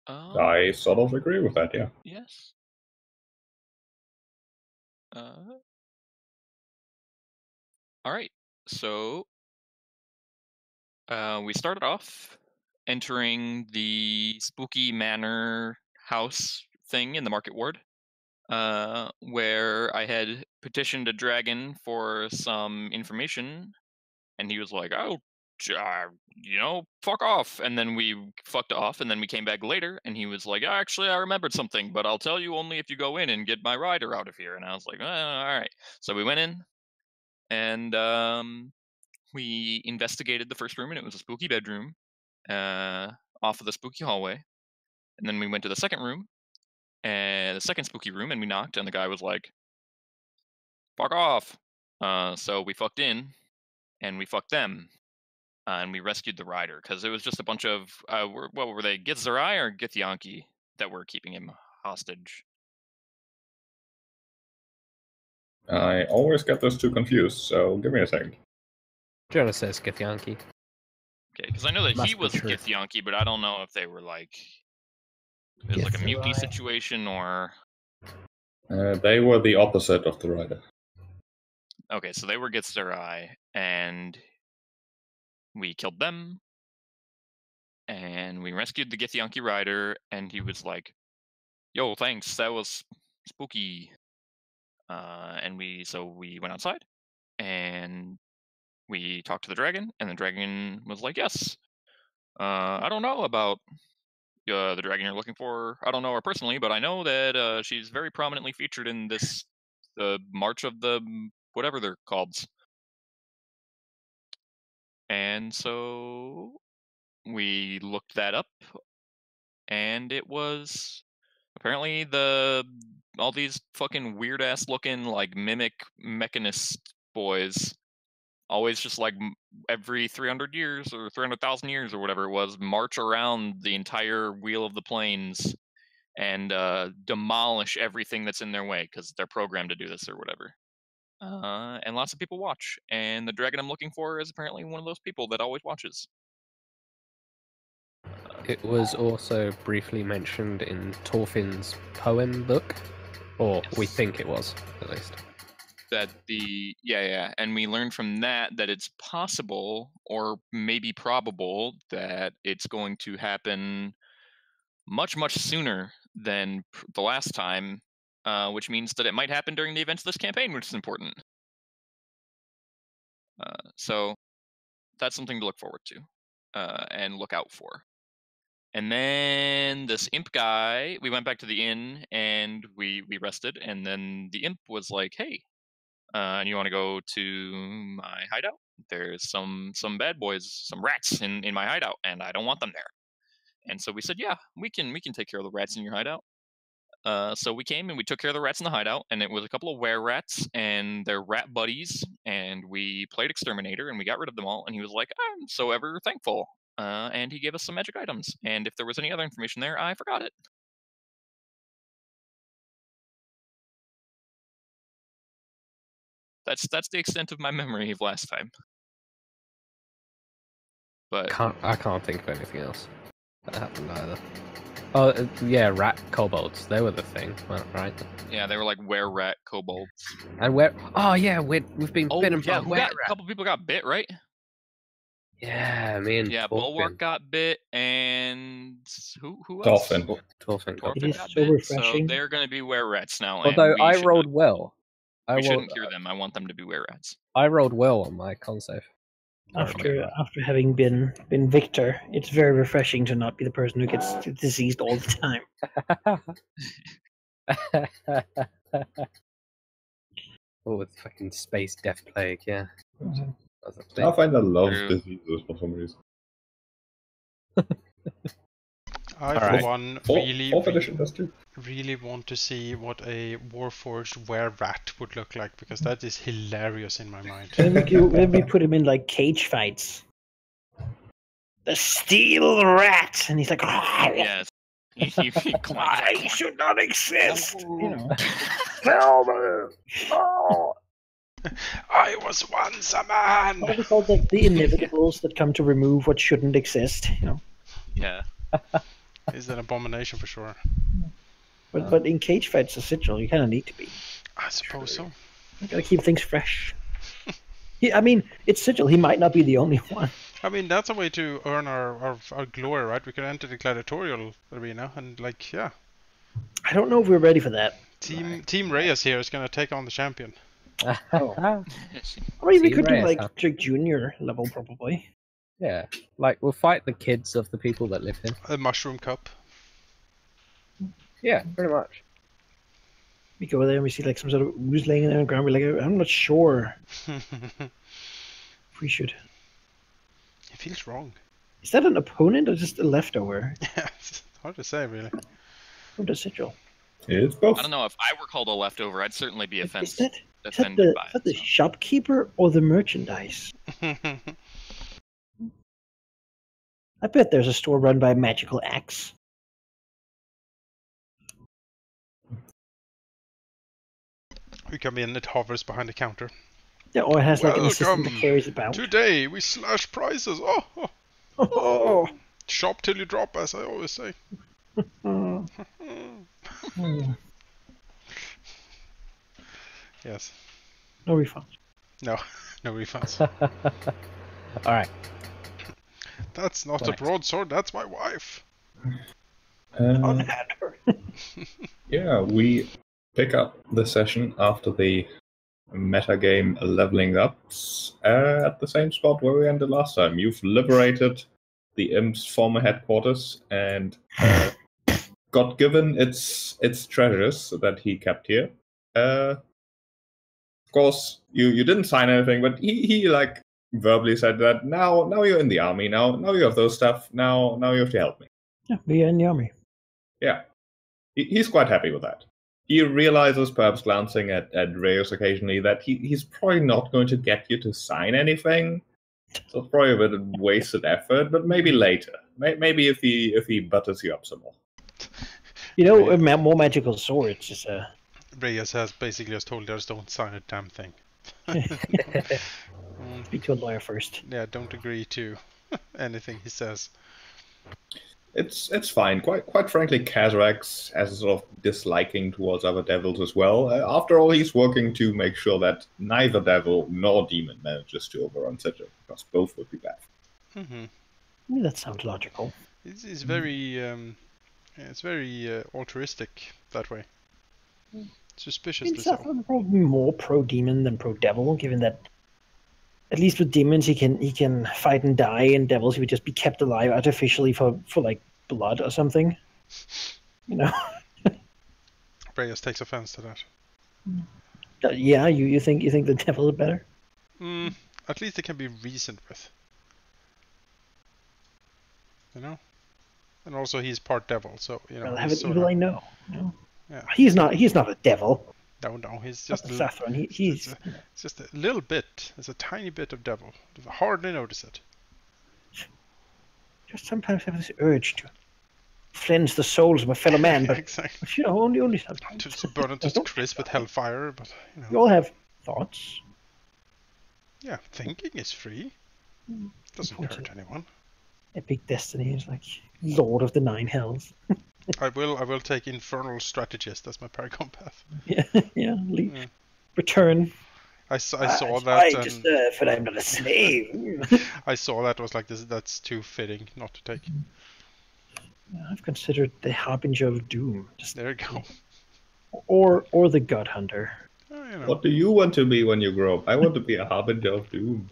I sort of agree with that, yeah. Yes. Alright, so we started off entering the spooky manor house thing in the market ward, where I had petitioned a dragon for some information, and he was like, "Oh, fuck off." And then we fucked off, and then we came back later, and he was like, "Actually, I remembered something, but I'll tell you only if you go in and get my rider out of here." And I was like, "Alright." So we went in, and we investigated the first room, and it was a spooky bedroom off of the spooky hallway. And then we went to the second room, and the second spooky room, and we knocked, and the guy was like, "Fuck off." So we fucked in, and we fucked them, and we rescued the rider, because it was just a bunch of, what were they, Githzerai or Githyanki that were keeping him hostage? I always get those two confused, so give me a second. Jonah says Githyanki. Okay, because I know that he was Githyanki, but I don't know if they were like, it was like a mutiny situation, or... They were the opposite of the rider. Okay, so they were Githzerai, and we killed them, and we rescued the Githyanki rider, and he was like, "Yo, thanks, that was spooky." So we went outside, and we talked to the dragon, and the dragon was like, "Yes, I don't know about the dragon you're looking for. I don't know her personally, but I know that she's very prominently featured in this, the March of the whatever they're called." And so we looked that up, and it was apparently all these fucking weird ass looking like mimic mechanist boys, always just like every 300 years or 300,000 years or whatever it was, march around the entire Wheel of the Plains and demolish everything that's in their way, because they're programmed to do this or whatever. And lots of people watch, and the dragon I'm looking for is apparently one of those people that always watches. It was also briefly mentioned in Thorfin's poem book, or yes, we think it was, at least. That and we learned from that it's possible, or maybe probable, that it's going to happen much, much sooner than the last time, which means that it might happen during the events of this campaign, which is important. So that's something to look forward to and look out for. And then this imp guy, we went back to the inn and we rested, and then the imp was like, "Hey, and you want to go to my hideout? There's some bad boys, some rats in my hideout, and I don't want them there." And so we said, "Yeah, we can take care of the rats in your hideout." So we came and we took care of the rats in the hideout, and it was a couple of were-rats and their rat buddies, and we played exterminator and we got rid of them all, and he was like, "I'm so ever thankful." And he gave us some magic items, and if there was any other information there, I forgot it. That's the extent of my memory of last time. But I can't think of anything else that happened either. Oh yeah, rat kobolds. They were the thing, right? Yeah, they were like were-rat kobolds. And we've been bitten by a were-rat. A couple people got bit, right? Yeah, me and Thorfin. Bulwark got bit, and who else? Thorfin got bit. It is so refreshing. So they're going to be were-rats now. Although I rolled well. We shouldn't cure them. I want them to be were-rats. I rolled well on my con save. After having been Victor, it's very refreshing to not be the person who gets diseased all the time. Oh, it's fucking space death plague, yeah. I find I love diseases for some reason. I, for one, really want to see what a warforged were-rat would look like, because that is hilarious in my mind. When we put him in like cage fights. The steel rat! And he's like, "Oh, yes. I should not exist!" You know. Tell me! Oh. I was once a man! What are they called? Like the inevitables that come to remove what shouldn't exist, you know? Yeah. He's an abomination for sure. But in cage fights, a sigil, you kind of need to be. I suppose so. You gotta keep things fresh. I mean, it's sigil. He might not be the only one. I mean, that's a way to earn our glory, right? We could enter the gladiatorial arena and, like, yeah. I don't know if we're ready for that. Team Reus here is gonna take on the champion. I mean, we Team could do Reus, like huh? junior level probably. Yeah, like we'll fight the kids of the people that live here. A mushroom cup. Yeah, pretty much. We go there and we see like some sort of ooze laying there on the ground. We're like, I'm not sure if we should. It feels wrong. Is that an opponent or just a leftover Yeah, it's hard to say, really. from the sigil? It's both. I don't know, if I were called a leftover, I'd certainly be Is offended that by the it. So. shopkeeper or the merchandise? I bet there's a store run by Magical Axe. We come in, it hovers behind the counter. Yeah, or it has like an assistant that Welcome. carries it out. Today we slash prices. Oh. Shop till you drop, as I always say. Yes. No refund. No, no refunds. All right. That's not a Right. broadsword, that's my wife. Unhand her. Yeah, we pick up the session after the metagame leveling ups at the same spot where we ended last time. You've liberated the Imp's former headquarters and got given its treasures that he kept here. Of course, you didn't sign anything, but he like verbally said that now you're in the army, now you have those stuff, now you have to help me. Yeah, we are in the army. Yeah. He's quite happy with that. He realizes, perhaps glancing at Reus occasionally, that he's probably not going to get you to sign anything. So it's probably a bit of wasted effort, but maybe later. Maybe if he butters you up some more. You know, more magical swords is a... Reus has basically just told us don't sign a damn thing. Speak to a lawyer first. Yeah, don't agree to anything he says. It's fine. Quite frankly, Kazrax has a sort of disliking towards other devils as well. After all, he's working to make sure that neither devil nor demon manages to overrun Sigil, because both would be bad. Mm-hmm. That sounds logical. It's very, it's very altruistic that way. Suspiciously so. Zathran probably more pro-demon than pro-devil, given that at least with demons he can fight and die, and devils he would just be kept alive artificially for like blood or something. You know. Reus takes offense to that. Yeah, you think the devil is better? At least it can be reasoned with. You know? And also he's part devil, so you know. Well, have he's it evil I know. No. Yeah. He's not a devil. No, he's just Zathran. He's it's just a little bit. It's a tiny bit of devil. You hardly notice it. just sometimes have this urge to cleanse the souls of my fellow man, but Exactly. you know, only sometimes. To burn it to Don't crisp with hellfire, but you know. We all have thoughts. Yeah, thinking is free. Doesn't hurt anyone. Epic destiny is like Lord of the Nine Hells. I will take infernal strategist as my paragon path. Yeah. Return. I saw that. I And just but I'm not a slave. I saw that was like this. That's too fitting not to take. I've considered the Harbinger of Doom. There you go. Or the God Hunter. Oh, you know. What do you want to be when you grow up? I want to be a harbinger of doom.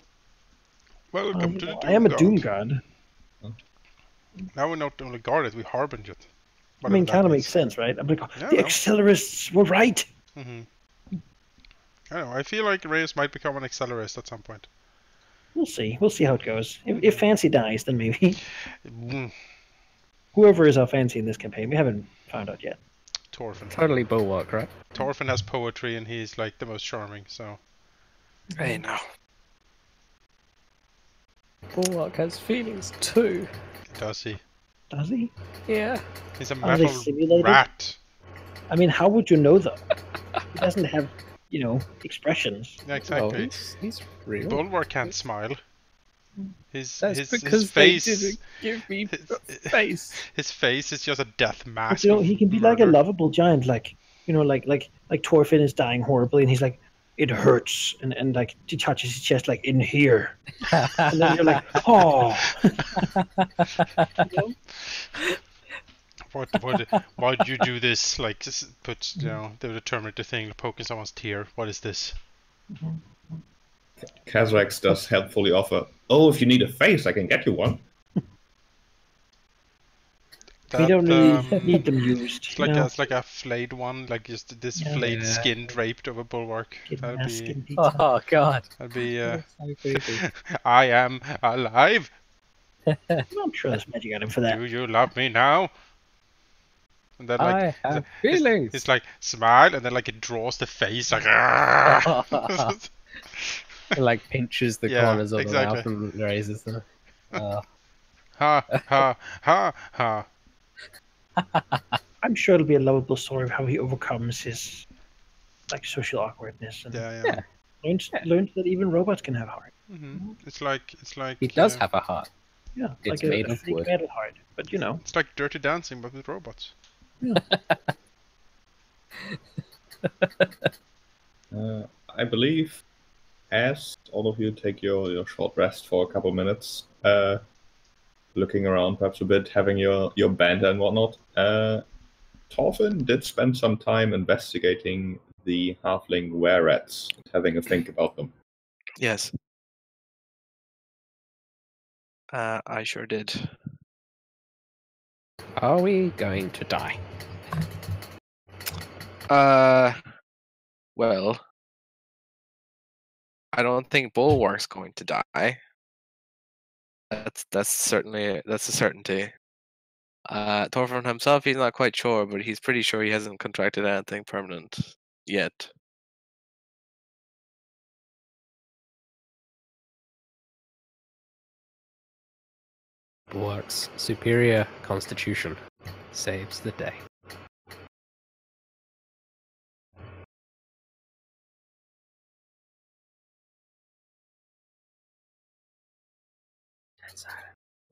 Welcome to the Doom I am a God. Doom God. Now we're not only guarded, we harbinger it. I mean, kind of makes sense, right? I'm like, Yeah, the no. Accelerists were right. Mm-hmm. I don't know. I feel like Reus might become an Accelerist at some point. We'll see. We'll see how it goes. If Fancy dies, then maybe. Mm. Whoever is our Fancy in this campaign, we haven't found out yet. Thorfin. Totally Bulwark, right? Thorfin has poetry and he's like the most charming, so. Hey, now. Bulwark has feelings too. Does he? Does he? Yeah. He's a Are they metal simulated? rat. I mean, how would you know though? He doesn't have, expressions. Yeah, Oh, exactly. he's real. Bulwark can't smile. His That's his because face. they didn't give me face. His face is just a death But, mask. you know, of he can be like a murder. lovable giant, like Thorfin is dying horribly, and he's like, it hurts, and like he touches his chest, like in here, and then you're like, oh, you know? Why did you do this? Like, just put, the Terminator thing, poking someone's tear. What is this? Kazrax does helpfully offer, oh, if you need a face, I can get you one. We don't really need them used. It's you like know? it's like a flayed one, like just this Yeah. flayed Yeah. skin draped over Bulwark. Give That'd him a be skin pizza. Oh god. that'd be. That's so creepy. I am alive. I'm not sure there's magic on him for that. Do you love me now? And then like I have feelings. it's like smile, and then like it draws the face like. It, like pinches the Yeah, corners of exactly. the mouth and raises them. Ha ha ha ha. I'm sure it'll be a lovable story of how he overcomes his like social awkwardness and Yeah. learns that even robots can have heart. It's like He does have a heart. Yeah, It's like made a of fake wood. metal heart. But you know, It's like Dirty Dancing, but with robots. I believe as all of you take your short rest for a couple minutes, looking around perhaps a bit, having your banter and whatnot, Thorfin did spend some time investigating the halfling were-rats, having a think about them. Yes. I sure did. Are we going to die? Well, I don't think Bulwark's going to die. That's a certainty. Thorfin himself, he's not quite sure, but he's pretty sure he hasn't contracted anything permanent yet. Bulwark's superior constitution saves the day.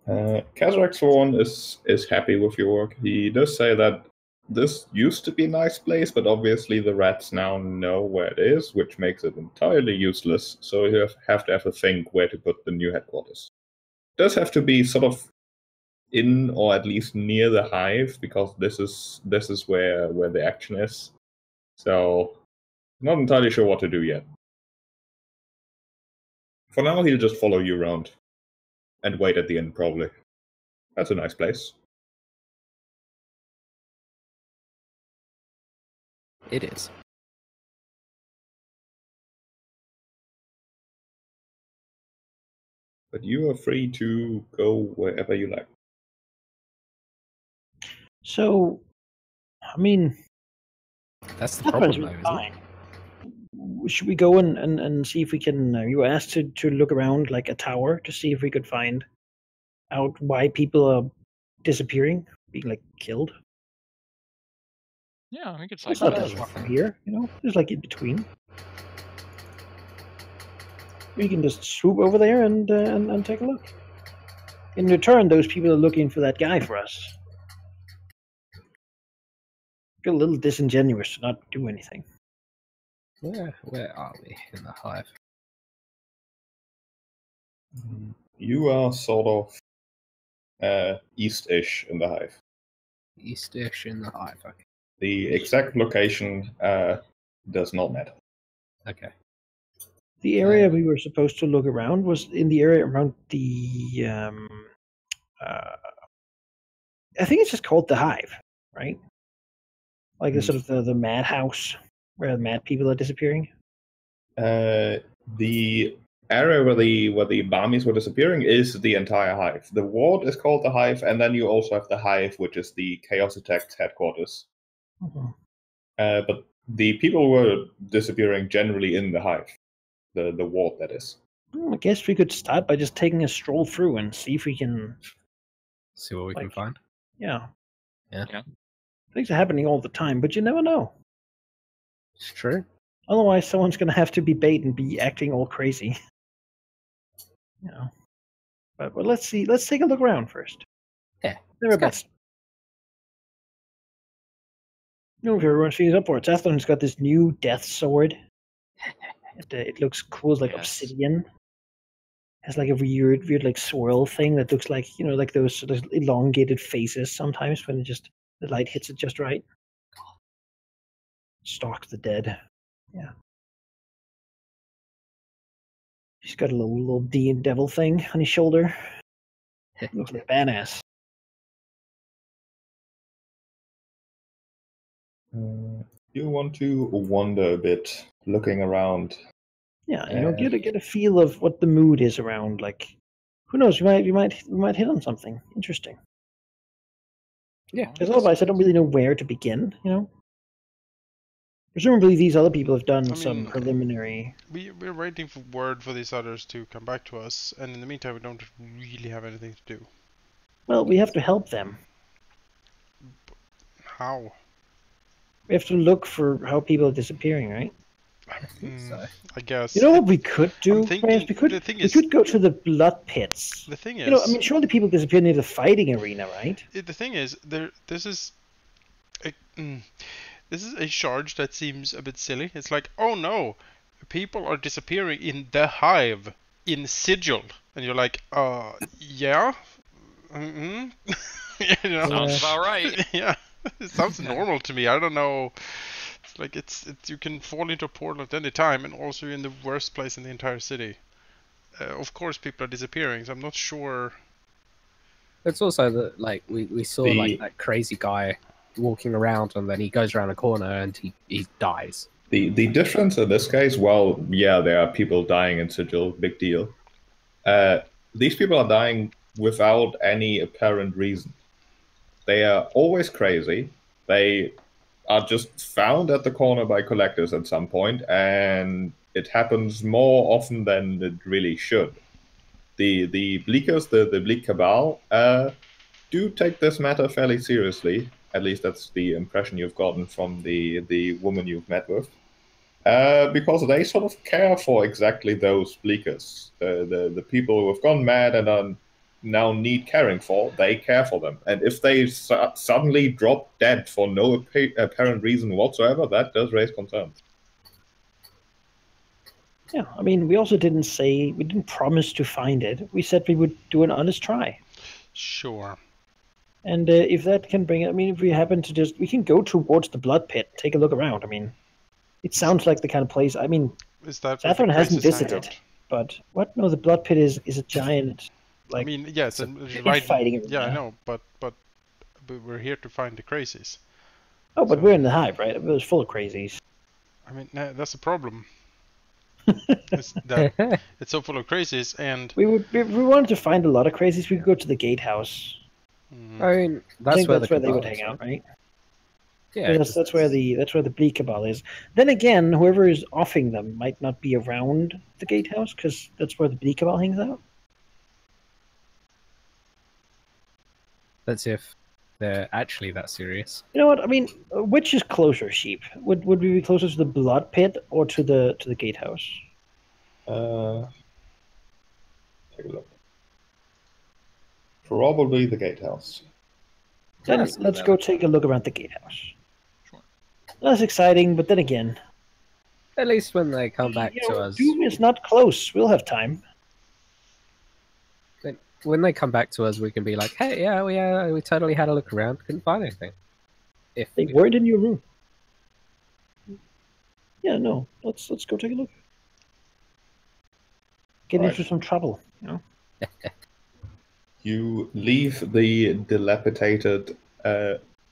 Kazrax for one is happy with your work. He does say that this used to be a nice place, but obviously the rats now know where it is, which makes it entirely useless, so you have to have a think where to put the new headquarters. It does have to be sort of in or at least near the hive, because this is where the action is. So not entirely sure what to do yet. For now he'll just follow you around. And wait at the end, probably. That's a nice place. It is. But you are free to go wherever you like. so I mean, That's the that problem, one's though, isn't it? fine. Should we go and see if we can? You asked to look around like a tower to see if we could find out why people are disappearing, being like killed. Yeah, we could It's cycle not that that. far from here, you know. There's like in between. We can just swoop over there and take a look. In return, those people are looking for that guy for us. Feel a little disingenuous to not do anything. Where are we in the hive? You are sort of east-ish in the hive. East-ish in the hive. Okay. The exact location does not matter. Okay. The area we were supposed to look around was in the area around the. I think it's just called the Hive, right? Like the sort of the madhouse where the mad people are disappearing. The area where the Barmies were disappearing is the entire hive. The ward is called the hive, and then you also have the hive, which is the Chaos Attack's headquarters. Mm-hmm. But the people were disappearing generally in the hive, the ward that is. I guess we could start by just taking a stroll through and see if we can. See what we can Like- find. Yeah. Yeah. Things are happening all the time, but you never know. It's true. Otherwise, someone's going to have to be bait and be acting all crazy. You know. But let's see. Let's take a look around first. Yeah, Never let's best. No, if everyone's feeling up for it. Zathran's got this new death sword. It looks cool. It's like Yes. obsidian. Has like a weird like swirl thing that looks like like those sort of elongated faces sometimes when the light hits it just right. Stalk the dead. Yeah. He's got a little devil thing on his shoulder. Looks like a badass. You want to wander a bit, looking around. Yeah, get a feel of what the mood is around. Like, who knows? We might hit on something interesting. Yeah. Because otherwise, I don't really know where to begin. Presumably, these other people have done some preliminary. We're waiting for word for these others to come back to us, and in the meantime, we don't really have anything to do. Well, we have to help them. How? We have to look for how people are disappearing, right? I guess. You know what we could do? I'm thinking, we could the thing we is, could go to the blood pits. the thing is, I mean, surely people disappear near the fighting arena, right? the thing is, this is a charge that seems a bit silly. It's like, oh no, people are disappearing in the hive in Sigil, and you're like, yeah, Sounds about right. Yeah, it sounds normal to me. I don't know. It's like it's you can fall into a portal at any time, and also in the worst place in the entire city. Of course, people are disappearing, so I'm not sure. It's also that like we saw like that crazy guy walking around, and then he goes around a corner and he dies. The difference in this case, well, yeah, there are people dying in Sigil, big deal. These people are dying without any apparent reason. They are always crazy. They are just found at the corner by collectors at some point, and it happens more often than it really should. The Bleakers, the Bleak Cabal, do take this matter fairly seriously. At least that's the impression you've gotten from the woman you've met with. Because they sort of care for exactly those Bleakers. The people who have gone mad and now need caring for, they care for them. And if they suddenly drop dead for no apparent reason whatsoever, that does raise concerns. Yeah, I mean, we didn't promise to find it. We said we would do an honest try. Sure. And if that can bring it, I mean, if we happen to we can go towards the blood pit, take a look around. I mean, it sounds like the kind of place, I mean, Is that Zathran hasn't visited? visited, but what? No, the blood pit is a giant, like, I mean, yes, right fighting arena. Yeah, I know, but we're here to find the crazies. Oh, but So- we're in the hive, right? It was full of crazies. I mean, that's the problem. It's that it's so full of crazies, and If we wanted to find a lot of crazies, we could go to the gatehouse. I mean, I think that's where they cabal would is, hang out, right? Yeah, That's where the Bleak Cabal is. Then again, whoever is offing them might not be around the gatehouse because that's where the Bleak Cabal hangs out. That's if they're actually that serious. You know what? I mean, which is closer, Sheep? Would we be closer to the blood pit or to the gatehouse? Take a look. Probably the gatehouse. Then Yes, let's go take a look around the gatehouse. Sure. That's exciting, but then again, At least when they come back to us, Doom is not close. We'll have time. when they come back to us, we can be like, "Hey, yeah, we totally had a look around, couldn't find anything." If They weren't in your room. Yeah, no. Let's go take a look. Get Right. into some trouble, You leave the dilapidated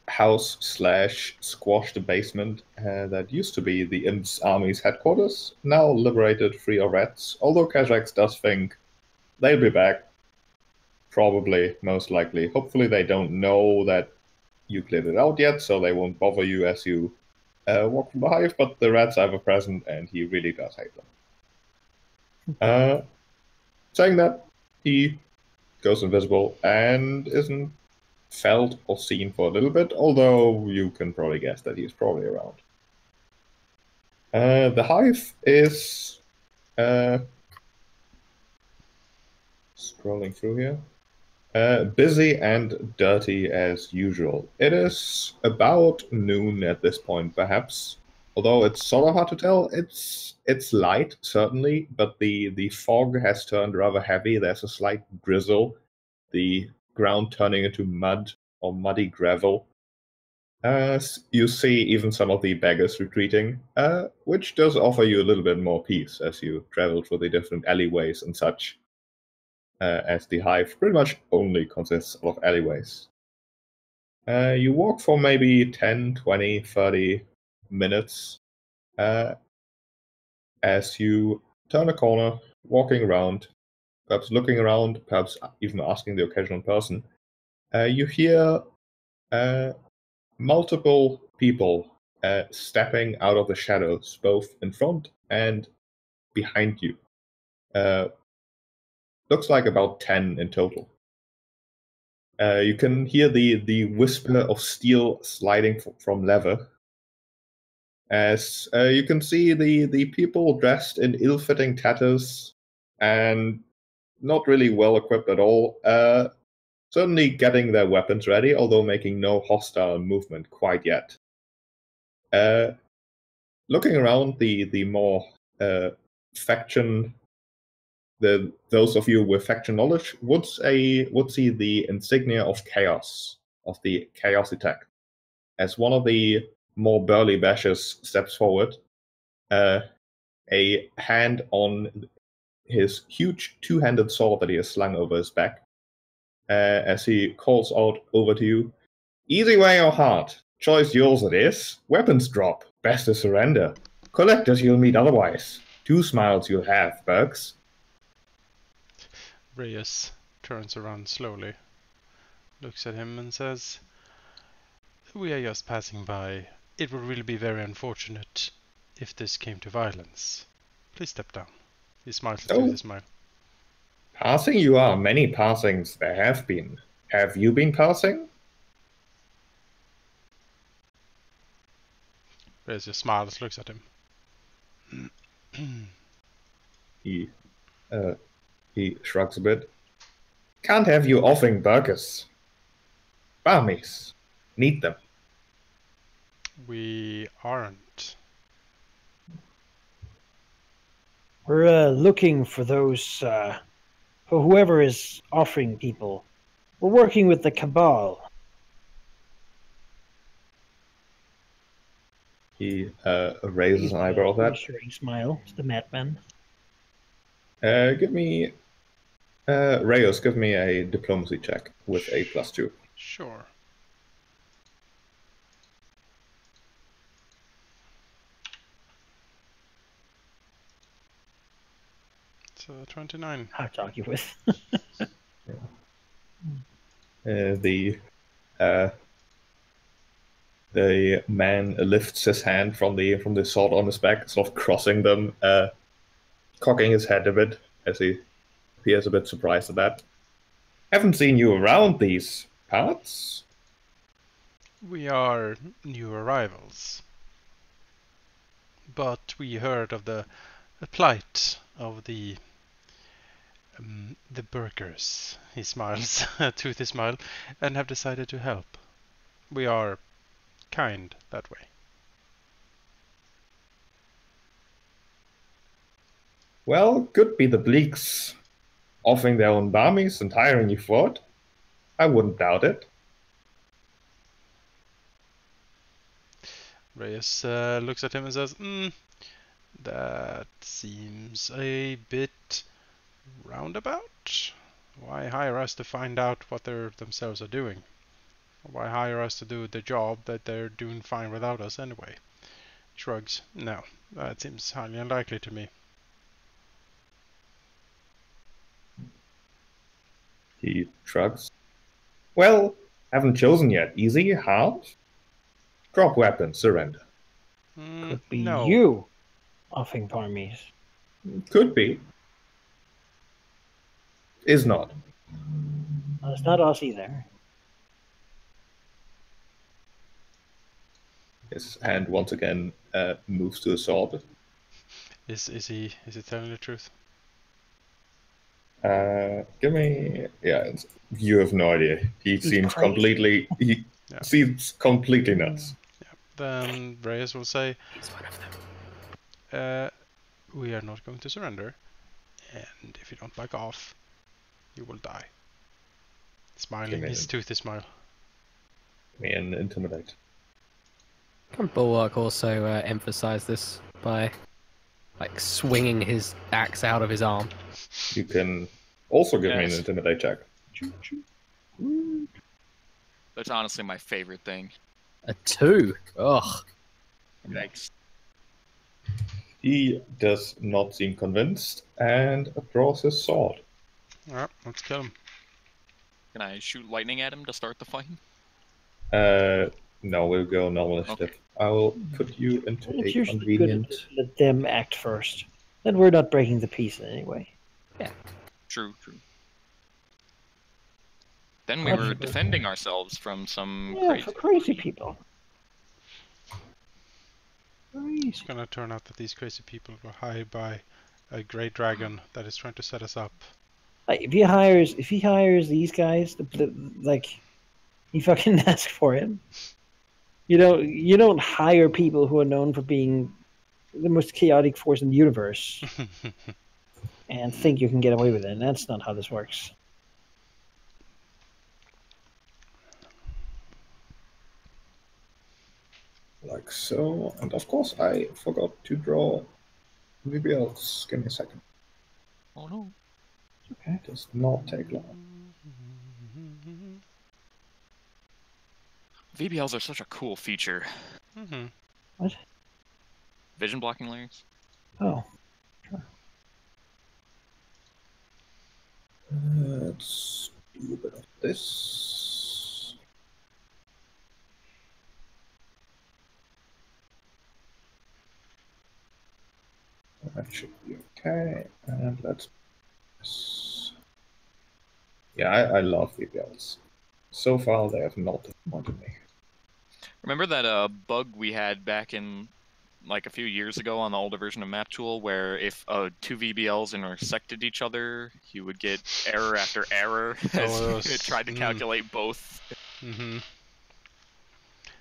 house/squashed basement that used to be the Imp's army's headquarters, now liberated, free of rats, although Kajax does think they'll be back. Probably, most likely. Hopefully they don't know that you cleared it out yet, so they won't bother you as you walk from the hive, but the rats are ever present, and he really does hate them. Saying that, he goes invisible and isn't felt or seen for a little bit, although you can probably guess that he's probably around. The hive is Scrolling through here. Busy and dirty as usual. It is about noon at this point, perhaps. Although it's sort of hard to tell. It's light, certainly, but the fog has turned rather heavy. There's a slight drizzle. The ground turning into mud or muddy gravel. You see even some of the beggars retreating, which does offer you a little bit more peace as you travel through the different alleyways and such. As the hive pretty much only consists of alleyways. You walk for maybe 10, 20, 30 minutes as you turn a corner, walking around, perhaps looking around, perhaps even asking the occasional person. You hear multiple people stepping out of the shadows, both in front and behind you. Looks like about 10 in total. You can hear the whisper of steel sliding from leather. As you can see the people dressed in ill-fitting tatters and not really well equipped at all. Certainly getting their weapons ready, although making no hostile movement quite yet. Looking around, the more faction, those of you with faction knowledge would see the insignia of chaos, of the chaos attack, as one of the more burly bashes steps forward, a hand on his huge two-handed sword that he has slung over his back, as he calls out over to you, "Easy way or hard? Choice yours it is. Weapons drop. Best to surrender. Collectors you'll meet otherwise. 2 smiles you'll have, Berks." Reus turns around slowly, looks at him and says, "We are just passing by. It would really be very unfortunate if this came to violence. Please step down." He smiles at you with a smile. Passing you are. Many passings there have been. Have you been passing? Reus just smiles, looks at him. He shrugs a bit. Can't have you offering burgers. Barmies. Need them. We aren't. We're looking for those, for whoever is offering people. We're working with the Cabal. He raises an eyebrow at that. Reassuring smile. It's the madman. Give me... Reus, give me a diplomacy check with a +2. Sure. So 29. Hard to argue with. The man lifts his hand from the sword on his back, sort of crossing them, cocking his head a bit as he appears a bit surprised at that. Haven't seen you around these parts. We are new arrivals, but we heard of the plight of the burgers. He smiles, a toothy smile, and have decided to help. We are kind that way. Well, could be the Bleaks offering their own barmies and hiring you for it. I wouldn't doubt it. Reus looks at him and says, that seems a bit roundabout. Why hire us to find out what they themselves are doing? Why hire us to do the job that they're doing fine without us anyway? Shrugs. No, that seems highly unlikely to me. He shrugs. Well, haven't chosen yet. Easy, hard? Drop weapons, surrender. Could be no. you offering barmies. Could be. Is not. Well, it's not us either. His hand once again moves to the sword. Is he telling the truth? Give me. Yeah, you have no idea. He seems crazy. completely. He Yeah. seems completely nuts. Then Reus will say, He's one of them. we are not going to surrender, and if you don't back off, you will die. Smiling his toothy smile. Give me an intimidate. Can Bulwark also emphasize this by like swinging his axe out of his arm? You can also give me an Yes. intimidate check. That's honestly my favorite thing. A 2. Ugh. Thanks. He does not seem convinced and draws his sword. Alright, let's kill him. Can I shoot lightning at him to start the fight? No, we'll go normal initiative. Okay. I will put you into It's a usually convenient. good to let them act first. Then we're not breaking the peace in any way. True. Then we That's were good. defending ourselves from some Yeah, crazy. for crazy people. It's Crazy. gonna turn out that these crazy people were hired by a great dragon that is trying to set us up. Like, if he hires these guys, like, he fucking ask for him. You don't hire people who are known for being the most chaotic force in the universe and think you can get away with it. And that's not how this works. Like so. And of course, I forgot to draw VBLs. Give me a second. Oh no. Okay. It does not take long. VBLs are such a cool feature. What? Vision blocking layers. Oh. Let's do a bit of this. That should be okay. And let's. Yeah, I love VBLs. So far, they have not disappointed me. Remember that bug we had back in like a few years ago on the older version of Map Tool, where if two VBLs intersected each other, you would get error after error as it tried to calculate both. Mm-hmm.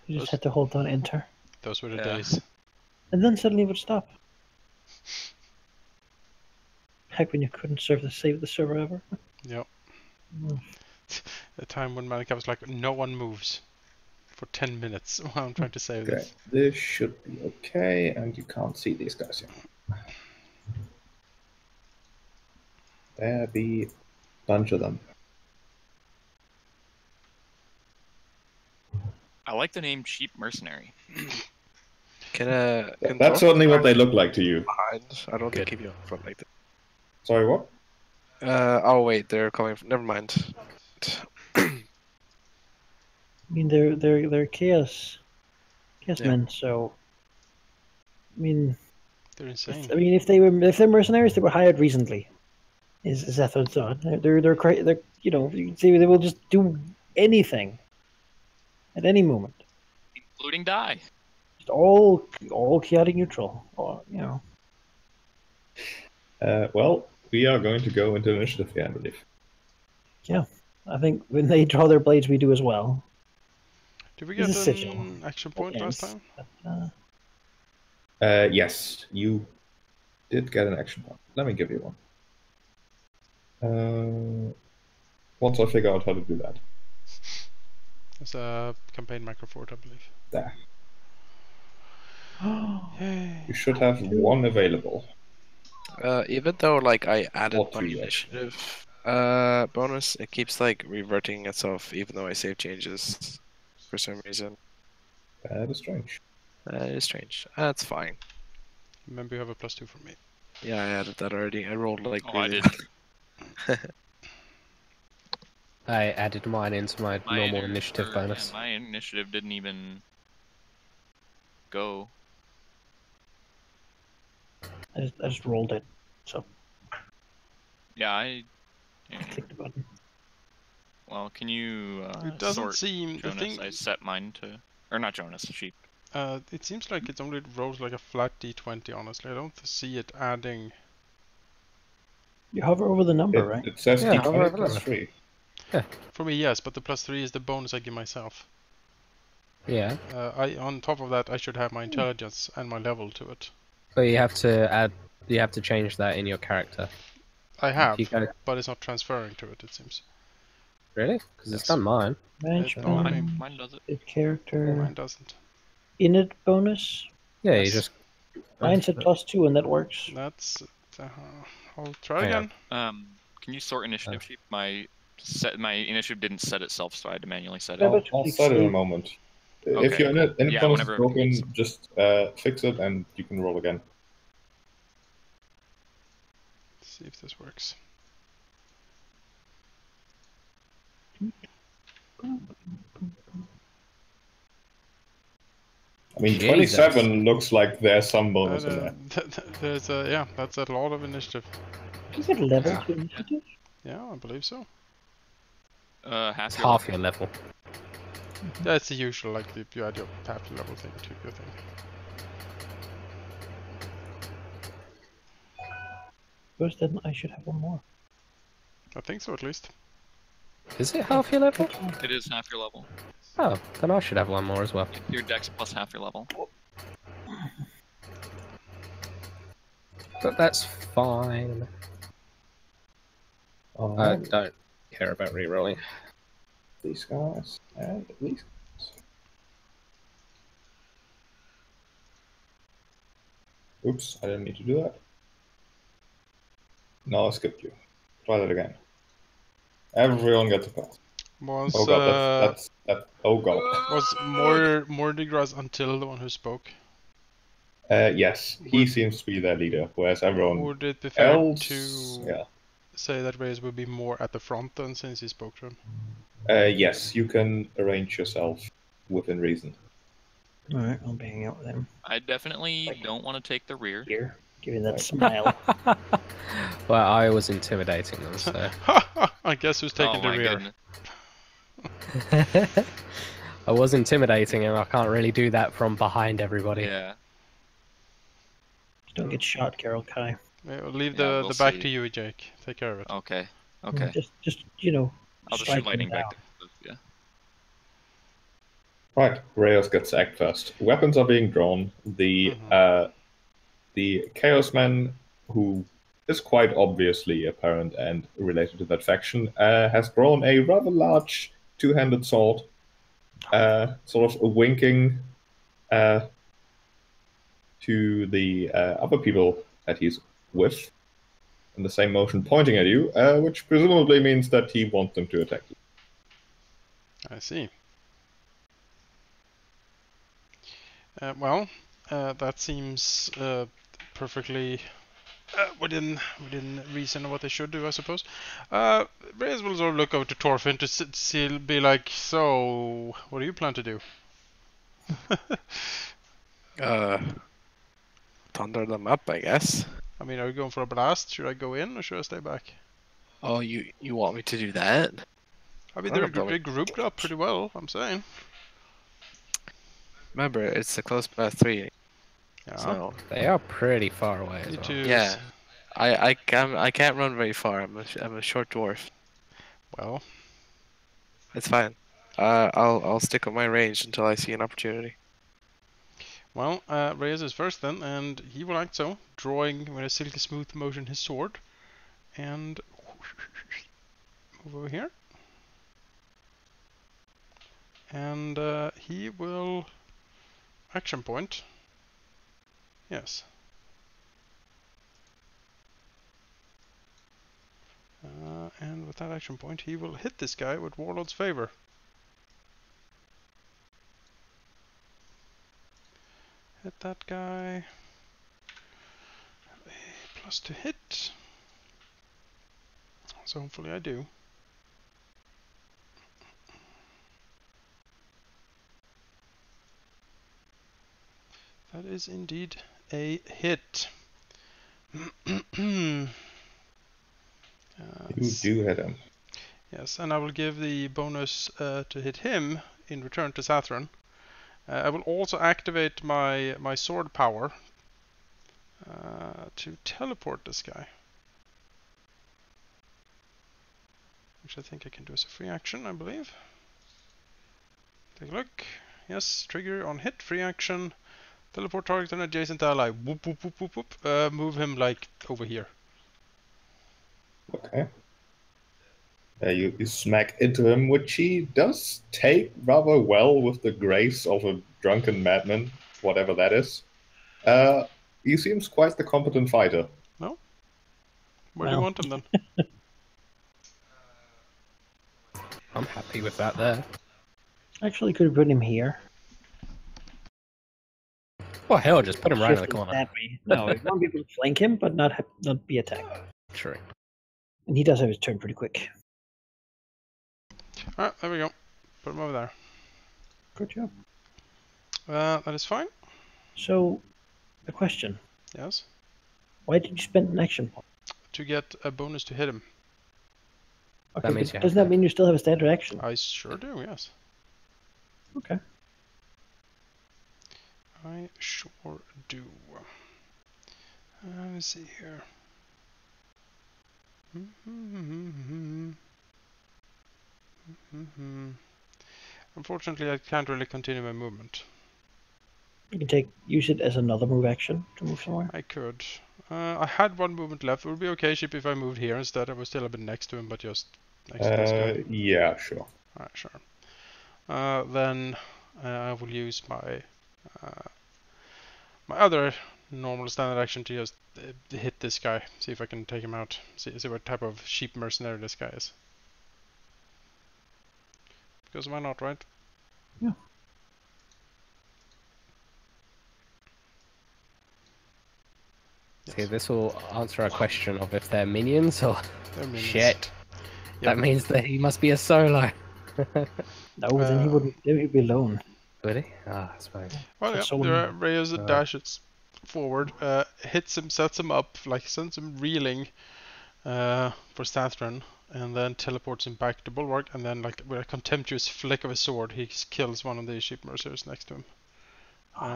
You just had to hold down enter. Those were the Yeah. days. And then suddenly it would stop. Heck, when you couldn't save the server ever. Yep. The time when Manaki was like, no one moves for 10 minutes while I'm trying to save Okay, this. this should be okay, and you can't see these guys yet. There be a bunch of them. I like the name Cheap Mercenary. Can That's certainly what they look like to you. behind? I don't Good. think keep you up front like that. Sorry, what? Oh wait, they're coming from. Never mind. I mean, they're chaos Yeah. men. So, I mean, They're insane. if they're mercenaries, they were hired recently. Is Zathran's thought? They're they will just do anything at any moment. Including die. Just all chaotic neutral. Or, Well, we are going to go into initiative here, I believe. I think when they draw their blades, we do as well. Did we This get is sigil. an action point last Yes. time? Yes, you did get an action point. Let me give you one. Once I figure out how to do that. There's a campaign micro fort, I believe. There. Yay. You should have one available. Even though like I added Or my two, actually. initiative bonus, it keeps like reverting itself even though I save changes for some reason. That is strange. That is strange. That's fine. Remember, you have a +2 from me. Yeah, I added that already. I rolled like Oh, I really. didn't. I added mine into my normal inter- initiative or, bonus. Yeah, my initiative didn't even go. I just rolled it, so Yeah, I click the button. Well, can you It doesn't sort seem the Jonas? thing. I set mine to, or not Jonas, Sheep. It seems like it only rolls like a flat d20. Honestly, I don't see it adding You hover over the number, right? It says Yeah, D20 hover plus over. 3. For me, yes, but the +3 is the bonus I give myself. Yeah, On top of that, I should have my intelligence and my level to it. but you have to add. You have to change that in your character. I have, You go, but it's not transferring to it, it seems. really? Because it's Yes. done mine. Management, no, Mine does it. the character, Mine doesn't. init bonus. Yeah, Yes. you just. Mine's at +2, and that works. That's... I'll try Hang on. again. Can you sort initiative sheet? My initiative didn't set itself, so I had to manually set it. Yeah, but I'll fix set it in a it. moment. Okay, If you're cool. in a Yeah, bonus whenever is it needs. broken, just fix it and you can roll again. Let's see if this works. I mean, Jesus. 27 looks like there's some bonus in there. There's yeah, that's a lot of initiative. You get level Yeah. to initiative? Yeah, I believe so. Half It's your half your level. That's the usual, like if you add your half your level thing to your thing. First, then I should have one more. I think so, at least. Is it half your level? It is half your level. Oh, then I should have one more as well. Your dex plus half your level. But that's fine. I Alright, don't care about rerolling. these guys and these guys. Oops, I didn't need to do that. No, I skipped you. Try that again. Everyone gets a pass. Was Oh god, that's oh god. was Mordigras until the one who spoke? Yes, he seems to be their leader, whereas everyone Would it be fair else, to yeah. say that Reus would be more at the front then, since he spoke to him? Yes, you can arrange yourself within reason. Alright, I'll be hanging out with him I definitely don't want to take the rear. here, giving that smile. Well, I was intimidating them, so. I guess who's taking Oh the my rear? goodness. I was intimidating him. I can't really do that from behind everybody. Yeah. Don't get shot, Garel-Kai. We'll leave Yeah, the we'll back see. to you, Jake. Take care of it. Okay. Okay. Just you know, I'll just strike shoot lightning them back. down. Yeah. Right, Reus gets act first. Weapons are being drawn. The Chaos Man, who is quite obviously apparent and related to that faction, has drawn a rather large two-handed sword, sort of winking to the other people that he's with, in the same motion pointing at you, which presumably means that he wants them to attack you. I see. Well, that seems perfectly within reason of what they should do, I suppose. Reus will sort of look over to Thorfin to see, be like, so, what do you plan to do? Thunder them up, I guess. I mean, are you going for a blast? Should I go in or should I stay back? Oh, you want me to do that? I mean, I don't know. they're grouped up pretty well, I'm saying. Remember, it's a close +3. Yeah. So They are pretty far away as Need well. to yeah, I can't run very far. I'm a short dwarf. Well, It's fine. I'll stick with my range until I see an opportunity. well, Reus is first then, and he will act so, drawing with a silky smooth motion his sword, and move over here. And he will action point. Yes. And with that action point, he will hit this guy with Warlord's favor. Hit that guy. A plus to hit. So hopefully I do. That is indeed a hit. You do hit him. Yes, and I will give the bonus to hit him in return to Zathran. I will also activate my sword power to teleport this guy. which I think I can do as a free action, I believe. Take a look. Yes, trigger on hit, free action. Teleport target and adjacent ally. Whoop, whoop, whoop, whoop, whoop. Move him like over here. Okay. You smack into him, which he does take rather well with the grace of a drunken madman, whatever that is. He seems quite the competent fighter. No? Where do you want him then? I'm happy with that there. Actually, could have put him here. Well, hell, just put him right in the Shift him corner. that way. No, we want people to flank him, but not be attacked. True. And he does have his turn pretty quick. Alright, there we go. Put him over there. Good job. That is fine. So, a question. Yes. Why did you spend an action point? To get a bonus to hit him. Okay, That means but you have doesn't that to- mean you still have a standard action? I sure do, yes. Okay. I sure do. Let's see here. Unfortunately, I can't really continue my movement. You can use it as another move action to move somewhere. I could. I had one movement left. It would be okay, Ship, if I moved here instead. I would still have been next to him, but just next to this guy. Yeah, sure. Alright, sure. Then I will use my my other normal standard action to just hit this guy. See if I can take him out. See what type of sheep mercenary this guy is. Because why not, right? Yeah. See, this will answer a question of if they're minions or... They're minions. Shit. Yep. That means that he must be a solo. No, then he would be alone. Would he? Ah, I suppose. Well, yeah, That's so Reus dashes forward, hits him, sets him up, like sends him reeling for Zathran, and then teleports him back to Bulwark, and then like with a contemptuous flick of his sword, he kills one of the sheep mercenaries next to him.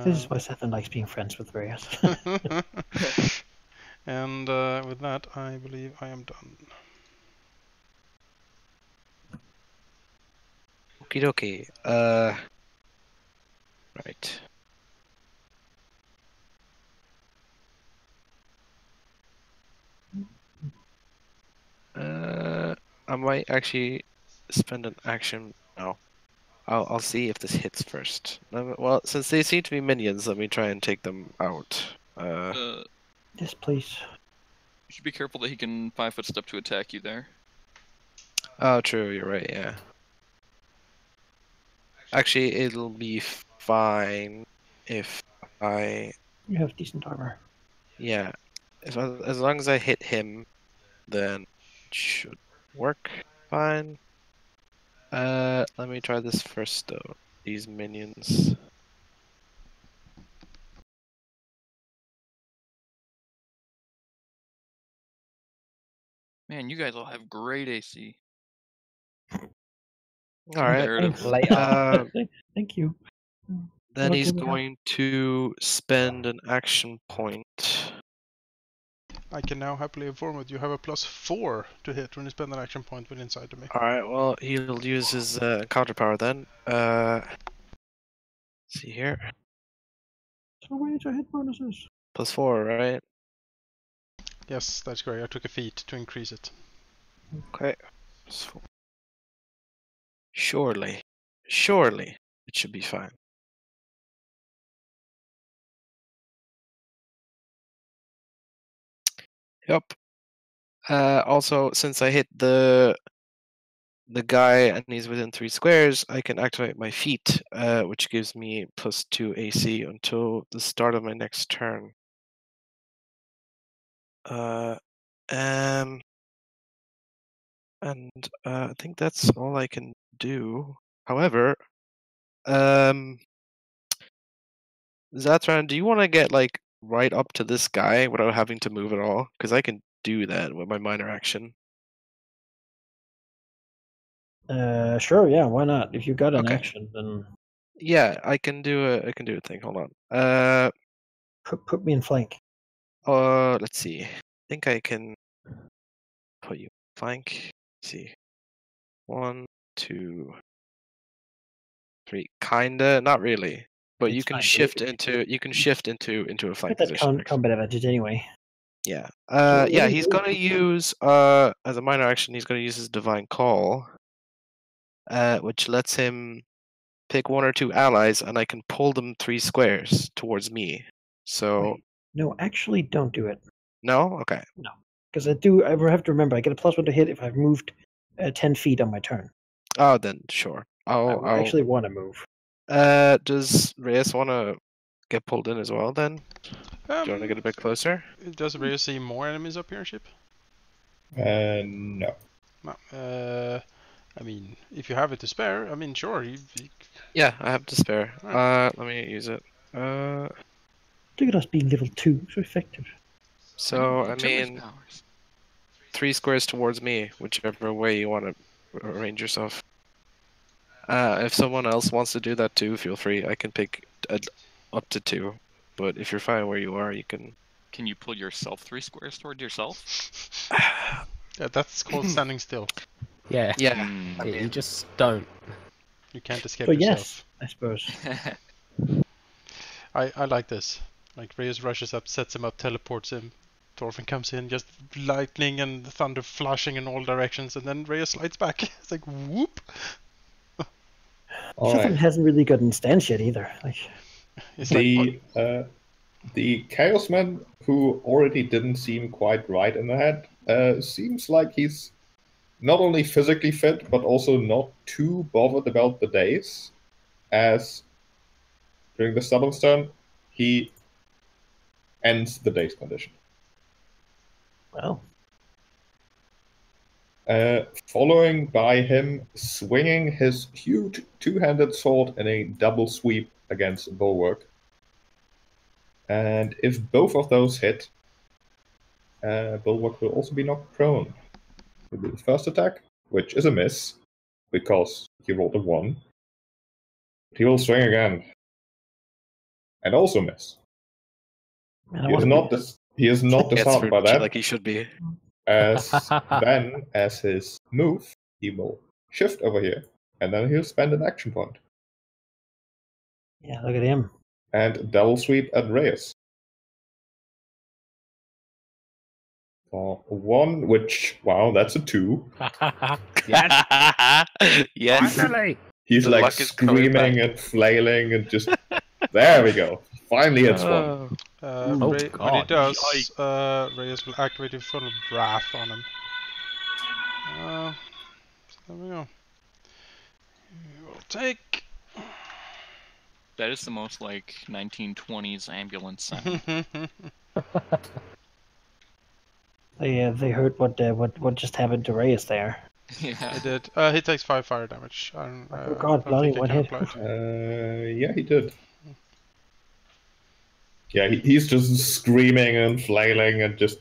This is why Zathran likes being friends with Reus. And with that, I believe I am done. Okie dokie. Right. I might actually spend an action. No. I'll see if this hits first. Well, since they seem to be minions, let me try and take them out. Yes, please. You should be careful that he can 5-foot step to attack you there. Oh, true. You're right. Yeah. Actually, it'll be fine if I. You have decent armor. Yeah. As long as I hit him, then it should work fine. Let me try this first though. These minions. Man, you guys all have great AC. All right. Comparative. Thank you. Then What he's do we have? going to spend an action point. I can now happily inform that you have a +4 to hit when you spend an action point within sight of me. All right. Well, he'll use his counter power then. See here. So where are hit bonuses? +4, right? Yes, that's great. I took a feat to increase it. Okay. +4. Surely, it should be fine. Yep. Also, since I hit the guy and he's within 3 squares, I can activate my feat, which gives me +2 AC until the start of my next turn. And I think that's all I can do. However, Zathran, do you want to get like right up to this guy without having to move at all? Because I can do that with my minor action. Sure, yeah, why not? If you got an Okay. action, then Yeah, I can do a thing. Hold on. put me in flank. Let's see. I think I can put you flank. Let's see. 1, 2, 3. Kinda, not really. But you It's can fine, shift dude. into a flank Got that position. combat advantage anyway. Yeah. what Yeah, do you he's do? gonna use as a minor action, he's gonna use his divine call. Which lets him pick 1 or 2 allies, and I can pull them 3 squares towards me. So Wait, no, actually, don't do it. no, okay. No, because I have to remember I get a +1 to hit if I've moved 10 feet on my turn. Oh, then sure. I actually want to move. Does Reus want to get pulled in as well? Then do you want to get a bit closer? Does Reus see more enemies up here, ship? No. No. I mean, if you have it to spare, I mean, sure. Yeah, I have to spare. Alright. Let me use it. Look at us being level 2, so effective. So I Artillery's mean, powers. 3 squares towards me, whichever way you want to arrange yourself. If someone else wants to do that too, feel free. I can pick up to 2, but if you're fine where you are, you can. Can you pull yourself 3 squares toward yourself? Yeah, that's called standing still. Yeah. Yeah. Hmm. You just don't. You can't escape But yourself. yes, I suppose. I like this. Like Reus rushes up, sets him up, teleports him. Thorfin comes in, just lightning and thunder flashing in all directions, and then Reus slides back. It's like whoop. Zathran hasn't really gotten stance yet either. Like, It's like The Chaos Man, who already didn't seem quite right in the head, seems like he's not only physically fit, but also not too bothered about the days, as during the Stubborn's turn, he ends the days condition. well, Following by him swinging his huge two-handed sword in a double sweep against Bulwark. And if both of those hit, Bulwark will also be knocked prone. Will be the first attack, which is a miss, because he rolled a 1. But he will swing again. And also miss. man, I He is want not, he is not Gets disheartened by for that, like he should be. as then, as his move, he will shift over here, and then he'll spend an action point. Yeah, look at him. And double sweep at Reus. For 1, which, wow, that's a 2. Yes. Yes. Finally. He's The like luck is coming screaming back. and flailing and just... There we go. Finally hits 1. Oh. Oh, when he God. does, Reus will activate in full wrath on him. So there we go. You will take. That is the most like 1920s ambulance sound. They heard what just happened to Reus there. Yeah. He did. He takes 5 fire damage. Oh God, I bloody think I one can hit. apply. Yeah, he did. Yeah, he's just screaming and flailing and just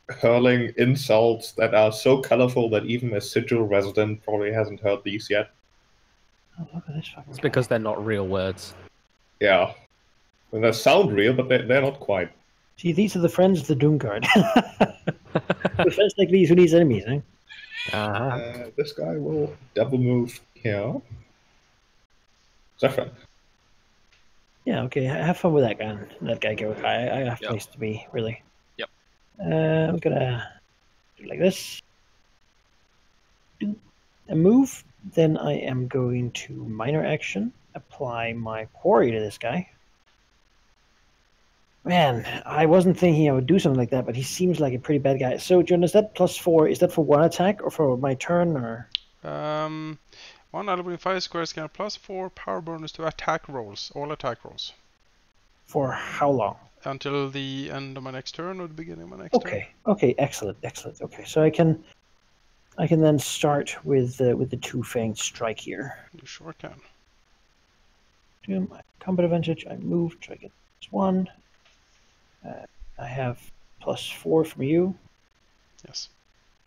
hurling insults that are so colorful that even a Sigil resident probably hasn't heard these yet. Oh, look at this fucking It's guy. because they're not real words. Yeah. And they sound real, but they're not quite. See, these are the friends of the Doom Guard. The friends like these who needs enemies, eh? This guy will double move here. Zathran. Yeah, okay. Have fun with that guy. That guy, Garel-Kai. I have Yep. place to be, really. Yep. I'm gonna do like this. Do a move. Then I am going to minor action. Apply my quarry to this guy. Man, I wasn't thinking I would do something like that, but he seems like a pretty bad guy. So, John, is that +4? Is that for one attack or for my turn, or? One ally within 5 squares can have +4 power bonus to attack rolls, all attack rolls, For how long? until the end of my next turn or the beginning of my next turn. Okay. Okay. Excellent. Excellent. Okay. So I can then start with the two-fanged strike here. You sure can. Do my combat advantage. I move. Try to get this one. I have +4 from you. Yes.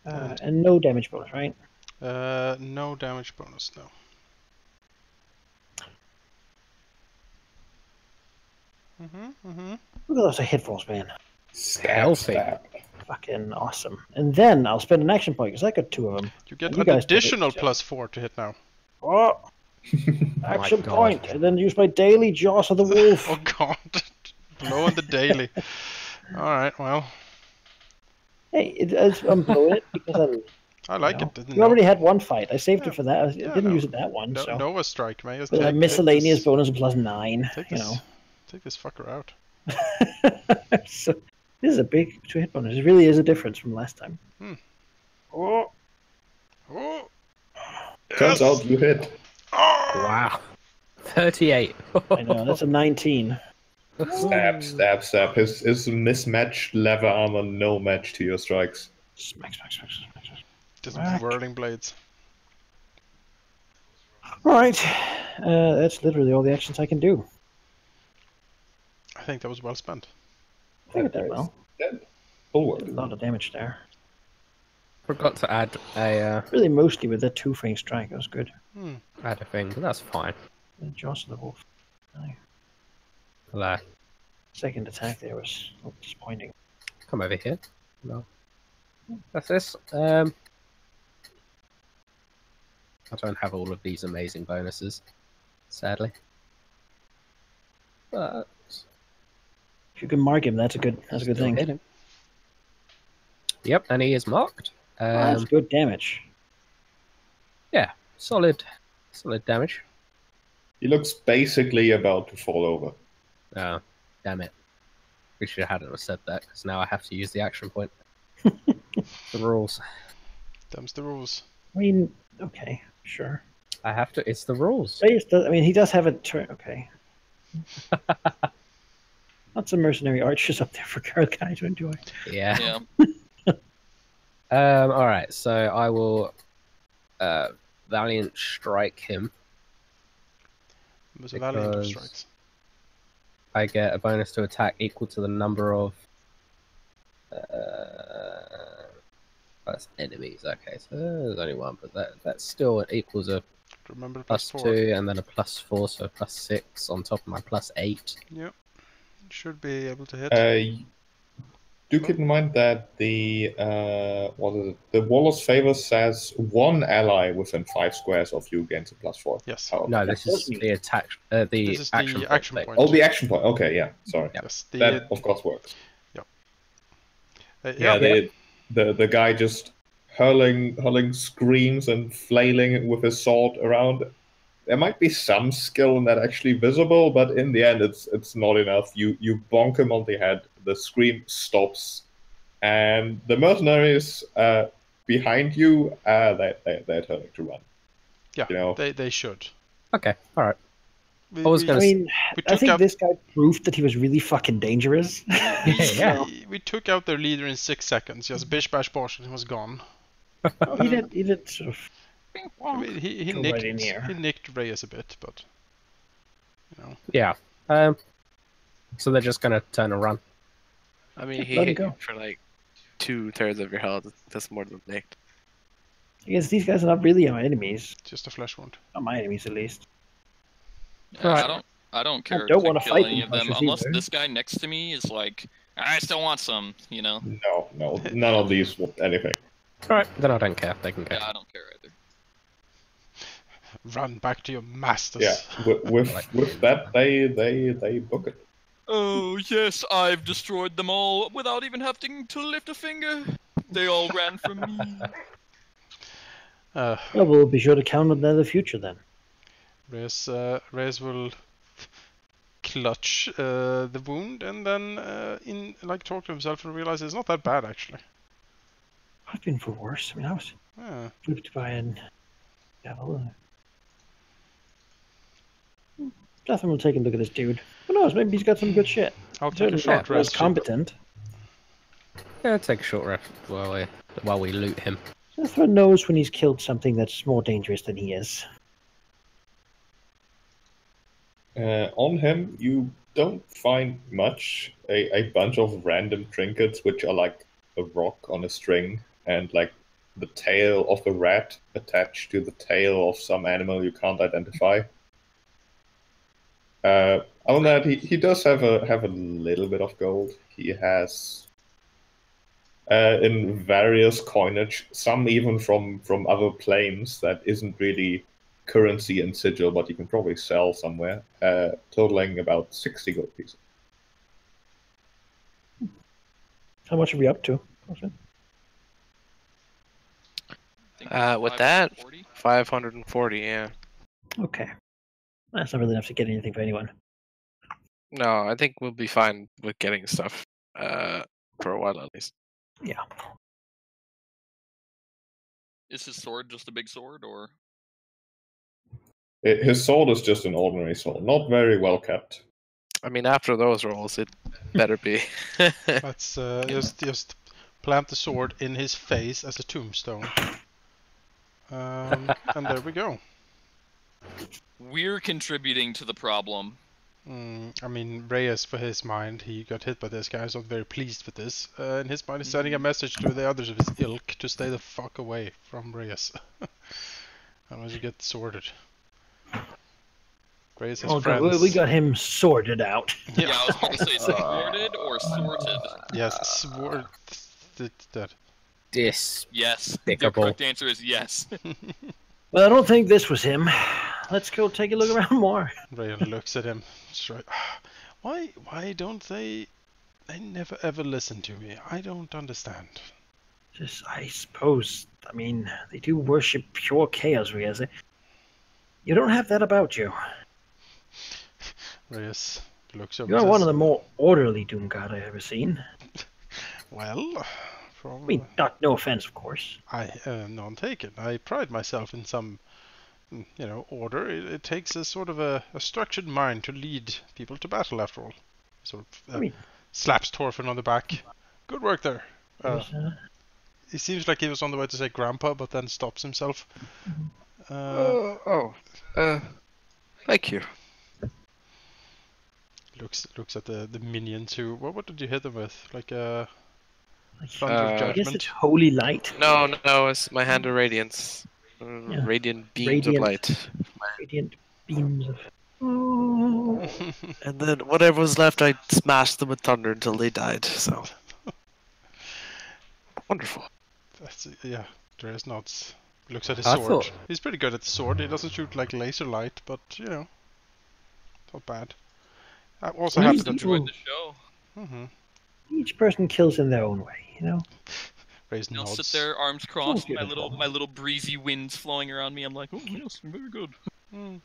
And no damage bonus, right? No damage bonus, no. Look at those hit rolls, man. Stab, Healthy. stab. Fucking awesome. And then I'll spend an action point because I got 2 of them. You get And you an guys get it, additional so- +4 to hit now. Oh, action God. point, and then use my daily Jaws of the Wolf. Oh god. Blowing the daily. Alright, well. Hey, I'm blowing it because I like know. it. Didn't we already had one fight. I saved Yeah. it for that. I Yeah, didn't no. use it that one. No, So Nova Strike, man. Just with a take miscellaneous this, bonus of +9. Take You this, know. take this fucker out. So this is a big 2-hit bonus. It really is a difference from last time. Hmm. Oh, Oh! Turns out you hit. Oh! Wow. 38. I know that's a 19. Stab, stab, stab. His mismatched leather armor no match to your strikes. Smack, smack, smack, smack, smack. Just Whack. whirling blades. All right, that's literally all the actions I can do. I think that was well spent. I think I did well. Dead. Bulwark. Did a lot of damage there. Forgot to add a Really, mostly with that 2-frame strike. That was good. add a thing, but that's fine. And Jaws of the Wolf. Hello. Second attack there was a little disappointing. Come over here. No. That's this. I don't have all of these amazing bonuses, sadly. But If you can mark him, that's a good still thing. hit him. Yep, and he is marked. That's good damage. Yeah, solid damage. He looks basically about to fall over. Oh, damn it. We should have hadn't said that, because now I have to use the action point. The rules. Them's the rules. I mean, okay, sure. I have to. It's the rules. Reus does, I mean, he does have a turn. Okay. Lots of mercenary archers up there for Garel-Kai to enjoy. Yeah. Yeah. All right. So I will Valiant Strike him. It was a valiant of Because- strikes. I get a bonus to attack equal to the number of that's enemies. Okay, so there's only one, but that still equals a Remember the +2 +4. and then a +4, so +6 on top of my +8. Yep. Should be able to hit. Do keep in mind that the what is it? The Warlord's Favor says one ally within 5 squares of you gains a +4. Yes. Oh. No, this does is mean- the attack. The This is action the point action thing. point. Oh, the action point. Okay, yeah. Sorry. Yes. That of course works. Yeah. The guy just hurling screams and flailing with his sword around. There might be some skill in that actually visible, but in the end, it's not enough. You bonk him on the head. The scream stops, and the mercenaries behind you they're turning to run. Yeah. You know. They should. Okay, all right. We, I was we- gonna I mean, we I took think out this guy proved that he was really fucking dangerous. Yeah. we took out their leader in 6 seconds. Just bish bash bosh, and he was gone. Well, he did sort of. I mean, he Go nicked right in here. he nicked Reus a bit, but you know. Yeah. So they're just gonna turn and run. I mean, he Let him hit go. you for like 2/3 of your health. That's more than nicked. I guess these guys are not really my enemies. Just a flesh wound. Not my enemies, at least. Yeah, Right. I don't care don't to wanna kill fight any them of them punches unless either. this guy next to me is like, I still want some, you know? No, none of these want anything. All right, then I don't care. They can go. Yeah, I don't care either. Run back to your masters. Yeah, with that they book it. Oh, yes, I've destroyed them all without even having to lift a finger. They all ran from me. Uh, Well, we'll be sure to count on that in the future then. Reus will clutch the wound and then talk to himself and realize it's not that bad actually. I've been for worse. I mean, I was Yeah. whipped by an devil. Zathran will take a look at this dude. Who knows? Maybe he's got some good shit. I'll take a Certainly short not rest. as competent. Yeah, take a short rest while we loot him. Zathran knows when he's killed something that's more dangerous than he is. On him, you don't find much. A bunch of random trinkets, which are like a rock on a string, and like the tail of a rat attached to the tail of some animal you can't identify. On that, he does have a little bit of gold. He has in various coinage, some even from other planes that isn't really currency and sigil, but you can probably sell somewhere, totaling about 60 gold pieces. How much are we up to? With that, 540? 540, yeah. Okay. That's not really enough to get anything for anyone. No, I think we'll be fine with getting stuff for a while at least. Yeah. Is his sword just a big sword, or? His sword is just an ordinary sword, not very well kept. I mean, after those rolls, it better be. Let's just plant the sword in his face as a tombstone. And there we go. We're contributing to the problem. I mean, Reus, for his mind, he got hit by this guy. He's not very pleased with this. In his mind, he's sending a message to the others of his ilk to stay the fuck away from Reus. Unless you get sorted. Reus has friends. We got him sorted out. Yeah, I was going to say sorted or sorted. Yes, sword. That. Yes. The Despicable. correct answer is yes. Well, I don't think this was him. Let's go take a look around more. Reus looks at him. Straight. Why don't they? They never ever listen to me. I don't understand. I suppose. I mean, they do worship pure chaos, Reus. You don't have that about you. Reus looks over. You're one of the more orderly Doomguard I've ever seen. Well, I mean, no offense, of course. None taken. I pride myself in some, order. It takes a sort of a structured mind to lead people to battle, after all. Sort of slaps Thorfin on the back. Good work there. He seems like he was on the way to say grandpa, but then stops himself. Thank you. Looks at the minions who. What did you hit them with? Like a thunder of I judgment. guess it's holy light. No, it's my hand of radiance. Radiant beams of light. Radiant beams of. And then whatever was left, I smashed them with thunder until they died. So wonderful. Dreas nods. Looks at his sword. He's pretty good at the sword. He doesn't shoot like laser light, but not bad. I also happen to enjoyed the show. Each person kills in their own way, I'll sit there, arms crossed, my little breezy winds flowing around me. I'm like, oh yes, very good. Yeah,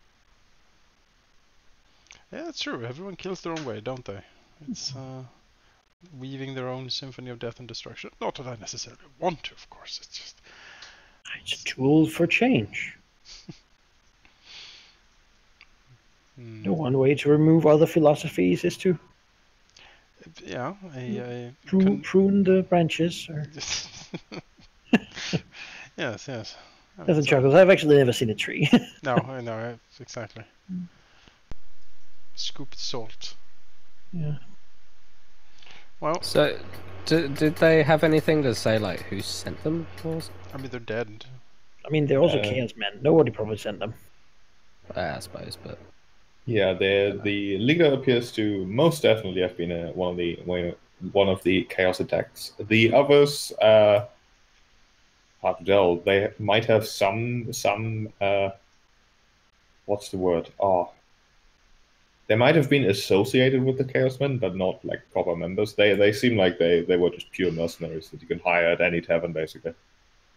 that's true. Everyone kills their own way, don't they? It's weaving their own symphony of death and destruction. Not that I necessarily want to, of course. It's just it's a tool for change. The one way to remove other philosophies is to prune the branches. Or... yes. Doesn't chuckles. I've actually never seen a tree. No, I know exactly. Scoop the salt. Yeah. Well. So, did they have anything to say, like, who sent them? I mean, they're dead. I mean, they're also chaos men. Nobody probably sent them. I suppose, but. Yeah, the leader appears to most definitely have been one of the chaos attacks. The others, hard to tell. They might have some what's the word? They might have been associated with the Chaos Men, but not like proper members. They seem like they were just pure mercenaries that you can hire at any tavern, basically.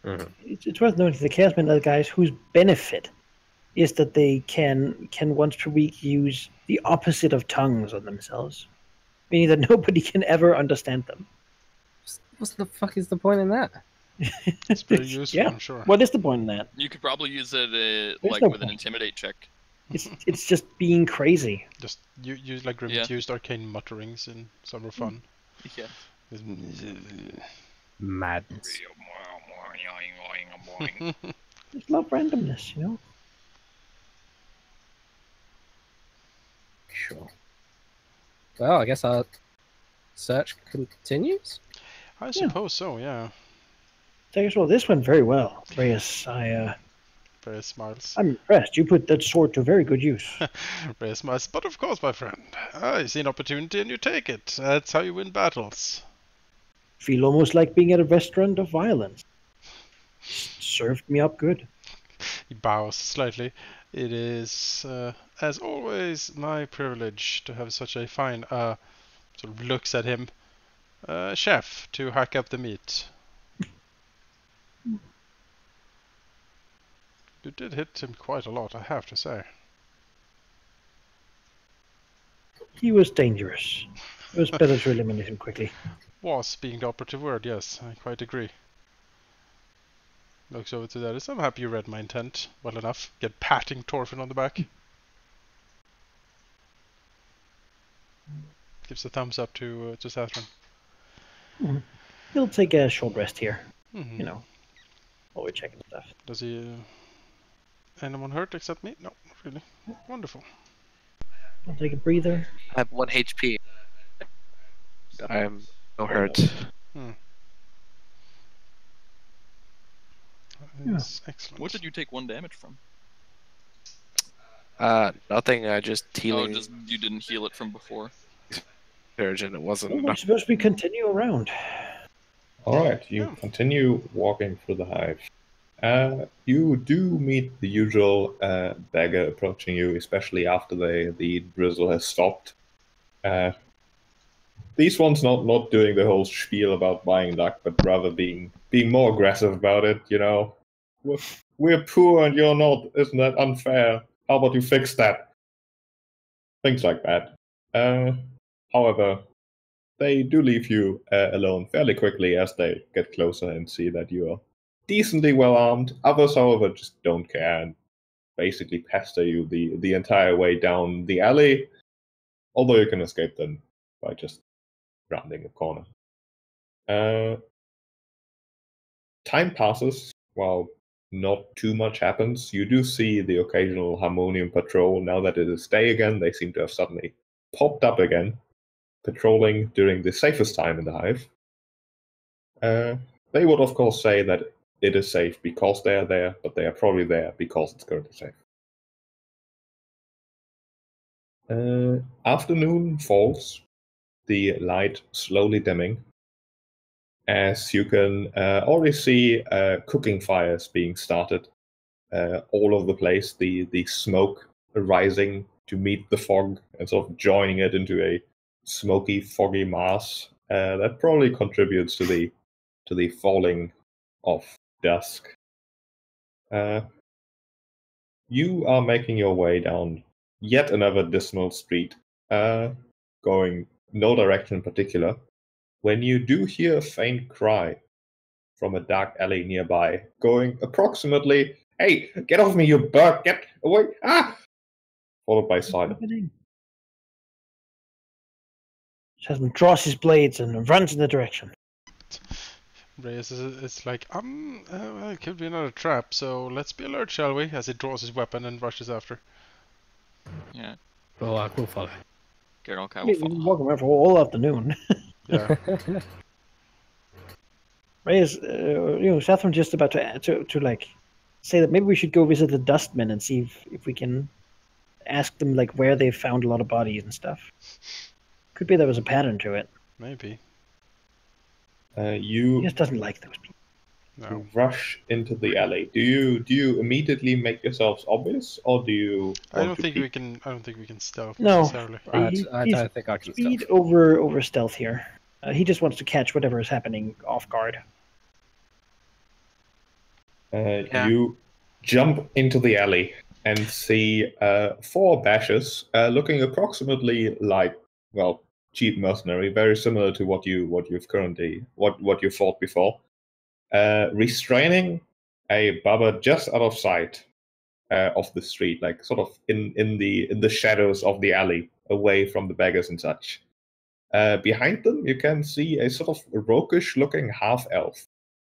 Mm-hmm. It's worth noting the Chaos Men are the guys whose benefit is that they can once per week use the opposite of tongues on themselves, meaning that nobody can ever understand them. What the fuck is the point in that? It's pretty useful, I'm sure. What is the point in that? You could probably use it with an intimidate check. It's just being crazy. Just use like Grimmett used arcane mutterings in Summer Fun. Yeah. Madness. Just love randomness, Sure. Well, I guess our search continues. I suppose so. Yeah. Well, this went very well, Reus. Reus smiles. I'm impressed. You put that sword to very good use. Reus smiles. But of course, my friend. You see an opportunity and you take it. That's how you win battles. feel almost like being at a restaurant of violence. Served me up good. He bows slightly. It is, as always, my privilege to have such a fine, sort of looks at him, chef to hack up the meat. You did hit him quite a lot, I have to say. He was dangerous. It was better to eliminate him quickly. Was being the operative word, yes, I quite agree. Looks over to that. I'm happy you read my intent well enough. Get patting Thorfin on the back. Gives a thumbs up to Zathran. Mm-hmm. He'll take a short rest here. Mm-hmm. You know, while we're checking stuff. Does he... anyone hurt except me? No, not really. Wonderful. I'll take a breather. I have 1 HP. I am no hurt. That's excellent. What did you take 1 damage from? Nothing. I just healing. Oh, just you didn't heal it from before. Surgeon. It wasn't. Well, I suppose we continue around. Alright, you continue walking through the hive. You do meet the usual beggar approaching you, especially after the drizzle has stopped. These ones not doing the whole spiel about buying luck, but rather being more aggressive about it, you know. We're poor and you're not, isn't that unfair? How about you fix that? Things like that. However, they do leave you alone fairly quickly as they get closer and see that you are decently well armed. Others, however, just don't care and basically pester you the entire way down the alley, although you can escape them by just rounding a corner. Time passes while not too much happens. You do see the occasional Harmonium patrol. Now that it is day again, they seem to have suddenly popped up again, patrolling during the safest time in the hive. They would, of course, say that it is safe because they are there, but they are probably there because it's currently safe. Afternoon falls, the light slowly dimming, as you can already see cooking fires being started all over the place, the smoke rising to meet the fog and sort of joining it into a smoky, foggy mass. That probably contributes to the falling of dusk. You are making your way down yet another dismal street, going no direction in particular, when you do hear a faint cry from a dark alley nearby, going approximately, "Hey, get off me, you bird! Get away! Ah!" Followed by silence. Jasmine draws his blades and runs in the direction. Reus is like, it could be another trap, so let's be alert, shall we? As he draws his weapon and rushes after. Yeah. Bulwark will follow. Garel-Kai will We've been follow. walking around for all afternoon. Yeah. Reus, Zathran just about to like say that maybe we should go visit the Dustmen and see if we can ask them like where they found a lot of bodies and stuff. Could be there was a pattern to it. Maybe. You He just doesn't like those people. No. rush into the alley. Do you immediately make yourselves obvious, or do you? I don't think we can stealth No. necessarily. I He's don't think I can speed stealth. over stealth here. He just wants to catch whatever is happening off guard. Yeah. You jump into the alley and see 4 bashes looking approximately like, well, cheap mercenary, very similar to what you fought before. Restraining a bubba just out of sight of the street, like sort of in the shadows of the alley, away from the beggars and such. Behind them, you can see a sort of roguish-looking half-elf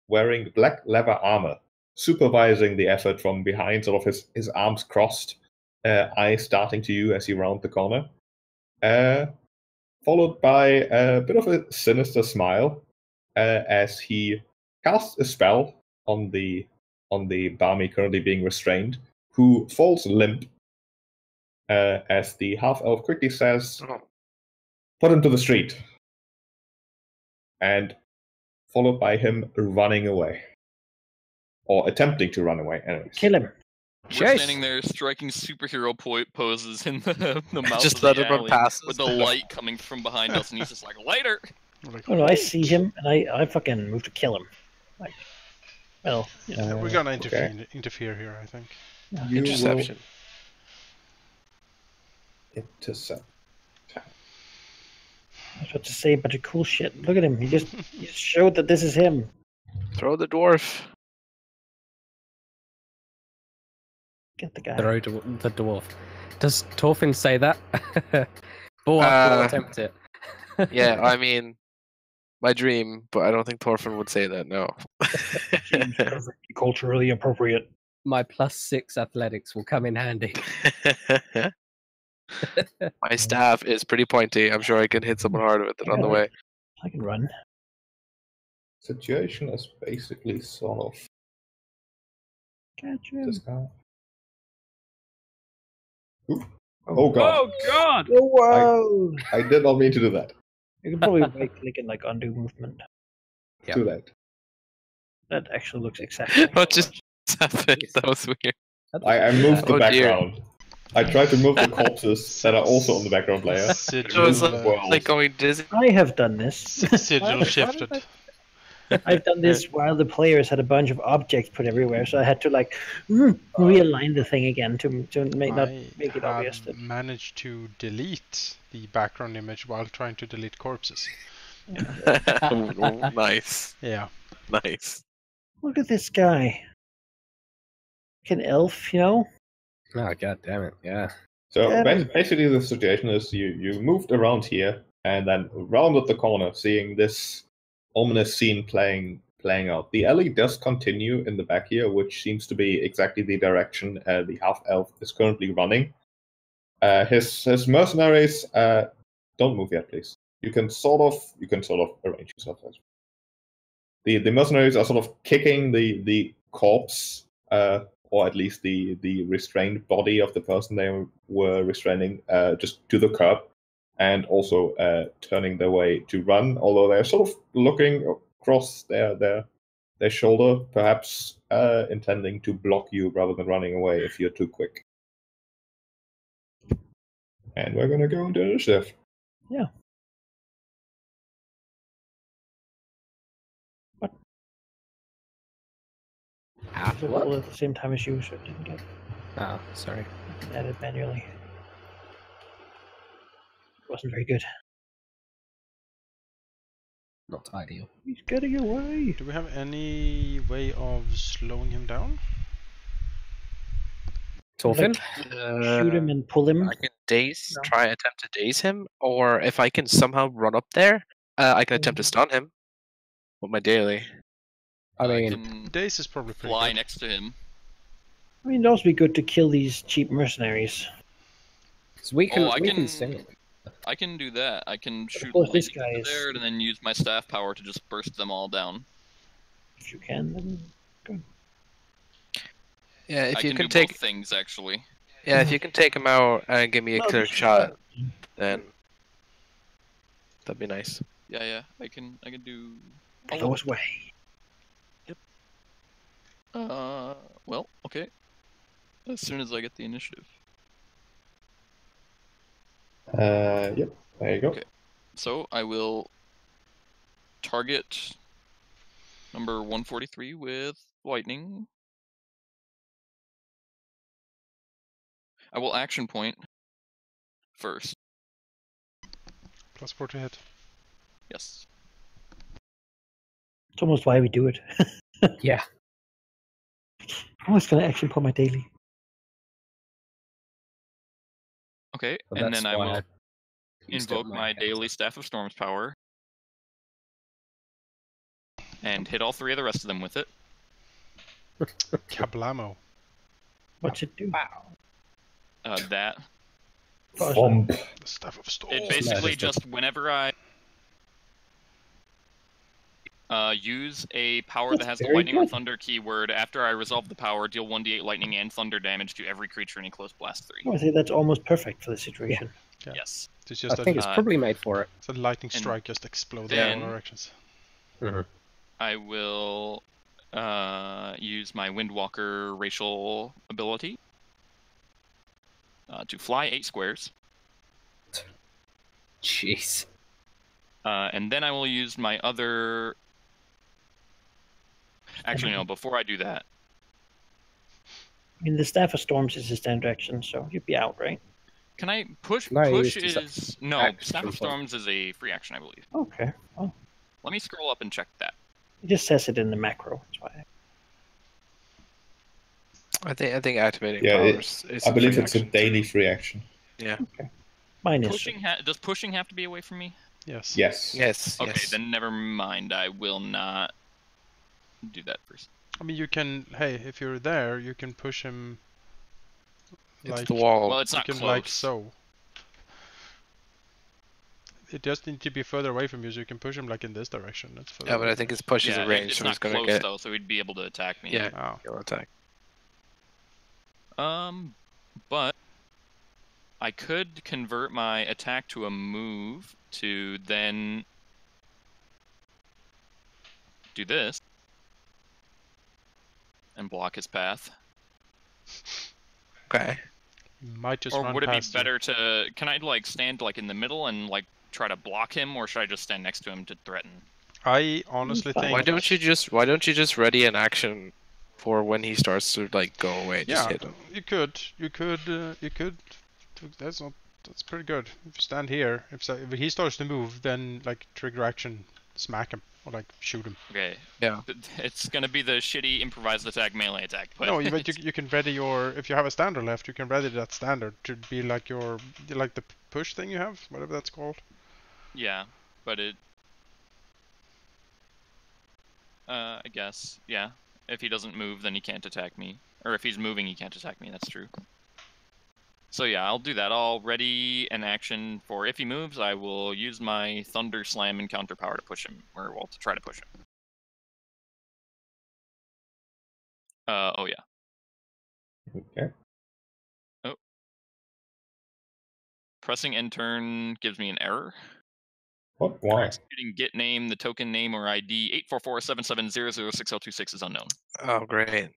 wearing black leather armor, supervising the effort from behind, sort of his arms crossed, eyes starting to you as you round the corner. Followed by a bit of a sinister smile as he casts a spell on the Barmy currently being restrained, who falls limp as the half-elf quickly says, "Put him to the street." And followed by him running away. Or attempting to run away, anyways. Kill him. We're Chase. standing there striking superhero poses in the mouth Just of the let him run alley past us. with the light coming from behind us, and he's just like, later! We're like, Oh no, I see him, and I fucking move to kill him. Like, well, you know, we're gonna okay. interfere here, I think. You Interception. will intercept. I was about to say a bunch of cool shit. Look at him. He just showed that this is him. Throw the dwarf. Get the guy. Throw the dwarf. Does Thorfin say that? Bulwark will attempt it. Yeah, I mean, my dream, but I don't think Thorfin would say that, no. Seems perfectly culturally appropriate. My +6 athletics will come in handy. My staff is pretty pointy. I'm sure I can hit someone hard with it on the way. I can run. Situation is basically sort of Catch him. this guy. Ooh. Oh god! Oh god! Oh, whoa! I did not mean to do that. You can probably right click and like undo movement. Yeah. Do that. That actually looks exactly. What just happened? That was weird. I moved the Oh, dear. background. I tried to move the corpses that are also on the background layer. It was like going dizzy. I have done this. Sigil shifted. I've done this while the players had a bunch of objects put everywhere, so I had to like realign the thing again to not make it obvious. I managed to delete the background image while trying to delete corpses. Nice. Yeah. Nice. Look at this guy. Like an elf, you know? Oh god damn it! Yeah. So Yeah. basically, the situation is you moved around here and then rounded the corner, seeing this ominous scene playing out. The alley does continue in the back here, which seems to be exactly the direction the half elf is currently running. His mercenaries don't move yet, please. You can sort of arrange yourself. The mercenaries are sort of kicking the corpse, or at least the restrained body of the person they were restraining, just to the curb, and also turning their way to run. Although they're sort of looking across their shoulder, perhaps intending to block you rather than running away if you're too quick. And we're gonna go into initiative. Yeah. All at the same time as you, so it didn't get Oh, sorry. added manually. It wasn't very good. Not ideal. He's getting away. Do we have any way of slowing him down? Thorfin? Shoot him and pull him. I can daze, No. try attempt to daze him, or if I can somehow run up there, I can attempt to stun him with my daily. I mean, can Daze is probably pretty fly good. next to him. I mean, it'd also be good to kill these cheap mercenaries. so we can Oh, I we can- can sing. I can do that. I can shoot course, this lightning guy into is- there and then use my staff power to just burst them all down. If you can, then good. Yeah, if I you can can do take, both things actually. yeah, if you can take him out and give me a No, clear just- shot, then that'd be nice. Yeah, I can do. Blows away. Well, okay. As soon as I get the initiative. Yep. There you go. Okay. So I will target number 143 with lightning. I will action point first. +4 to hit. Yes. It's almost why we do it. Yeah. I'm always gonna actually put my daily. Okay, Well, and that's then I why will I used up invoke my hand. daily Staff of Storm's power. And hit all three of the rest of them with it. Kablamo. What's it do? That. Thump. The Staff of Storm. It basically Majesty. just whenever I use a power that That's has the very lightning or good. thunder keyword, after I resolve the power, deal 1d8 lightning and thunder damage to every creature in a close blast 3. I say that's almost perfect for the situation. Yeah. Yes. It's I just think a, it's probably made for it. it's a lightning and strike just exploding in then- all directions. Mhm. I will use my Windwalker racial ability to fly 8 squares. Jeez. And then I will use my other... Actually, no, before I do that. I mean, the Staff of Storms is a standard action, so you'd be out, right? Can I push? No, Push it's is... No, action Staff of point. Storms is a free action, I believe. Okay. Well, Let me scroll up and check that. it just says it in the macro. That's why. I think activating Yeah, powers. Is I believe free it's a action. daily free action. Yeah. Mine is. Pushing does pushing have to be away from me? Yes. Yes. Yes. Okay, yes. then never mind. I will not do that first. I mean, you can. Hey, if you're there, you can push him. It's Like the wall. Well, it's you not can close. like so. It just needs to be further away from you, so you can push him like in this direction. That's further Yeah, but away I from think you. his push is Yeah, a range, it's so not he's gonna close get. though, so he'd be able to attack me. Yeah, Oh. he'll attack. But I could convert my attack to a move to then do this and block his path. Okay. Might just Or run would it be past you. better to? Can I like stand like in the middle and like try to block him, or should I just stand next to him to threaten? I honestly Fine. think. Why don't you just ready an action for when he starts to like go away? Just Yeah, hit him. you could. That's pretty good. If you stand here, if he starts to move, then like trigger action, smack him or like shoot him. Okay. Yeah. It's gonna be the shitty improvised attack melee attack. But No, you can ready your. If you have a standard left, you can ready that standard to be like your the push thing you have, whatever that's called. yeah, but it. I guess yeah. If he doesn't move, then he can't attack me. Or if he's moving, he can't attack me. That's true. So yeah, I'll do that. I'll ready an action for if he moves, I will use my Thunder Slam and counter power to push him, or well, to try to push him. Oh yeah. Okay. Pressing end turn gives me an error. What? Why? Executing get name, the token name or ID 84477006026 is unknown. Oh, great.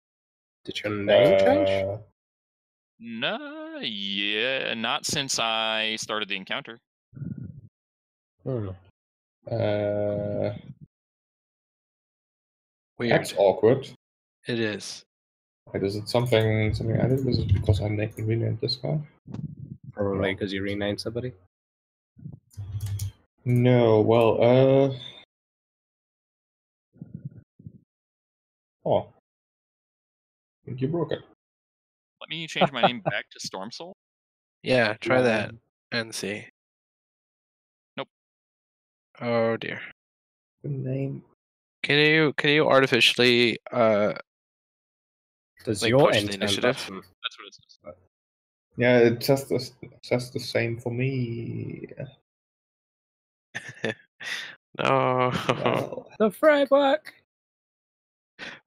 Did your name change? No, yeah, not since I started the encounter. Hmm. Weird. That's awkward. It is. Wait, is it something I did? Was it because I renamed this guy? Probably because you renamed somebody. No, well, oh. I think you broke it. Let me change my name back to Stormsoul. Yeah, try that and see. Nope. Oh dear. The name. Can you artificially Does like your push the end initiative? That's what it says. Yeah, it says the same for me. No. Well, The framework.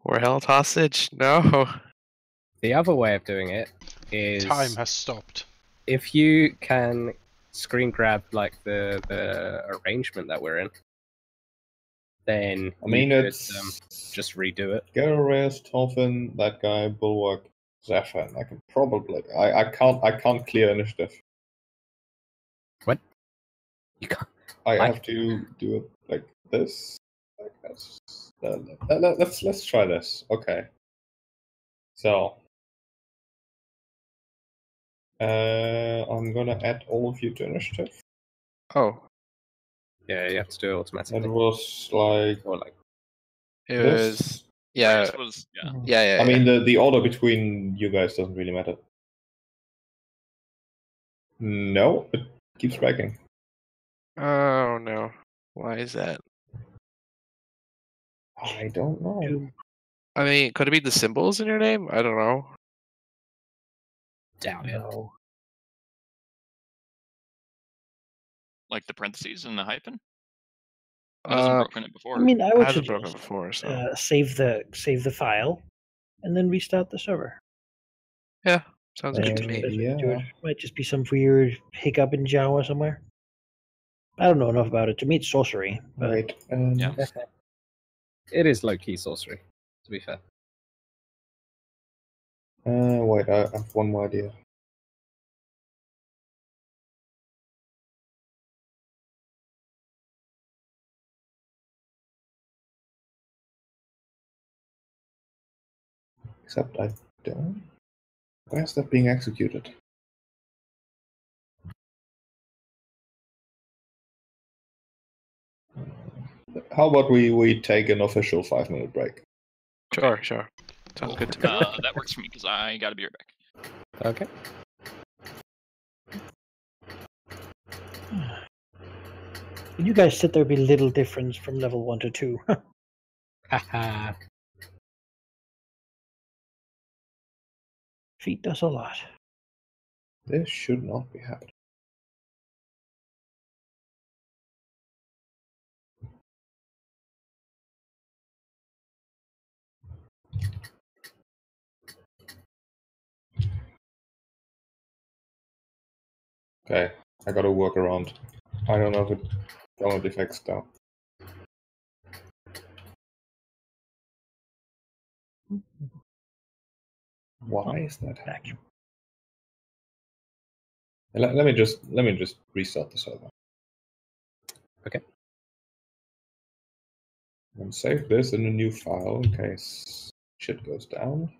We're held hostage. No. The other way of doing it is Time has stopped. if you can screen grab like the arrangement that we're in, then I mean, you could, it's just redo it. Garel, Reus, Thorfin, that guy, Bulwark, Zathran. I can probably. I can't clear initiative. What? You can't. I Like- have to do it like this. Like this. Let's try this. Okay. So. I'm gonna add all of you to initiative. Oh, Yeah, you have to do it It automatically. was like Or like it this. was. Yeah. This was, yeah. Yeah. I mean, the order between you guys doesn't really matter. No, it keeps breaking. Oh no. Why is that? I don't know. I mean, could it be the symbols in your name? I don't know. doubt it. No. Like the parentheses and the hyphen? It hasn't broken it before. I mean, I It would hasn't broken suggest before, so save the file, and then restart the server. yeah, sounds good to That's me. the best way to do it. Yeah. Might just be some weird hiccup in Java somewhere. I don't know enough about it. To me, it's sorcery. But Wait. Yeah. It is low-key sorcery, to be fair. Wait, I have one more idea. Except I don't. Why is that being executed? How about we take an official 5-minute break? Sure. Sounds good to me. That works for me because I gotta be right back. Okay. You guys said there'd be little difference from level 1 to 2. Haha. Feet does a lot. This should not be happening. Okay, I gotta work around. I don't know if it's gonna be fixed now. Why is that happening? Let me just restart the server. Okay. And save this in a new file in case shit goes down.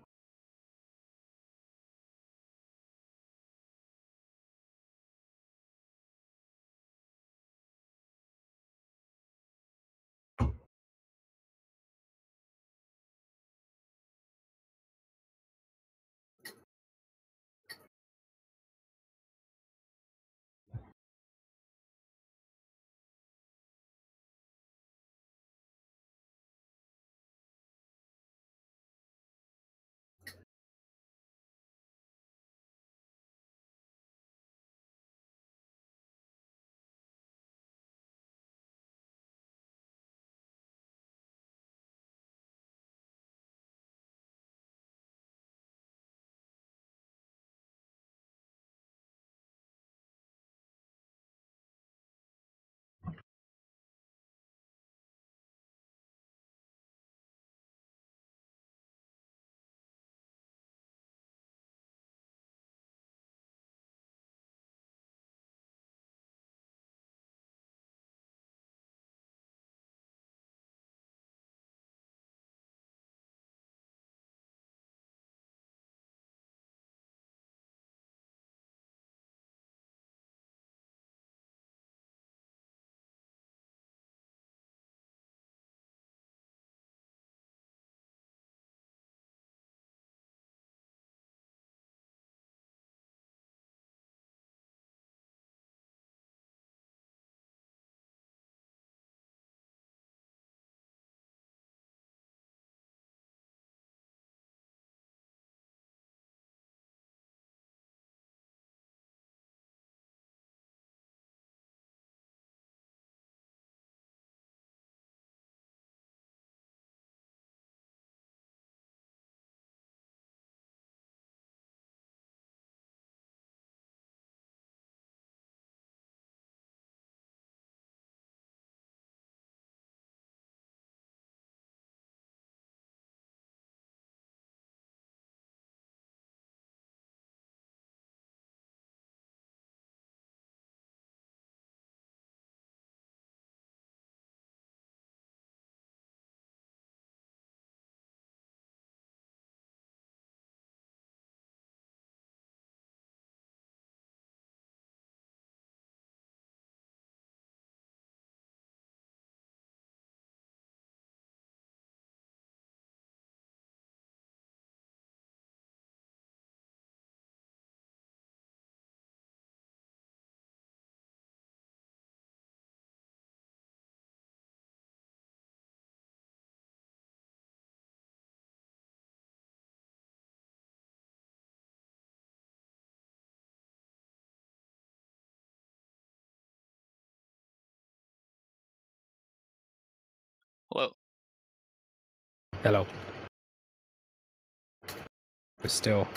Hello. Hello. We're still.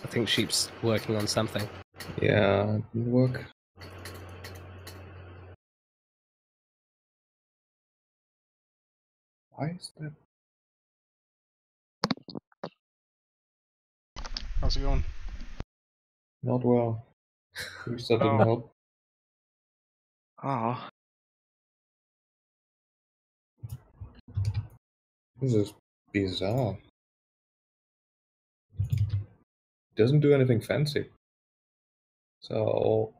I think Sheep's working on something. Yeah, it didn't work. Why is that? How's it going? Not well. Wish that didn't Oh. help. Oh. This is bizarre. Doesn't do anything fancy. So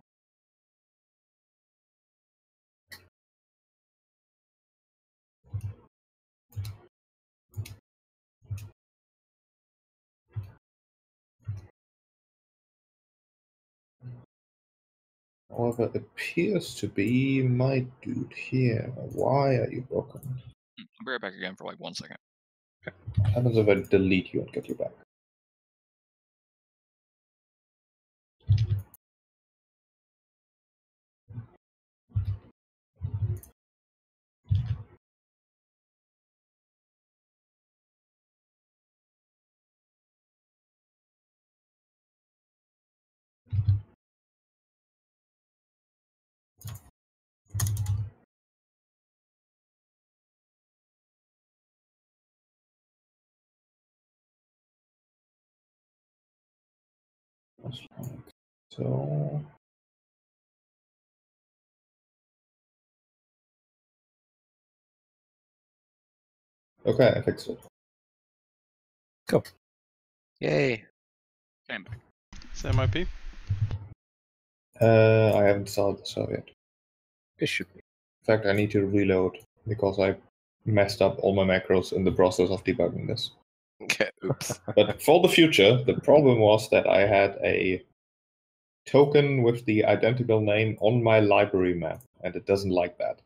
however, it appears to be my dude here. Why are you broken? I'll be right back again for like 1 second. What happens if I delete you and get you back? So okay, I fixed it. Yay. Came back. Is that MIP? I haven't started the server yet. It should be. In fact, I need to reload because I messed up all my macros in the process of debugging this. Okay, oops. But for the future, the problem was that I had a token with the identical name on my library map, and it doesn't like that.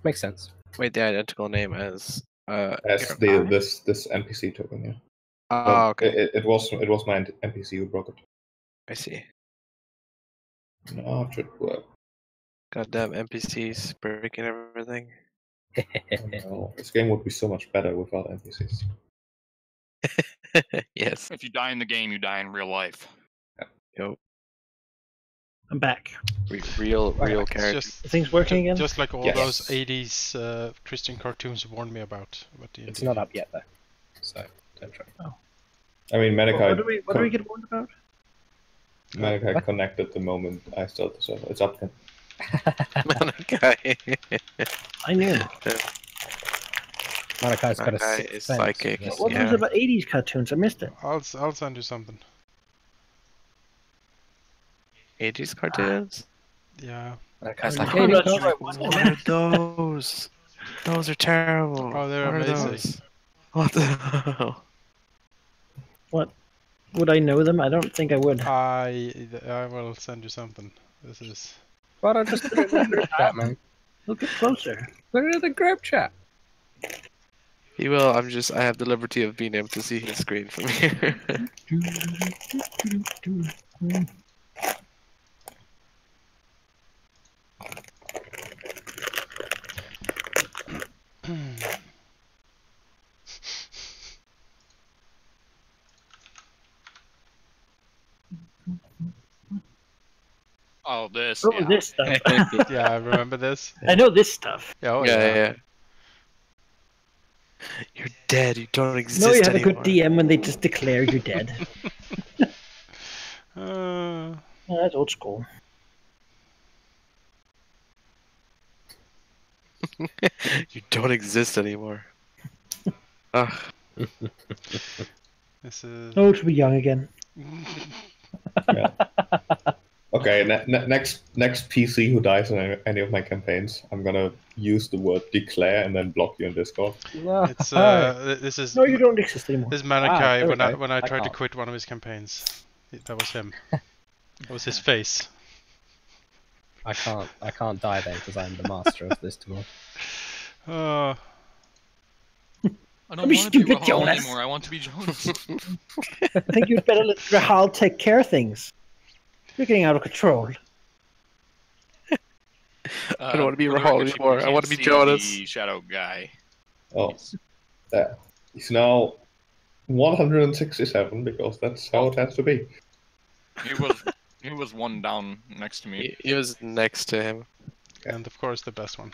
Makes sense. Wait, the identical name as As Garel-Kai? this NPC token, yeah. Oh, But okay. it was my NPC who broke it. I see. No, it should work. Goddamn NPCs breaking everything. Well, this game would be so much better without NPCs. Yes. If you die in the game, you die in real life. Yo. I'm back. Real It's character. just, The thing's working again? just like all Yes. those 80s Christian cartoons warned me about. But It's not up yet though, so don't try. I mean, What Manaki, do we get warned about? Manaki connected the moment I started the server. It's up to him. Manaki. I knew. Manakai's got a Manaki sixth is sense. psychic. Yes. What was Yeah. it about 80s cartoons? I missed it. I'll send you something. 80s cartoons? Yeah. Manakai's I'm like, not 80s sure cartoons. what What are those? Those are terrible. Oh, they're What are amazing. those? What the hell? What? Would I know them? I don't think I would. I will send you something. This is. Why don't I just put it in the group chat, man? Look closer. Put it in the group chat. He will. I have the liberty of being able to see his screen from here. Oh, this. Oh, Yeah. this stuff. Yeah, I remember this. I know this stuff. Yeah, oh, yeah. You're dead. You don't exist No, you have anymore. a good DM when they just declare you're dead. Uh, Oh, that's old school. You don't exist anymore. Ugh. this is. Oh, to be young again. Yeah. Okay, next PC who dies in any of my campaigns, I'm gonna use the word declare and then block you in Discord. It's this is. No, you don't exist anymore. This is Manaki there we go. when I I tried to can't. quit one of his campaigns. That was him. That was his face. I can't die then because I'm the master of this tool. Uh, I don't be want to be stupid, Rahal Jonas. anymore. I want to be Jonas. I think you'd better let Rahal take care of things. You're getting out of control. I don't want to be for the Rahal record, anymore. you I can't want to be see Jonas. The shadow guy. Oh, there. He's now 167 because that's how it has to be. He was one down next to me. He was next to him. and of course the best one.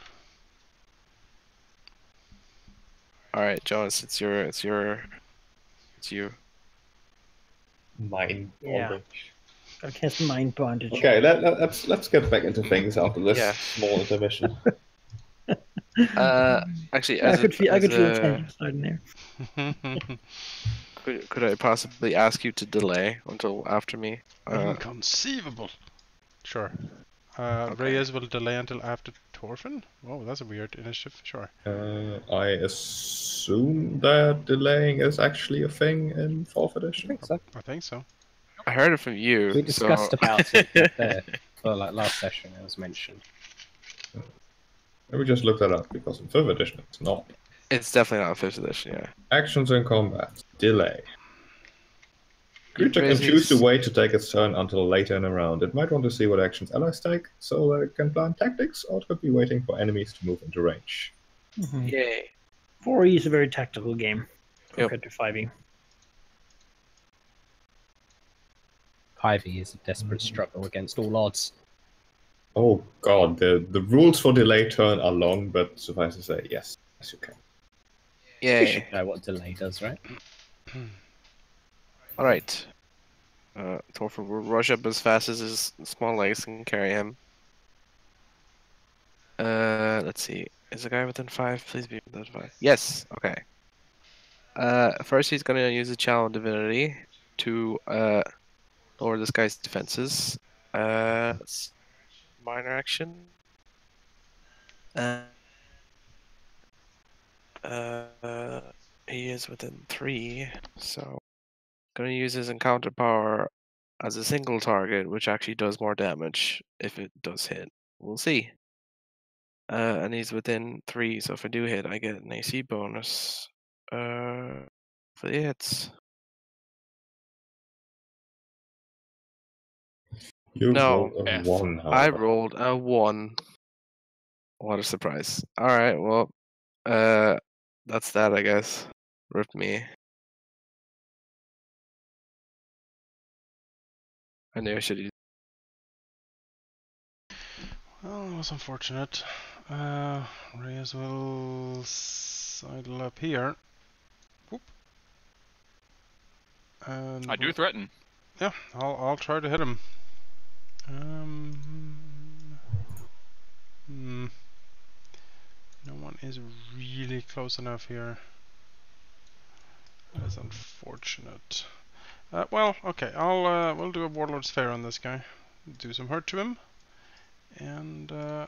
All right, Jonas, it's you. Mind Yeah. bondage. Gotta cast mind bondage. Okay, let's get back into things after this Yeah. small intermission. Actually, I as could feel a tension starting there. could I possibly ask you to delay until after me? Inconceivable. Sure. Reus will delay until after Thorfin? Whoa, that's a weird initiative. Sure. I assume that delaying is actually a thing in 4th edition. I think so. I heard it from you. We discussed so... about it there for like last session. It was mentioned. Let me just look that up because in 5th edition it's not. It's definitely not 5th edition, yeah. Actions in combat. Delay. Creature can raises- choose to wait to take its turn until later in a round. It might want to see what actions allies take, so that it can plan tactics, or it could be waiting for enemies to move into range. Mhm. Yay. 4E is a very tactical game compared to 5E. 5e is a desperate struggle against all odds. Oh god, the rules for delay turn are long, but suffice to say, yes you can. You Yay. should know what delay does, right? Alright. Thorfin will rush up as fast as his small legs can carry him. Let's see. Is the guy within 5? Please be within 5. Yes, okay. First he's gonna use a Channel Divinity to lower this guy's defenses. Minor action. He is within 3, so gonna use his encounter power as a single target, which actually does more damage if it does hit. We'll see. And he's within 3, so if I do hit, I get an AC bonus. For the hits. You No, rolled a F. 1, I however. rolled a 1. What a surprise. Alright, well, that's that, I guess. Rip me. I knew I should use. Well, that was unfortunate. Reus will sidle up here. Whoop. And I do threaten. Yeah, I'll try to hit him. No one is really close enough here. That's unfortunate. Well, okay. We'll do a Warlord's Fair on this guy. Do some hurt to him, and I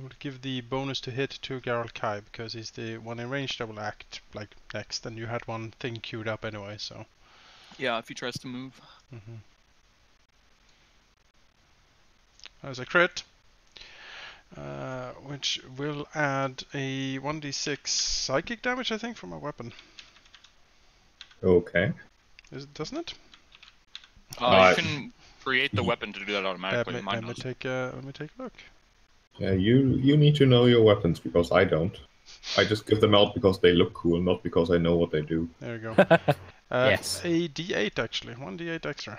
will give the bonus to hit to Garel-Kai because he's the one in range that will act like next, and you had one thing queued up anyway, so. Yeah, if he tries to move. As a crit, which will add a 1d6 psychic damage, I think, from my weapon. Okay. Doesn't it? You can create the weapon to do that automatically. Mine Let me does. take a look. Yeah, you need to know your weapons because I don't. I just give them out because they look cool, not because I know what they do. There you go. Yes. A d8 actually, 1d8 extra.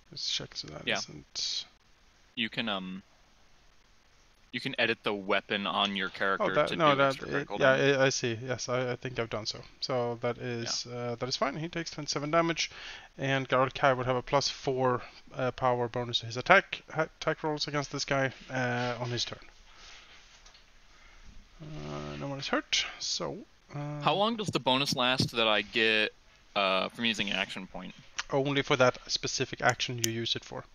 Let's check so that Yeah. isn't. You can edit the weapon on your character to do that extra critical damage. I see. Yes, I think I've done so. So that is fine. He takes 27 damage, and Garel-Kai would have a +4 power bonus to his attack rolls against this guy on his turn. No one is hurt, so. How long does the bonus last that I get from using an action point? Only for that specific action you use it for.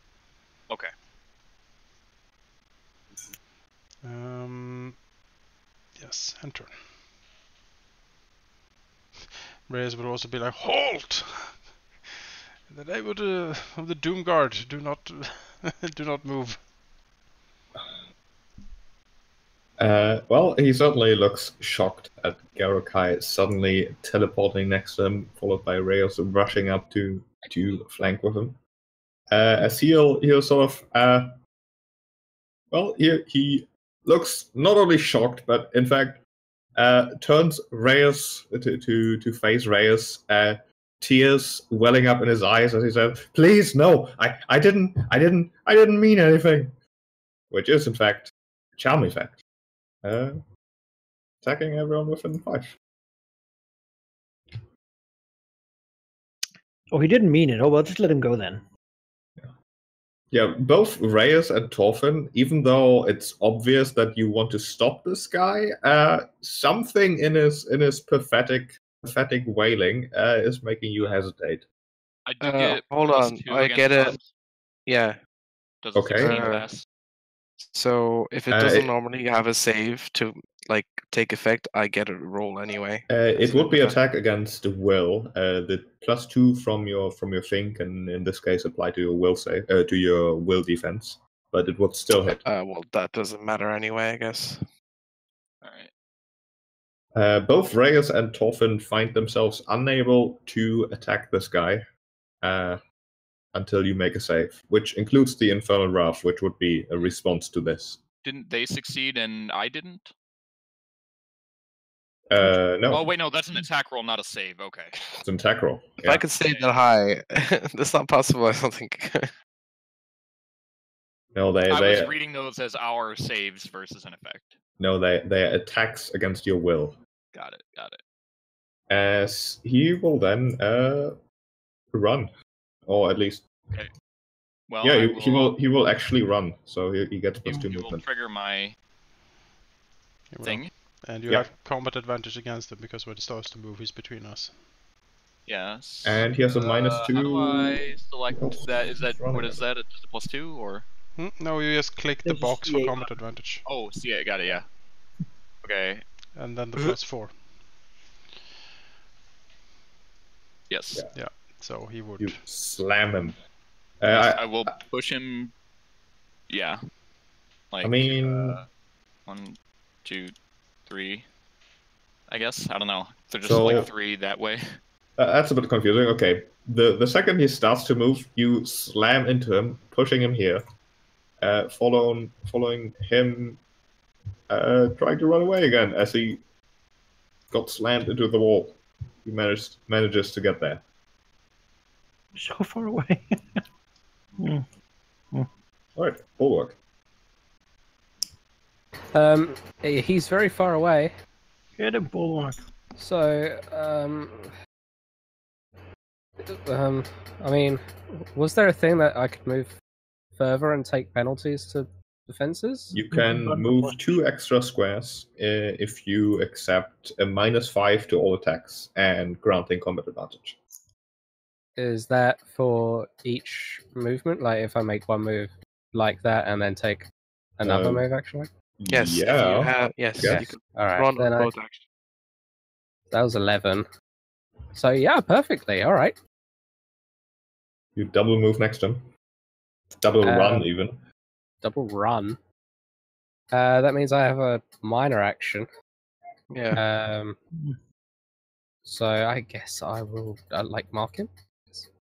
Okay. Yes, and turn. Reus will also be like, halt! In the name of the Doom Guard, do not do not move. Well, he certainly looks shocked at Garel-Kai suddenly teleporting next to him, followed by Reus rushing up to flank with him. As he'll sort of he looks not only shocked, but in fact turns Reus to face Reus, tears welling up in his eyes as he said, "Please, no, I didn't mean anything," which is in fact charm effect. Attacking everyone within 5. Oh, he didn't mean it. Oh, well, just let him go then. Yeah, both Reus and Thorfin, even though it's obvious that you want to stop this guy, something in his pathetic wailing is making you hesitate. I do get hold on, +2 I against get it. charms. Yeah. Does a Okay. 16 pass? So if it doesn't normally have a save to like take effect, I get a roll anyway. It would be attack against the will. The +2 from your thing can in this case apply to your will save, to your will defense, but it would still hit. Well, that doesn't matter anyway, I guess. All right. Both Reus and Thorfin find themselves unable to attack this guy until you make a save, which includes the Infernal Wrath, which would be a response to this. Didn't they succeed and I didn't? No. Oh wait, no, that's an attack roll, not a save. Okay. It's an attack roll. If I could save that high, that's not possible, I don't think. No, I was reading those as our saves versus an effect. No, they are attacks against your will. Got it. As he will then run, or at least. Okay. Well, Yeah, he will actually run, so he gets +2 He will movement. trigger my thing. And you have combat advantage against him because when he starts to move, he's between us. Yes. And he has a -2. How do I select that? Is that what is that? Just a +2 or? No, you just click the There's a box for CA combat advantage. Oh, see, I got it. Yeah. Okay. And then the +4. Yes. Yeah. So he would. You slam him. I will push him. Yeah. Like. I mean, 1, 2, 3. I guess I don't know. They're just So- like 3 that way. that's a bit confusing. Okay, the second he starts to move, you slam into him, pushing him here. Following him, trying to run away again as he got slammed into the wall. He manages to get there. So far away. All right, Bulwark. He's very far away. Get him, Bulwark. So, I mean, was there a thing that I could move further and take penalties to defenses? You can move 2 extra squares if you accept a -5 to all attacks and granting combat advantage. Is that for each movement? Like, if I make one move like that and then take another move, actually? Yes. If you Yeah. have, yes. Yes. You can All right. run Then on both actions. that was 11. So yeah, perfectly. All right. You double move next to him. Double run even. Double run. That means I have a minor action. Yeah. So I guess I will like mark him.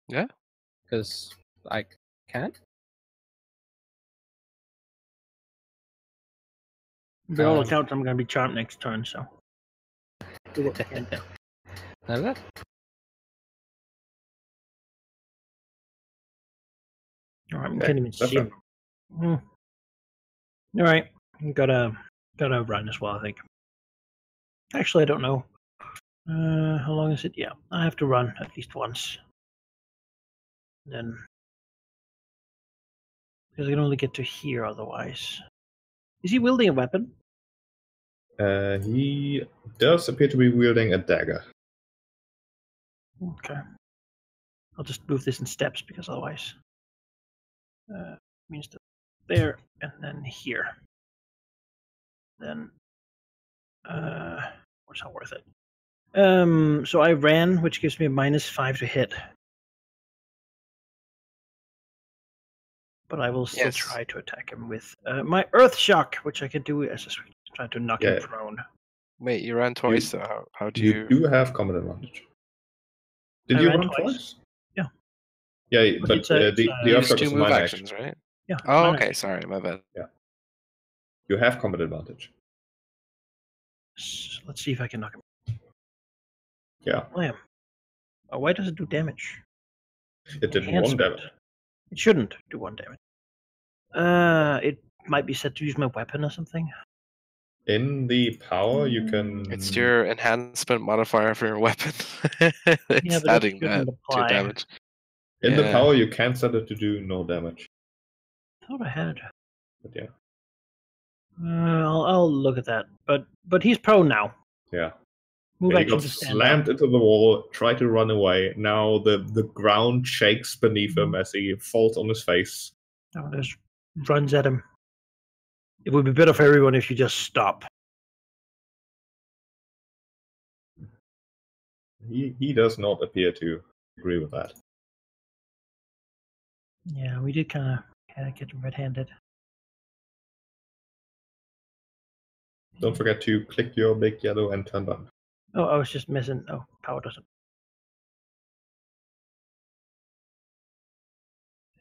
Yeah. Because I can. By all accounts, I'm going to be charmed next turn, so. Do what I can. No. Alright, I Okay, can't even that's see him. Alright, gotta run as well, I think. Actually, I don't know. How long is it? Yeah, I have to run at least once. Then. Because I can only get to here otherwise. Is he wielding a weapon? He does appear to be wielding a dagger. Okay. I'll just move this in steps because otherwise. Means that there and then here. Then. What's not worth it? So I ran, which gives me a -5 to hit. But I will still try to attack him with my Earth Shock, which I can do as a try to knock him prone. Wait, you ran twice, so how do You do have combat advantage. Did I you ran run twice. twice? Yeah. Yeah, but it's a- the you Earth use Shock 2 is a move minor actions, action. right? Yeah. Oh, minor okay. action. Sorry, my bad. You have combat advantage. Let's see if I can knock him. Yeah. Blam. Oh, why does it do damage? It did 1 Enhancement. damage. It shouldn't do 1 damage. It might be set to use my weapon or something. In the power, you can. It's your enhancement modifier for your weapon. It's but adding that shouldn't that to apply. damage. In the Yeah. power, you can set it to do no damage. I thought I had. But yeah. I'll look at that. But he's prone now. Yeah. Move Yeah, he action got to stand slammed up. into the wall, tried to run away. Now the ground shakes beneath him as he falls on his face. Oh, just runs at him. It would be better for everyone if you just stop. He does not appear to agree with that. Yeah, we did kind of get him red-handed. Don't forget to click your big yellow and turn on. Oh, I was just missing. Oh, power doesn't.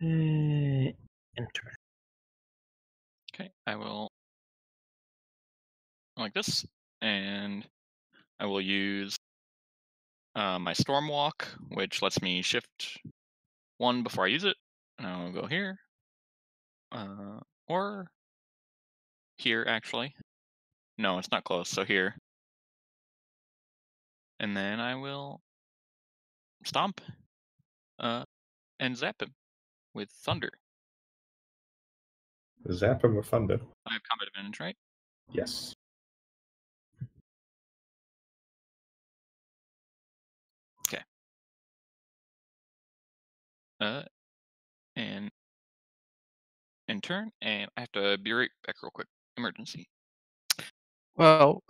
Enter. Okay, I will like this, and I will use my storm walk, which lets me shift 1 before I use it. And I'll go here, or here actually. No, it's not close. So here, and then I will stomp, and zap him with thunder. Zap him with thunder. I have combat advantage, right? Yes. Okay. And turn, and I have to be right back real quick. Emergency. Well,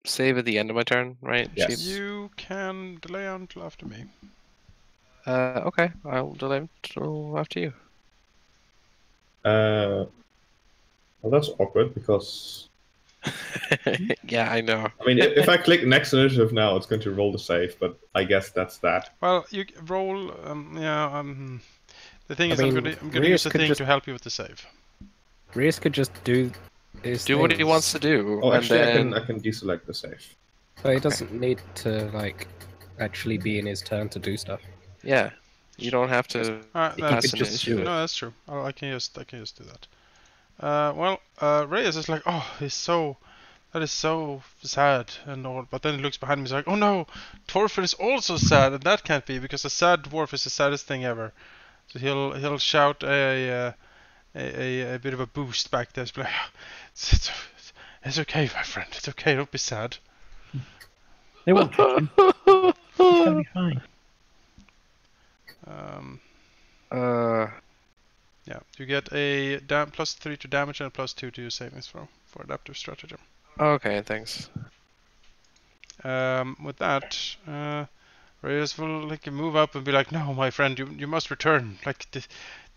save at the end of my turn, right? Yes. Sheeps? You can delay until after me. Okay, I'll delay until after you. Well, that's awkward because. Yeah, I know. I mean, if I click next initiative now, it's going to roll the save, but I guess that's that. Well, you roll. The thing is, I'm gonna Reus use a could thing just- to help you with the save. Reus could just do his Do what he things. wants to do. Oh, and actually, then... I can deselect the save. So he doesn't need to actually be in his turn to do stuff. Yeah, you don't have to Alright, He pass could an just initiative. do it. No, that's true. I can just do that. Reus is like, oh, that is so sad and all. But then he looks behind him, he's like, oh no, Thorfin is also sad, and that can't be because a sad dwarf is the saddest thing ever. So he'll shout a bit of a boost back there. He's like, it's okay, my friend. It's okay. Don't be sad. They won't touch him. It's gonna be fine. Yeah, you get a +3 to damage and a +2 to your savings throw for adaptive stratagem. Okay, thanks. With that, Reus will move up and be like, "No, my friend, you must return.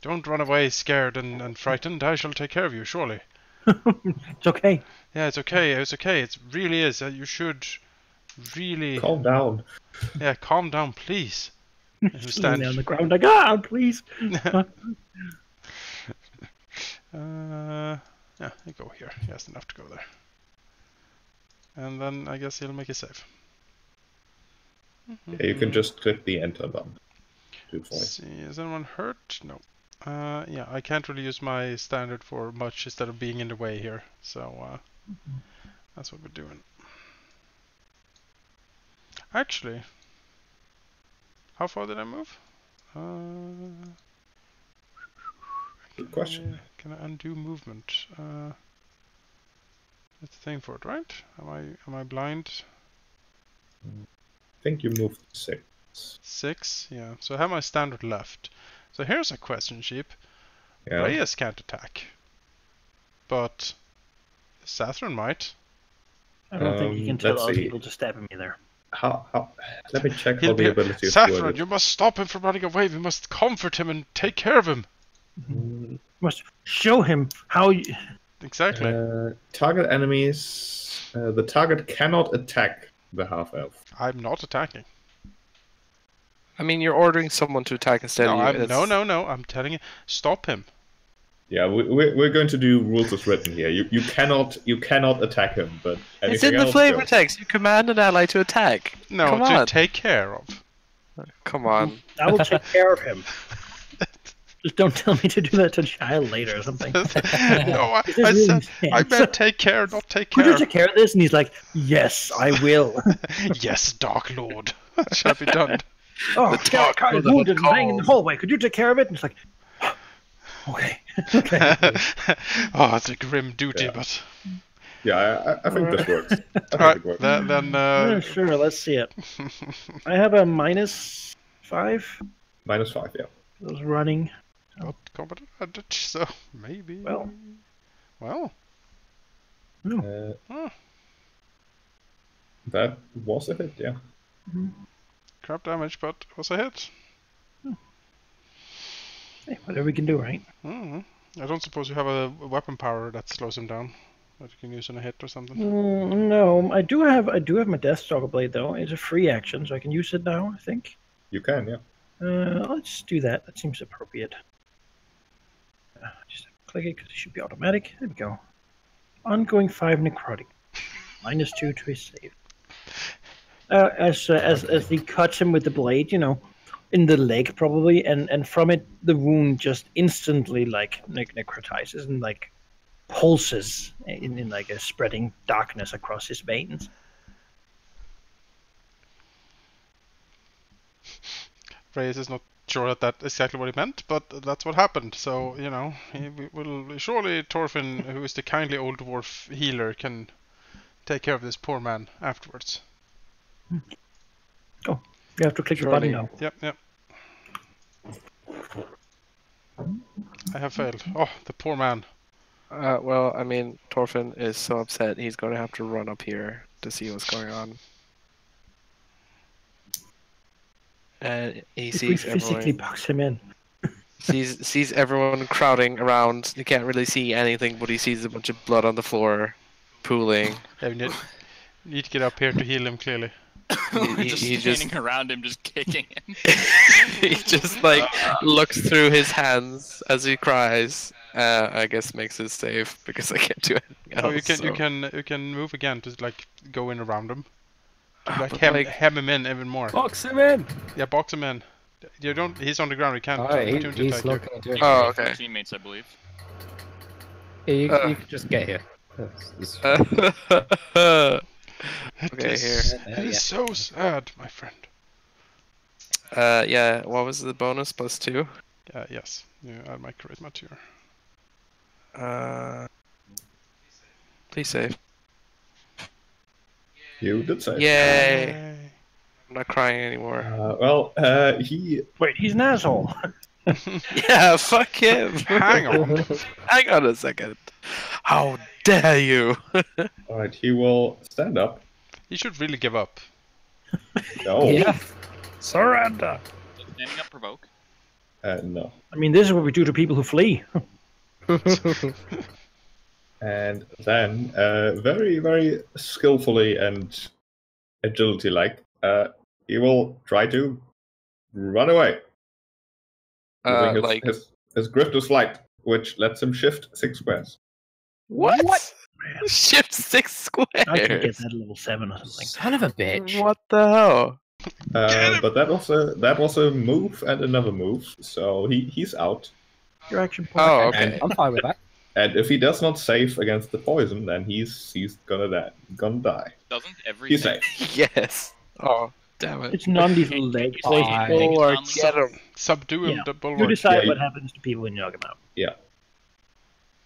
Don't run away scared and frightened. I shall take care of you, surely." It's okay. Yeah, it's okay. It's okay. It really is. You should really, Calm down. yeah, calm down, please. And he'll Stand stand. on the ground like, please. Yeah, you go here. He has enough to go there. And then I guess he'll make a save. Yeah, you can just click the enter button. Do it for Let's you. see, is anyone hurt? No. Yeah, I can't really use my standard for much instead of being in the way here. So that's what we're doing. Actually, how far did I move? Good question. Can I undo movement? That's the thing for it, right? Am I blind? I think you moved 6. 6? Yeah. So I have my standard left. So here's a question, Sheep. Yeah. Reus can't attack, but Zathran might. I don't think you can tell let's other see. people to stab him either. How? Let me check He'll how be the ability is Zathran, worded. you must stop him from running away. We must comfort him and take care of him. Mm, Must show him how you. Exactly. target enemies. The target cannot attack the half-elf. I'm not attacking. I mean, you're ordering someone to attack instead of you. No. I'm telling you, stop him. Yeah, we're going to do rules as written here. You cannot attack him, but It's anything in the else flavor goes. text. You command an ally to attack. No, Come to on. take care of. Come on. I will take care of him. Just don't tell me to do that to child later or something. No, I This is really said I intense. meant take care, not take Could you care. take care of this? And he's like, yes, I will. Yes, Dark Lord. Shall be done. Oh, The talk Garel-Kai is of the wounded and lying in the call. hallway. Could you take care of it? And it's like, okay. Okay. Oh, it's a grim duty, Yeah. but Yeah, I think this works. I think alright. it works. Then Yeah, sure, let's see it. I have a -5. -5, yeah. I was running. not combat advantage, so maybe. Well. Well. Uh, that was a hit, yeah. Crap damage, but it was a hit. Hey, whatever we can do, right? I don't suppose you have a weapon power that slows him down that you can use on a hit or something. No, I do have my Deathstalker Blade though. It's a free action, so I can use it now. I think. You can, yeah. Let's do that. That seems appropriate. Just click it because it should be automatic. There we go. Ongoing 5 necrotic. -2 to his save. As he cuts him with the blade, you know, in the leg probably, and from it the wound just instantly like necrotizes and like pulses in like a spreading darkness across his veins. Reus is not sure that that's exactly what he meant, but that's what happened. So, you know, surely Thorfin, who is the kindly old dwarf healer, can take care of this poor man afterwards. Oh, you have to click the button now. Yep. I have failed. Oh, the poor man. Well, I mean, Thorfin is so upset he's going to have to run up here to see what's going on. And he If we sees physically everyone. box him in. Sees everyone crowding around. He can't really see anything, but he sees a bunch of blood on the floor, pooling. Yeah, you need to get up here to heal him, clearly. Just he standing around him, just kicking him. He just like looks through his hands as he cries. I guess makes his save because I can't do anything else. Oh, you so. you can move again to like go in around him. To, like But, hem him in even more. Box him in! Yeah, box him in. You don't. He's on the ground. He can't. opportunity He's attack not you. going to do it. Oh, For okay. Teammates, I believe. Yeah, you Uh. can just get here. That's Okay, here. It is so sad, my friend. Yeah. What was the bonus? +2. Yes. You add my charisma to your. Please save. You did say. Yay! I'm not crying anymore. He Wait, he's an asshole. Yeah, fuck him. Hang on. Hang on a second. How dare you? alright, he will stand up. You should really give up. No. Yeah. Surrender! Standing up, provoke. No. I mean, this is what we do to people who flee. And then, very, very skillfully and agility-like, he will try to run away. Using his grip to flight, which lets him shift 6 squares. What? Shift 6 squares. I can get that level 7 or something. Son of a bitch. What the hell? But that was a move and another move, so he's out. Your action point. Oh, okay. And, I'm fine with that. and if he does not save against the poison, then he's gonna die. Doesn't every He's safe. Yes. Oh, damn it. It's non-lethal leg. Oh, So I- Or get him. Subdue him, Yeah. the you Bulwark. decide Yeah, what happens to people when you knock them out. Yeah.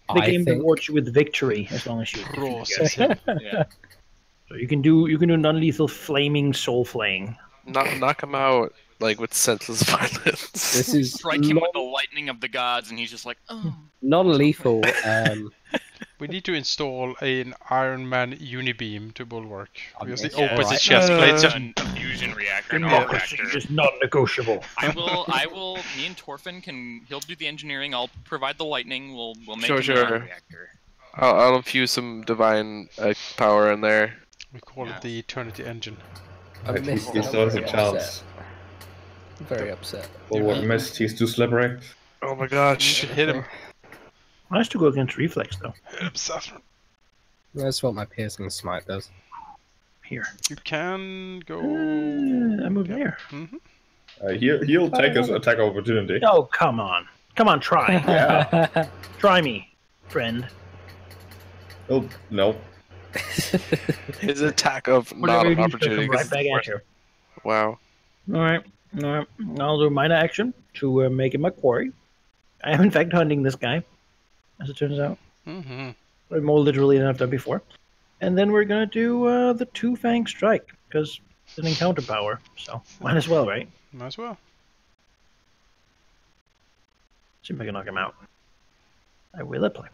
The I game think rewards you with victory as long as you. Process him. Yeah. So you can do non-lethal flaming soul flaying. Knock him out, like, with senseless violence. this is Strike him with the lightning of the gods, and he's just like, oh. non-lethal. We need to install an Iron Man unibeam to Bulwark. Because he Yeah, opens right. his chest plate just. a fusion reactor, an Democracy reactor. is non-negotiable. I will. Me and Thorfin he'll do the engineering. I'll provide the lightning. We'll make Sure, him sure. a reactor. I'll infuse some divine power in there. We call Yeah. it the Eternity Engine. I But missed he it. still has a I'm chance. very upset. Bulwark missed, he's too slippery. Oh my You gosh. should hit him. Nice to go against reflex though. Hit him, Zathran. That's what my piercing smite does. Here. You can go. I move there. Mhm. He'll take his attack opportunity. Oh, come on. Come on, try. Yeah. Try me, friend. Oh, no. His attack of Whatever not you an do, opportunity. come 'cause right it's back the at worst. you. Wow. Alright. I'll do a minor action to make him a quarry. I am in fact hunting this guy, as it turns out. Mm-hmm. More literally than I've done before. And then we're gonna do the two-fang strike, because it's an encounter power, so might as well, right? Might as well. See if I can knock him out. I will apply.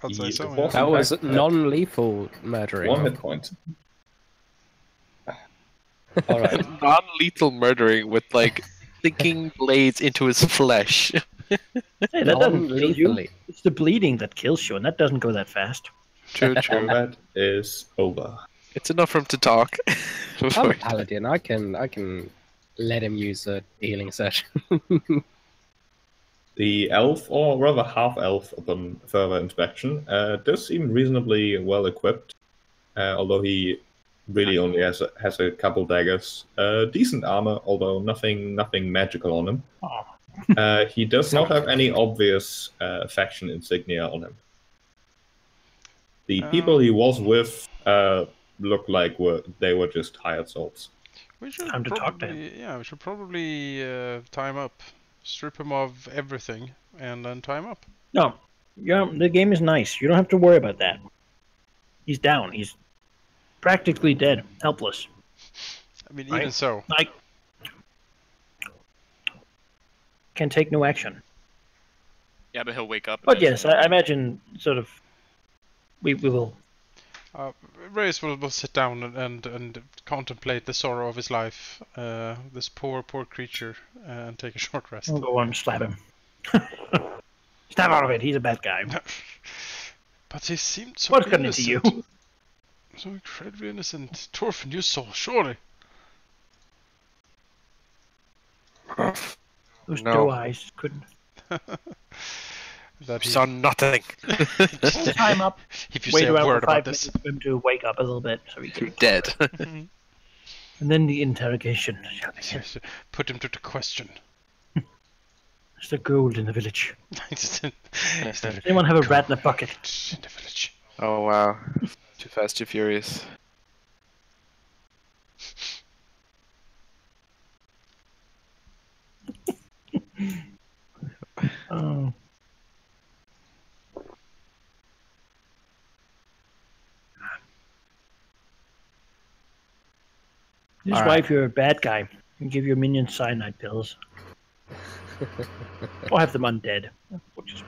I'd say so. It Yeah. was- That In was fact, non-lethal murdering. 1 hit point. Alright. Non-lethal murdering with like sinking blades into his flesh. Hey, that doesn't kill you. Non-lethally. It's the bleeding that kills you, and that doesn't go that fast. True, true. Combat is over. It's enough for him to talk. I'm a paladin. I can let him use a healing session. The elf, or rather half-elf upon further inspection, does seem reasonably well equipped, although he really only has a couple daggers. Decent armor, although nothing magical on him. Oh. He does not have any obvious faction insignia on him. The people he was with look like they were just hired souls. We should Time to talk to probably, yeah, we should probably tie him up, strip him of everything, and then tie him up. No, yeah, the game is nice. You don't have to worry about that. He's down. He's practically dead, helpless. I mean, Right. even so. Like, can take no action. Yeah, but he'll wake up. But yes, eventually. I imagine sort of we will. Reus will sit down and contemplate the sorrow of his life, this poor creature, and take a short rest. We'll go on and slap him. Snap out of it. He's a bad guy. But he seemed so What's gotten into innocent. you? So incredibly innocent. Thorfin, you saw, surely. Those No. doe eyes couldn't. That he, Saw nothing. Time up. if you Wait say a around word for 5 about this. minutes for him to wake up a little bit, so he You're can. dead. And then the interrogation. Seriously, put him to the question. There's the gold in the village. Is Does anyone have a rat in a bucket? in the village. Oh wow. Too fast, too furious. Oh. This is All why right. if you're a bad guy, you give your minions cyanide pills. Or have them undead. Which is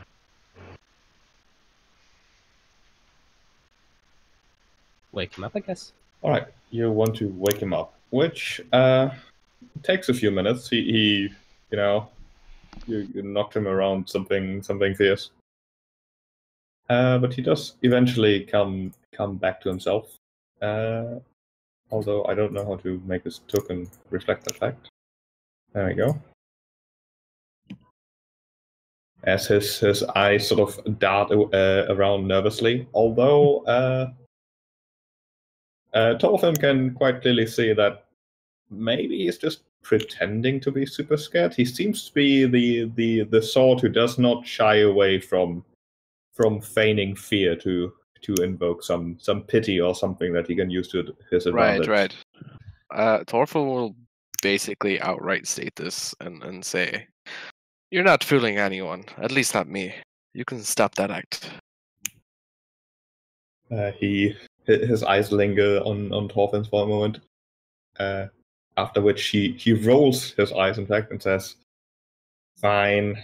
Wake him up, I guess. Alright, you want to wake him up, which takes a few minutes. He you know, you knocked him around something fierce. But he does eventually come back to himself. Although I don't know how to make this token reflect that fact. There we go. As his eyes sort of dart around nervously, although Thorfin can quite clearly see that maybe he's just pretending to be super scared. He seems to be the sort who does not shy away from feigning fear to invoke some pity or something that he can use to his advantage. Right. Thorfin will basically outright state this and say, "You're not fooling anyone. At least not me. You can stop that act." His eyes linger on Thorfin's for a moment. After which he rolls his eyes, in fact, and says, "Fine.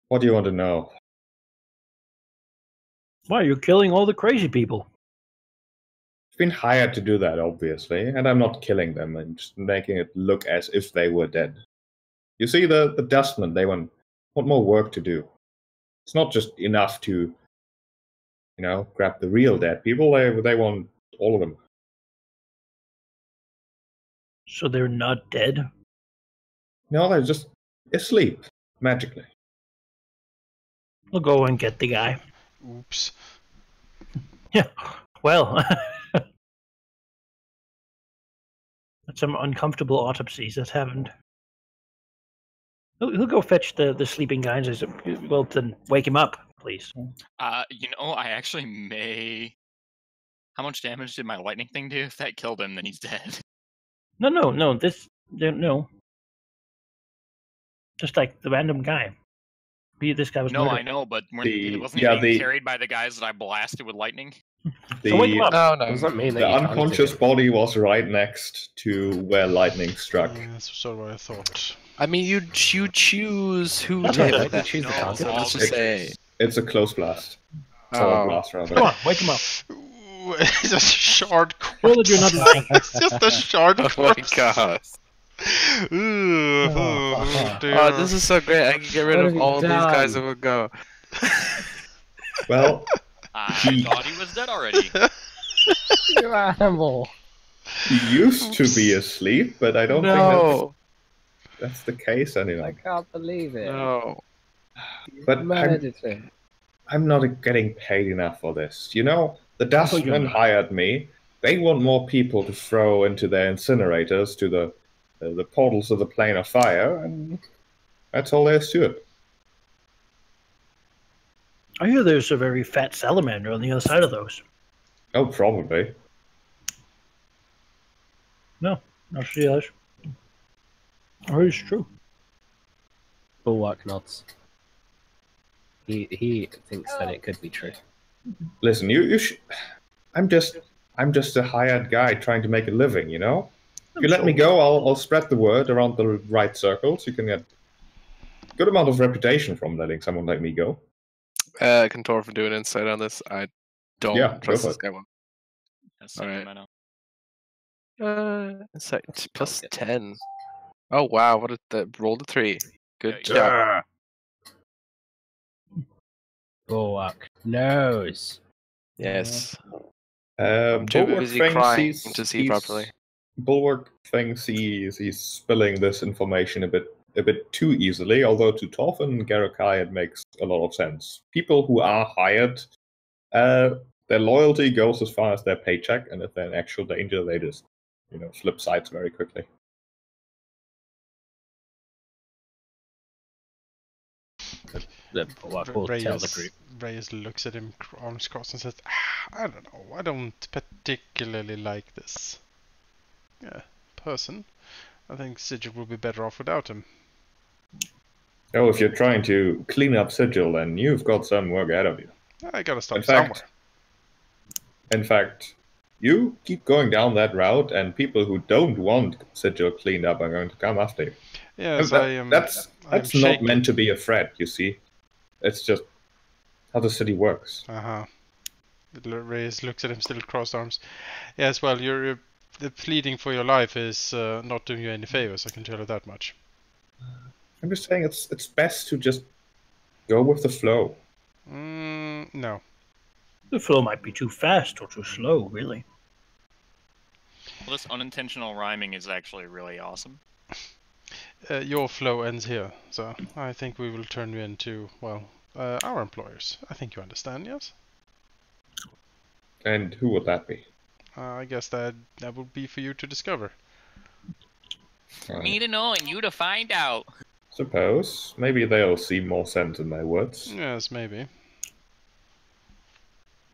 What do you want to know?" why you're killing all the crazy people. I've been hired to do that, obviously, and I'm not killing them and just making it look as if they were dead. You see, the dustmen, they want more work to do. It's not just enough to, grab the real dead people. They want all of them. So they're not dead? No, they're just asleep, magically. We'll go and get the guy. Oops. Yeah, well. That's some uncomfortable autopsies that happened. He'll go fetch the sleeping guy and says, "Well, then wake him up, please." I actually may. How much damage did my lightning thing do? If that killed him, then he's dead. No. No. Just like the random guy. This guy was No, murdered. I know, but The- wasn't yeah, he being the- carried by the guys that I blasted with lightning? So wake him The up. No, no. Doesn't mean that the you targeted unconscious him. body was right next to where lightning struck. Yeah, that's sort of what I thought. I mean, you choose who That's to okay. hit Why with do you that. choose the No, target? Let's just all say. creatures. It's a close blast. Solid Oh. blast, rather. Come on, wake him up. Ooh, it's a shard corpse. Well, that you're not lying. It's just a shard Oh corpse. my god. Ooh, Oh, dear. Oh, this is so great. I can get rid What of have you all these guys done? in one go. Well, I He- thought he was dead already. You animal. he used to be asleep, but I don't think No. that's the case I anymore. can't believe it. No. But Murdered him. I'm not getting paid enough for this. You know, the you're dustmen not. hired me. They want more people to throw into their incinerators to the portals of the plane of fire, and that's all there is to it. I hear there's a very fat salamander on the other side of those. Oh, probably. No, not sure. Or it's true. Bulwark nods. He thinks that it could be true. Listen, you I'm just a hired guy trying to make a living, you know? If you let me go, I'll spread the word around the right circles. You can get a good amount of reputation from letting someone like me go. Can Thorfin do an insight on this? I don't Yeah, go trust for this it. guy one. Yes, Alright. I know. Insight plus get 10. Oh wow, what a roll the 3. Good Yeah, job. Bulwark knows. Yes. Bulwark Too busy thinks crying to see properly. Bulwark thinks he's spilling this information a bit too easily, although to Thorfin and Garel-Kai it makes a lot of sense. People who are hired, their loyalty goes as far as their paycheck, and if they're in actual danger, they just, flip sides very quickly. The Bulwark will tell the group. Reus looks at him, arms crossed, and says, I don't know, I don't particularly like this person. I think Sigil will be better off without him. Oh, if you're trying to clean up Sigil, then you've got some work ahead of you. I gotta start In fact- somewhere. In fact, you keep going down that route, and people who don't want Sigil cleaned up are going to come after you. Yes, And I am. That's I'm not shaken. meant to be a threat, you see. It's just how the city works. Reus looks at him, still crossed arms. Yes, well, the pleading for your life is not doing you any favors. I can tell you that much. I'm just saying it's best to just go with the flow. No. The flow might be too fast or too slow, really. Well, this unintentional rhyming is actually really awesome. Your flow ends here, so I think we will turn you into, our employers. I think you understand, yes? And who would that be? I guess that would be for you to discover. Me to know and you to find out. Suppose. Maybe they'll see more sense in my words. Yes, maybe.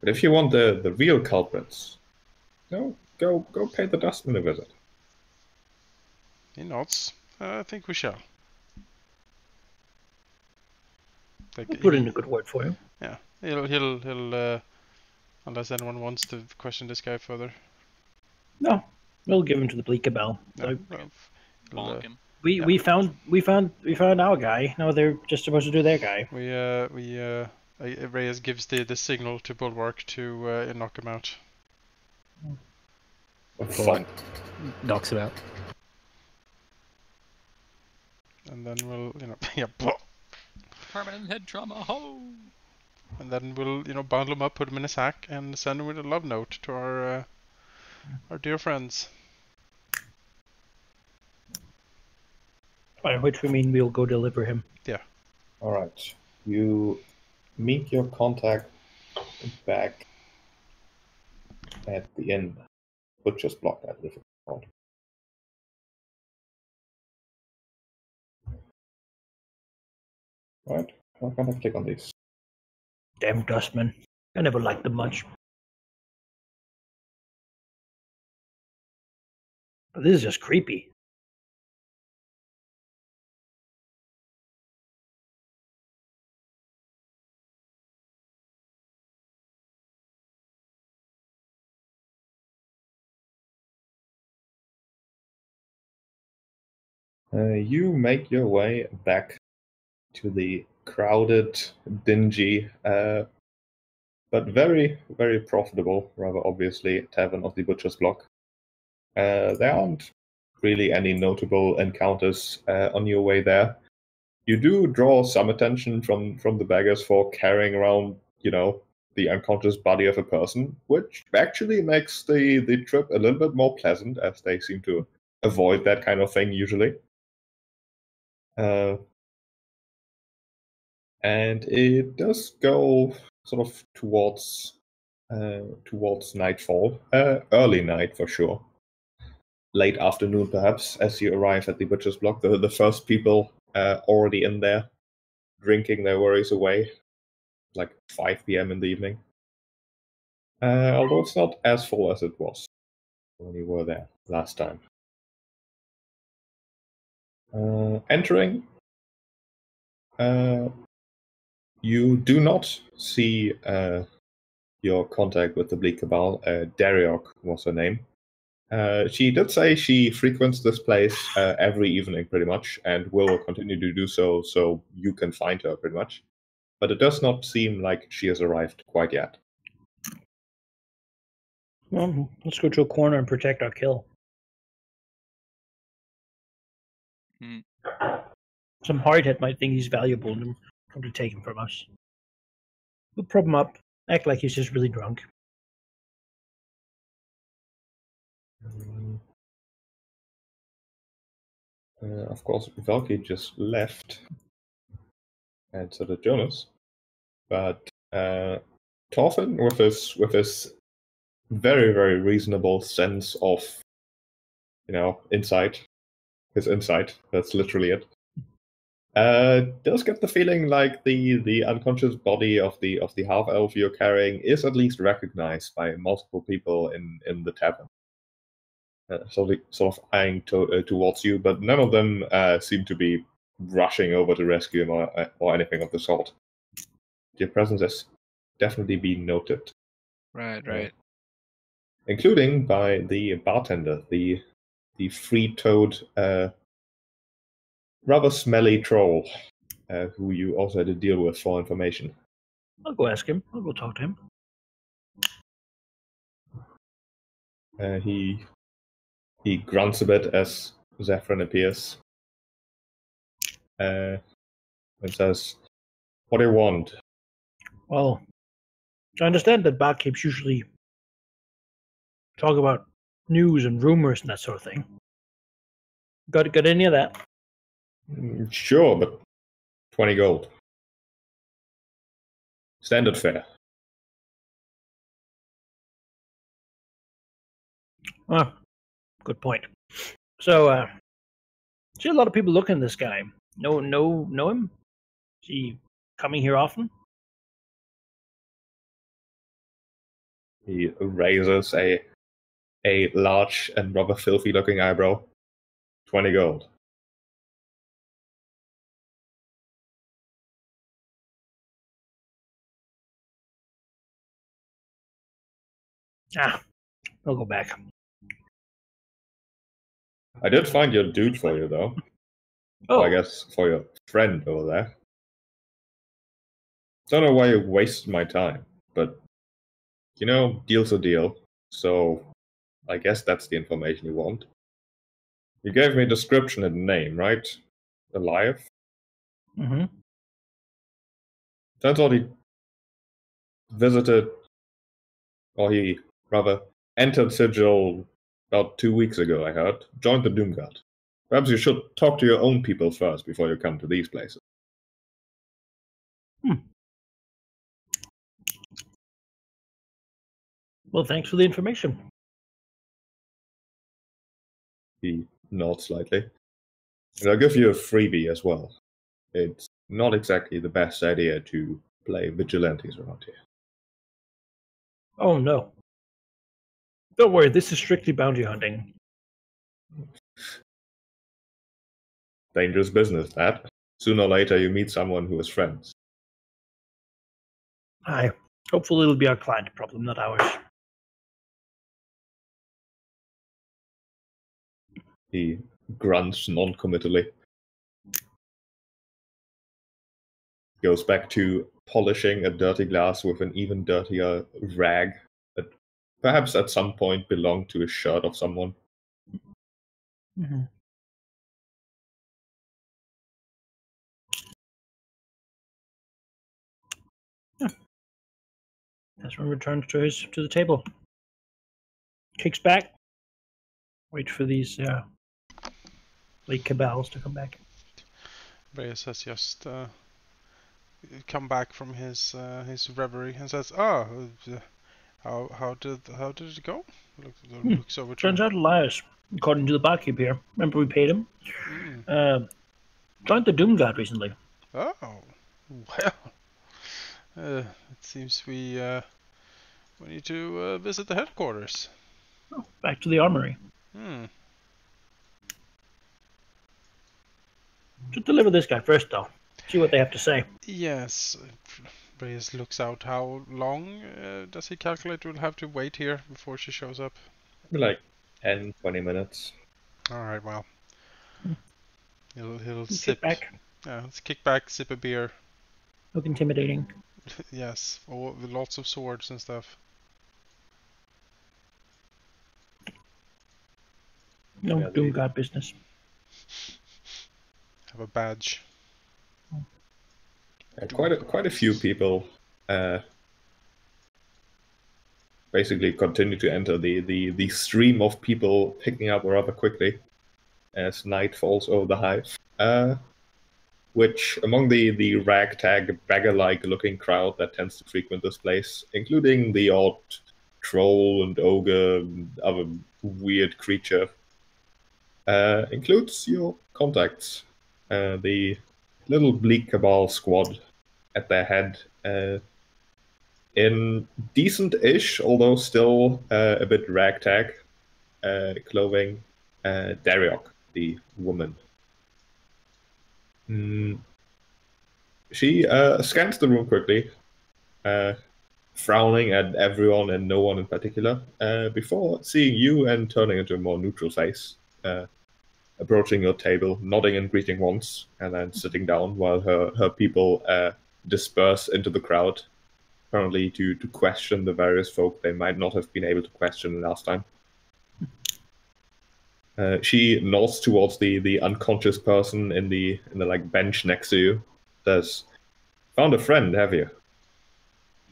But if you want the real culprits, go pay the dustman a visit. He nods. I think we shall. We'll put in a good word for you. Yeah, he'll unless anyone wants to question this guy further. No, we'll give him to the Bleakabell. No, Bonk him. We found our guy. Now they're just supposed to do their guy. Reus gives the signal to Bulwark to knock him out. Fine. Knocks him out. And then we'll, Permanent head trauma, ho! and then we'll, bundle him up, put him in a sack, and send him with a love note to our dear friends. By which we mean we'll go deliver him. Alright. You meet your contact back at the inn. Butcher's Block, I believe it's called. Right, I'm gonna click on these. Damn dustmen. I never liked them much. But this is just creepy. You make your way back to the crowded, dingy, but very, very profitable, rather obviously, Tavern of the Butcher's Block. There aren't really any notable encounters on your way there. You do draw some attention from the beggars for carrying around, the unconscious body of a person, which actually makes the trip a little bit more pleasant, as they seem to avoid that kind of thing usually. And it does go sort of towards nightfall, early night for sure, late afternoon perhaps, as you arrive at the Butcher's Block. The first people already in there, drinking their worries away, like 5 p.m. in the evening. Although it's not as full as it was when you were there last time. Entering, you do not see your contact with the Bleak Cabal. Dariok was her name. She did say she frequents this place every evening, pretty much, and will continue to do so, so you can find her, pretty much. But it does not seem like she has arrived quite yet. Well, let's go to a corner and protect our kill. Some hardhead might think he's valuable and come to take him from us. We'll prop him up, act like he's just really drunk. Of course, Valky just left, and so did Jonas. But Thorfin, with his very, very reasonable sense of, insight, his insight, that's literally it, does get the feeling like the unconscious body of the half-elf you're carrying is at least recognized by multiple people in the tavern. Sort of eyeing towards you, but none of them seem to be rushing over to rescue him or anything of the sort. Your presence has definitely been noted. Right. Including by the bartender, the free-toed, rather smelly troll, who you also had to deal with for information. I'll go ask him. I'll go talk to him. He grunts a bit as Zathran appears, and says, "What do you want?" Well, I understand that barkeeps usually talk about news and rumors and that sort of thing. Got any of that? Sure, but 20 gold. Standard fare. Oh, good point. So, see a lot of people looking at this guy. Know him? Is he coming here often? He raises a large and rather filthy-looking eyebrow. 20 gold. I'll go back. I did find your dude for you, though. Oh, Well, I guess for your friend over there. Don't know why you wasted my time, but, deal's a deal, so I guess that's the information you want. You gave me a description and name, right? Eliath? Mm-hmm. Turns out he visited, or he rather entered Sigil about 2 weeks ago, I heard. Joined the Doomguard. Perhaps you should talk to your own people first before you come to these places. Well, thanks for the information. He nods slightly. And I'll give you a freebie as well. It's not exactly the best idea to play vigilantes around here. Oh no. Don't worry, this is strictly bounty hunting. Dangerous business, that. Sooner or later you meet someone who is friends. Aye. Hopefully it'll be our client problem, not ours. He grunts non-committally. Goes back to polishing a dirty glass with an even dirtier rag that perhaps at some point belonged to a shirt of someone. Mm-hmm. Ezra returns to the table. Kicks back. Wait for these late cabals to come back. Reus has just come back from his reverie and says, "Oh, how did it go?" Looks over to. Turns out Elias, according to the barkeep here. Remember we paid him? Joined the Doom Guard recently. Oh, well. It seems we need to visit the headquarters. Oh, back to the armory. Should deliver this guy first, though. See what they have to say. Yes. Reus looks out. How long does he calculate we'll have to wait here before she shows up? Like 10, 20 minutes. Alright, well. He'll Kick sip. back. Yeah, let's kick back, sip a beer. Look intimidating. Yes, with lots of swords and stuff. No Yeah, Doom Guard business. Have a badge. Quite a few people basically continue to enter the stream of people picking up rather quickly as night falls over the hive. Which among the ragtag beggar-like looking crowd that tends to frequent this place, including the odd troll and ogre and other weird creature, includes your contacts. The little bleak cabal squad at their head, in decent-ish, although still a bit ragtag clothing, Dariok, the woman. She scans the room quickly, frowning at everyone and no one in particular, before seeing you and turning into a more neutral face, approaching your table, nodding and greeting once, and then sitting down while her people disperse into the crowd, apparently to question the various folk they might not have been able to question last time. She nods towards the unconscious person in the like bench next to you. Says, "Found a friend, have you?"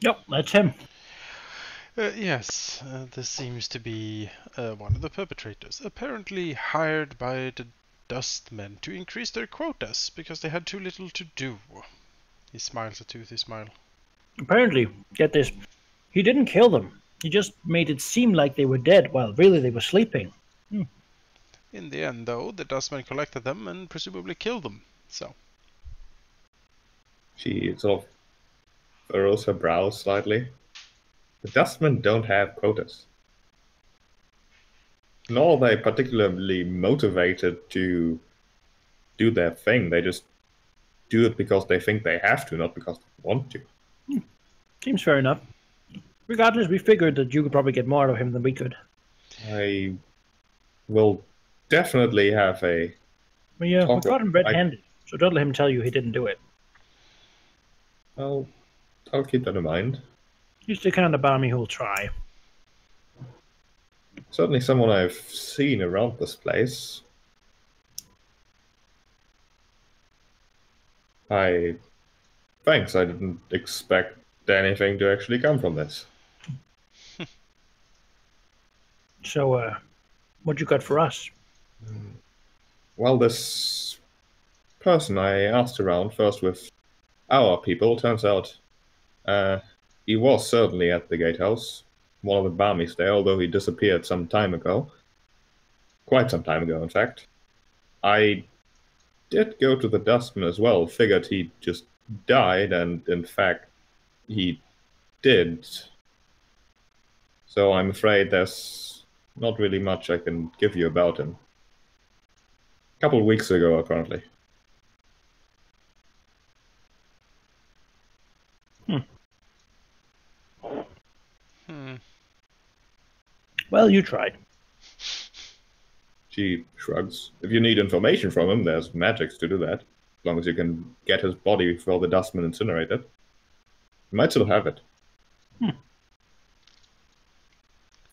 Yep, that's him. Yes, this seems to be one of the perpetrators, apparently hired by the Dustmen to increase their quotas because they had too little to do. He smiles a toothy smile. Apparently, get this, he didn't kill them. He just made it seem like they were dead while really they were sleeping. In the end, though, the Dustmen collected them and presumably killed them, so... She sort of furrows her brows slightly. The Dustmen don't have quotas. Nor are they particularly motivated to do their thing. They just do it because they think they have to, not because they want to. Seems fair enough. Regardless, we figured that you could probably get more out of him than we could. I will definitely have a... We got him red-handed, so don't let him tell you he didn't do it. I'll keep that in mind. He's the kind of barmy who'll try. Certainly someone I've seen around this place. Thanks, I didn't expect anything to actually come from this. So, what you got for us? Well, this person I asked around, first with our people, turns out he was certainly at the gatehouse, one of the barmies there, although he disappeared some time ago. Quite some time ago, in fact. I did go to the dustbin as well. Figured he just died, and in fact, he did. So I'm afraid there's not really much I can give you about him. A couple of weeks ago, apparently. Well, you tried. She shrugs. If you need information from him, there's magics to do that. As long as you can get his body before the dustman incinerate it. You might still have it.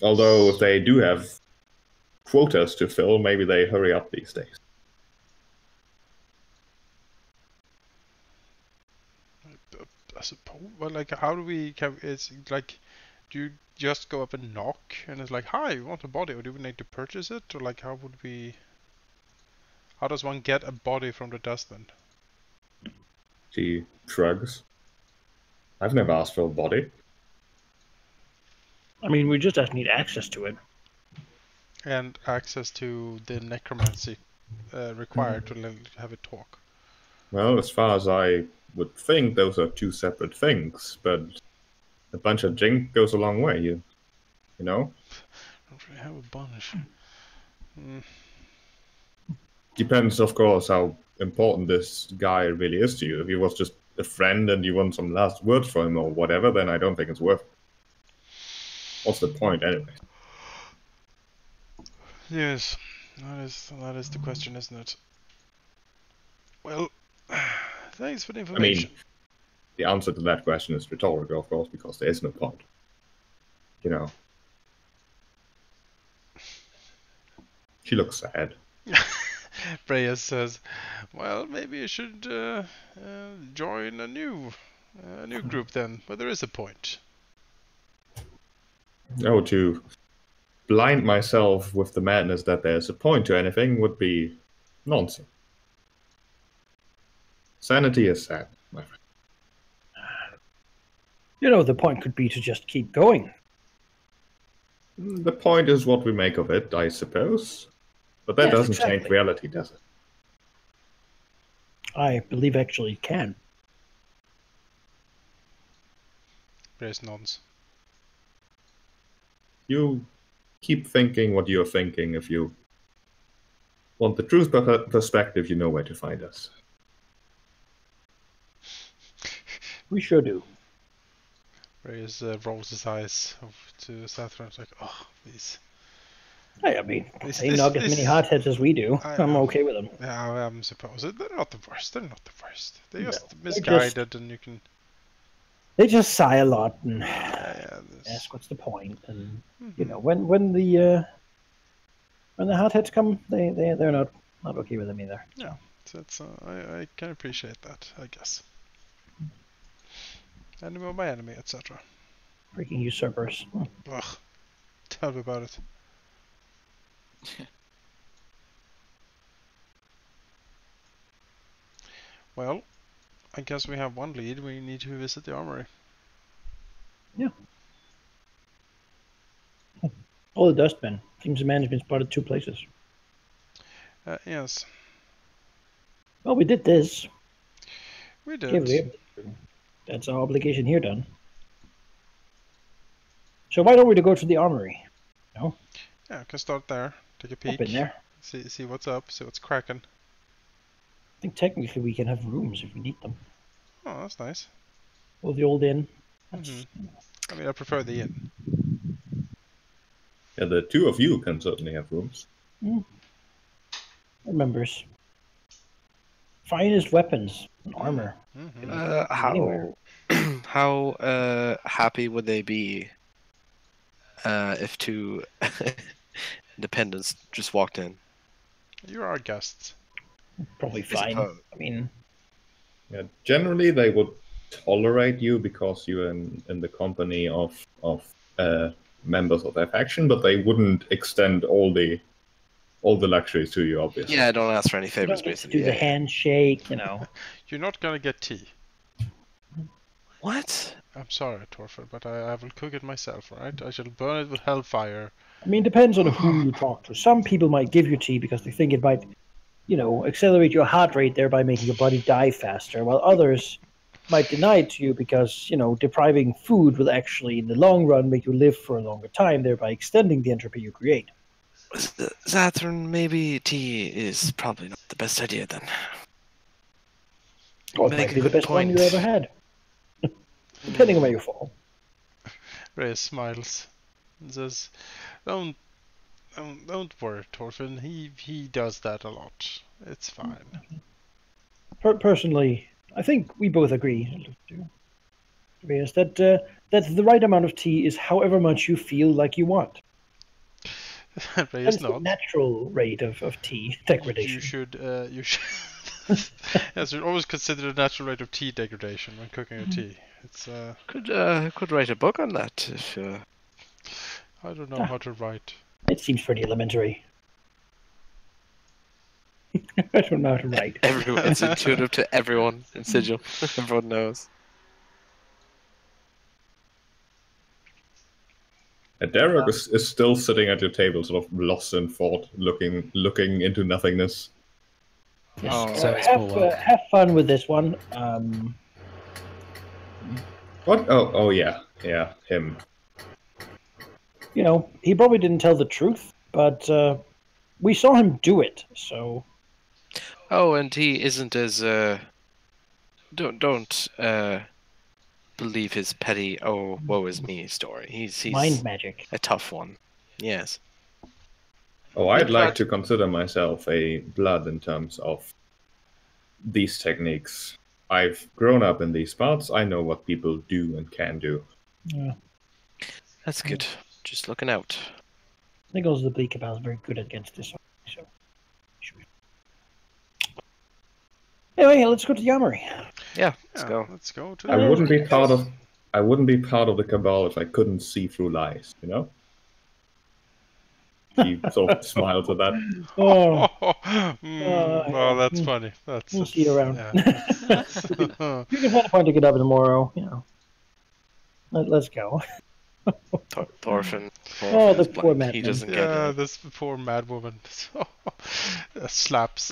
Although, if they do have quotas to fill, maybe they hurry up these days. I suppose. Well, like, how do we? It's like, do you just go up and knock, and it's like, "Hi, you want a body?" Or do we need to purchase it, or like, how would we? How does one get a body from the dustbin? She shrugs. I've never asked for a body. I mean, we just need access to it. And access to the necromancy required to have it talk. Well, as far as I would think, those are two separate things, but a bunch of jink goes a long way, you know? Don't really have a bunch. Depends, of course, how important this guy really is to you. If he was just a friend and you want some last words from him or whatever, then I don't think it's worth it. What's the point, anyway? Yes, that is the question, isn't it? Well, thanks for the information. I mean, the answer to that question is rhetorical, of course, because there is no point. You know. She looks sad. Reus says, "Well, maybe you should join a new group then, where there is a point." Oh, to blind myself with the madness that there's a point to anything would be nonsense. Sanity is sad, my friend. You know, the point could be to just keep going. The point is what we make of it, I suppose. But that Yes, doesn't exactly. change reality, does it? I believe actually it can. Reus nods. You keep thinking what you're thinking. If you want the truth perspective, you know where to find us. We sure do. Reus rolls his eyes to Zathran. It's like, oh, please. I mean, they knock as many hotheads as we do. I'm okay with them. Yeah, I'm supposed. They're not the worst. They're not the worst. They're No, just they're misguided, and you can. They just sigh a lot and This- ask what's the point. And you know, when the hotheads come, they're not okay with them either. Yeah, that's I can appreciate that, I guess. Enemy of my enemy, etc. Freaking usurpers. Ugh, tell me about it. Well, I guess we have one lead. We need to visit the armory. Yeah. Oh, the dustbin. Seems the man has been spotted 2 places. Yes, Well, we did this. we Okay, did. that's our obligation here done. So why don't we go to the armory? No? Yeah, can start there. Take a peek. Up in there. See what's up. See what's cracking. I think technically we can have rooms if we need them. Oh, that's nice. Or the old inn. That's, I mean, I prefer the inn. Yeah, the two of you can certainly have rooms. Remembers. Finest weapons and armor. Anywhere. How happy would they be if 2 independents just walked in? You're our guests. Probably I fine. suppose. I mean, Yeah, generally, they would tolerate you because you're in the company of members of their faction, but they wouldn't extend all the luxuries to you, obviously. Yeah, I don't ask for any you favors, don't get to basically. do the handshake, you know. You're not gonna get tea. What? I'm sorry, Thorfin, but I will cook it myself, right? I shall burn it with hellfire. I mean, depends on who you talk to. Some people might give you tea because they think it might accelerate your heart rate, thereby making your body die faster, while others might deny it to you because, depriving food will actually, in the long run, make you live for a longer time, thereby extending the entropy you create. Zathran, maybe tea is probably not the best idea then. Or it might be the best one you ever had. Depending on where you fall. Reus smiles and says, "Don't worry, Thorfin. He does that a lot. It's fine." Personally, I think we both agree, Reus, that the right amount of tea is however much you feel like you want. Reus That's the nods. natural rate of tea degradation. You should yes, you always consider the natural rate of tea degradation when cooking your tea. It's Could write a book on that if I don't know how to write. It seems pretty elementary. I don't know how to write. everyone, it's intuitive to everyone in Sigil. Everyone knows. Derek is still sitting at your table, sort of lost in thought, looking into nothingness. Yes. Oh, so it's Bulwark. Have fun with this one. What? Oh yeah, him. He probably didn't tell the truth, but we saw him do it, so... Oh, and he isn't as don't believe his petty "oh woe is me" story. He's mind magic. a tough one. Yes. Oh, I'd like to consider myself a blood in terms of these techniques. I've grown up in these parts. I know what people do and can do. Yeah. That's good. Just looking out. I think also the Bleak Cabal is very good against this. So. Anyway, let's go to the armory. Yeah, let's go. Let's go to. I wouldn't be part of the Cabal if I couldn't see through lies. He sort of smiles at that. Oh, Well, that's funny. we'll see you around. Yeah. You can find a point to get up tomorrow. Let's go. Thorfin. Oh, the is poor blind. He madman. doesn't get Yeah, it. this poor mad woman slaps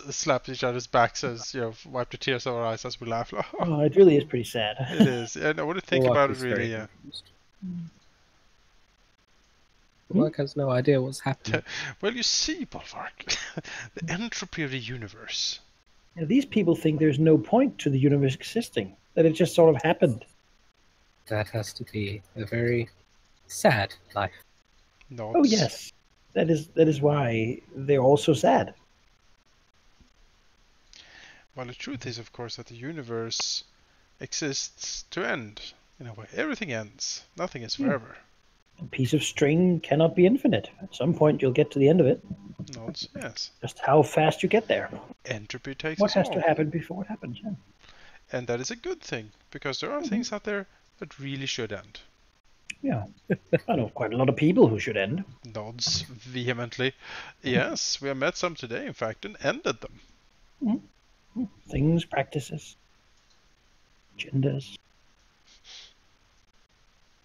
each other's backs, says, wipe the tears out of our eyes as we laugh. Oh, it really is pretty sad. It is. And I want to think Bulwark about it is very really, yeah. confused. Bulwark has no idea what's happening. Well, you see, Bulwark, the entropy of the universe. These people think there's no point to the universe existing, that it just sort of happened. That has to be a very sad life. No. Oh yes, that is why they're all so sad. Well, the truth is, of course, that the universe exists to end. In a way, everything ends. Nothing is forever. A piece of string cannot be infinite. At some point, you'll get to the end of it. Nods, yes. Just how fast you get there. Entropy takes What us has all. to happen before it happens? Yeah. And that is a good thing, because there are things out there that really should end. Yeah. I know quite a lot of people who should end. Nods vehemently. Yes, we have met some today, in fact, and ended them. Things, practices, genders.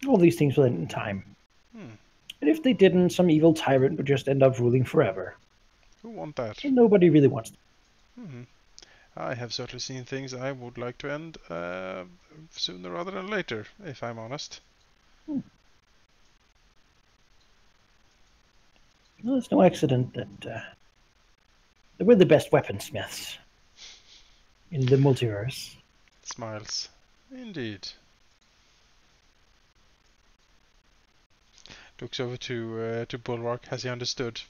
All these things will end in time. And if they didn't, some evil tyrant would just end up ruling forever. Who want that? And nobody really wants that. I have certainly seen things I would like to end sooner rather than later, if I'm honest. Well, it's no accident that we're the best weaponsmiths in the multiverse. Smiles. Indeed. Looks over to Bulwark. Has he understood?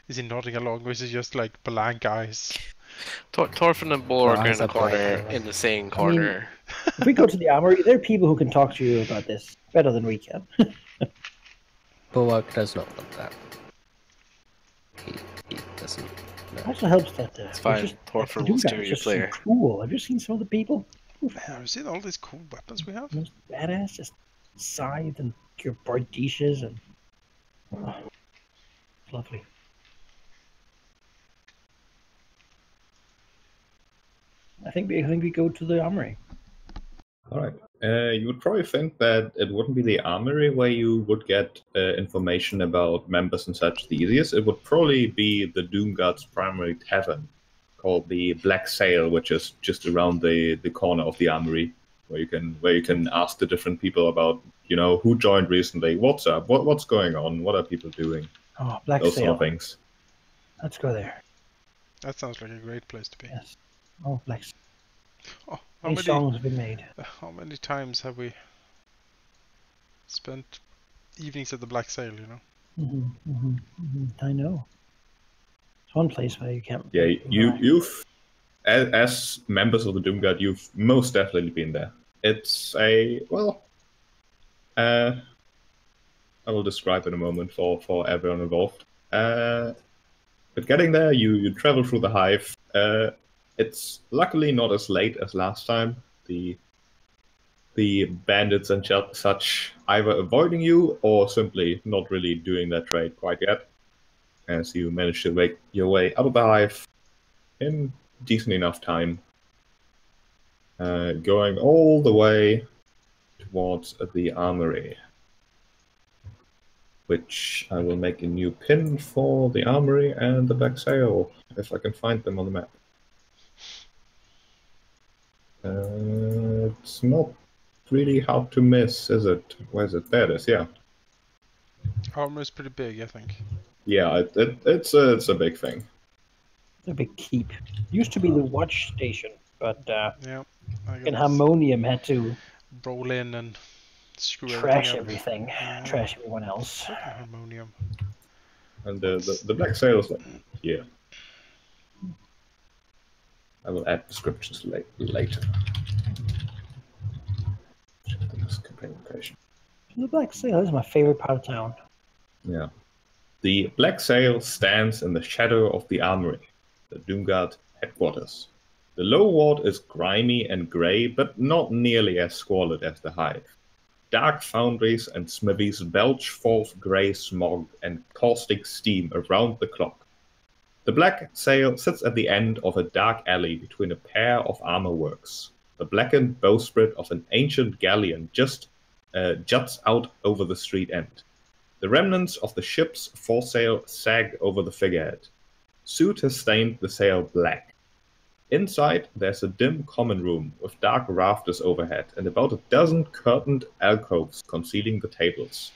Is he nodding along, or is he just like blank eyes? Thorfin and Bulwark are in eyes the are corner, black. in the same corner. If we go to the armory, there are people who can talk to you about this better than we can. Bulwark does not want that. He doesn't. It also helps that It's fine. Thorfin the will guy steer is you just so clear. cool. Have you seen some of the people? Have you seen all these cool weapons we have? Most badass, just scythe and your bright dishes and lovely. I think we go to the armory. All right. You would probably think that it wouldn't be the armory where you would get information about members and such the easiest. It would probably be the Doomguard's primary tavern, called the Black Sail, which is just around the corner of the armory, where you can ask the different people about, you know, who joined recently, what's up, what's going on, what are people doing, Oh, Black those Sail. sort of things. Let's go there. That sounds like a great place to be. Yes. Oh, Black Sail. Oh, Many songs have been made. how many times have we spent evenings at the Black Sail, you know? I know. It's one place where you can't. Yeah, you've as members of the Doomguard, you've most definitely been there. It's a I will describe in a moment for everyone involved. But getting there, you travel through the hive. It's luckily not as late as last time. The bandits and such either avoiding you or simply not really doing their trade quite yet, as you manage to make your way out of the hive in decent enough time, going all the way towards the armory, which I will make a new pin for the armory and the Black Sail, if I can find them on the map. It's not really hard to miss, is it? Where's it? There it is, yeah. Armor is pretty big, I think. Yeah, it's a big thing. It's a big keep. Used to be the watch station, but Yeah. and Harmonium had to roll in and screw trash everything everything, trash everyone else. Harmonium. And the Black Sail is like here. I will add descriptions later. This campaign location. The Black Sail is my favorite part of town. Yeah. The Black Sail stands in the shadow of the armory, the Doomguard headquarters. The low ward is grimy and grey, but not nearly as squalid as the hive. Dark foundries and smithies belch forth grey smog and caustic steam around the clock. The Black Sail sits at the end of a dark alley between a pair of armor works. The blackened bowsprit of an ancient galleon just juts out over the street end. The remnants of the ship's foresail sag over the figurehead. Soot has stained the sail black. Inside, there's a dim common room with dark rafters overhead and about a dozen curtained alcoves concealing the tables.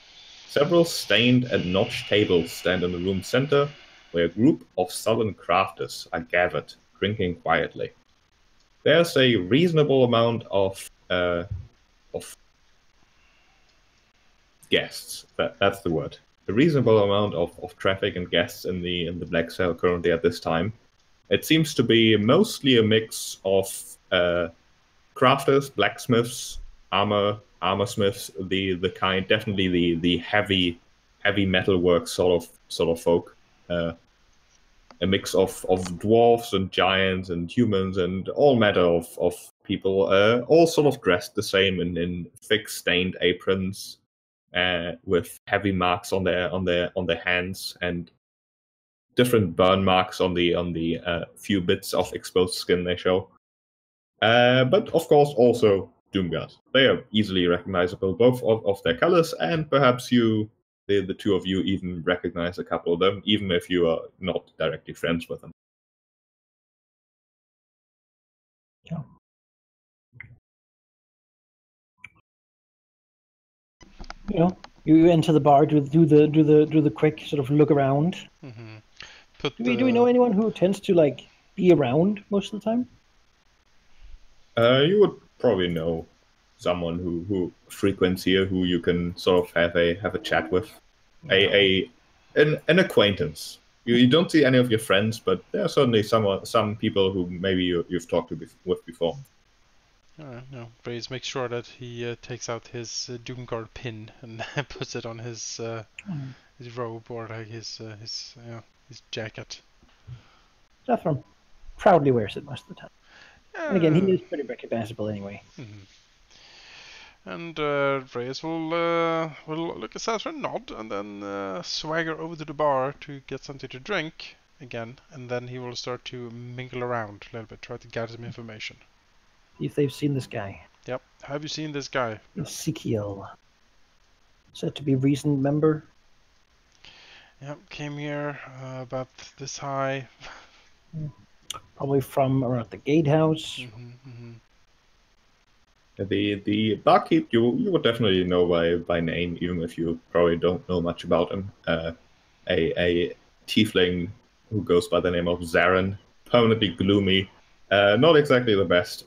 Several stained and notched tables stand in the room's center, where a group of sullen crafters are gathered, drinking quietly. There's a reasonable amount of guests. That's the word. A reasonable amount of traffic and guests in the Black Sail currently at this time. It seems to be mostly a mix of crafters, blacksmiths, armorsmiths, the kind, definitely the heavy metalwork sort of folk. A mix of dwarves and giants and humans and all manner of people, all sort of dressed the same in thick stained aprons, with heavy marks on their hands and different burn marks on the few bits of exposed skin they show. But of course also Doomguard. They are easily recognizable, both of their colors, and perhaps the two of you even recognize a couple of them, even if you are not directly friends with them. Yeah. You know, you enter the bar, do the quick sort of look around. Mm-hmm. Do we know anyone who tends to like be around most of the time? You would probably know someone who frequents here, who you can sort of have a chat with, an acquaintance. You don't see any of your friends, but there are certainly some people who maybe you've talked with before. No, Reus makes sure that he takes out his Doomguard pin and puts it on his robe or like his jacket. Zathran proudly wears it most of the time. And again, he is pretty recognizable anyway. Mm-hmm. And Reus will look at Zathran, nod, and then swagger over to the bar to get something to drink again, and then he will start to mingle around a little bit, try to gather some information. See if they've seen this guy. Yep. Have you seen this guy? Ezekiel. Said to be recent member. Yep. Came here about this high. Probably from around the gatehouse. The barkeep you would definitely know by name, even if you probably don't know much about him. A tiefling who goes by the name of Zathran, permanently gloomy, not exactly the best,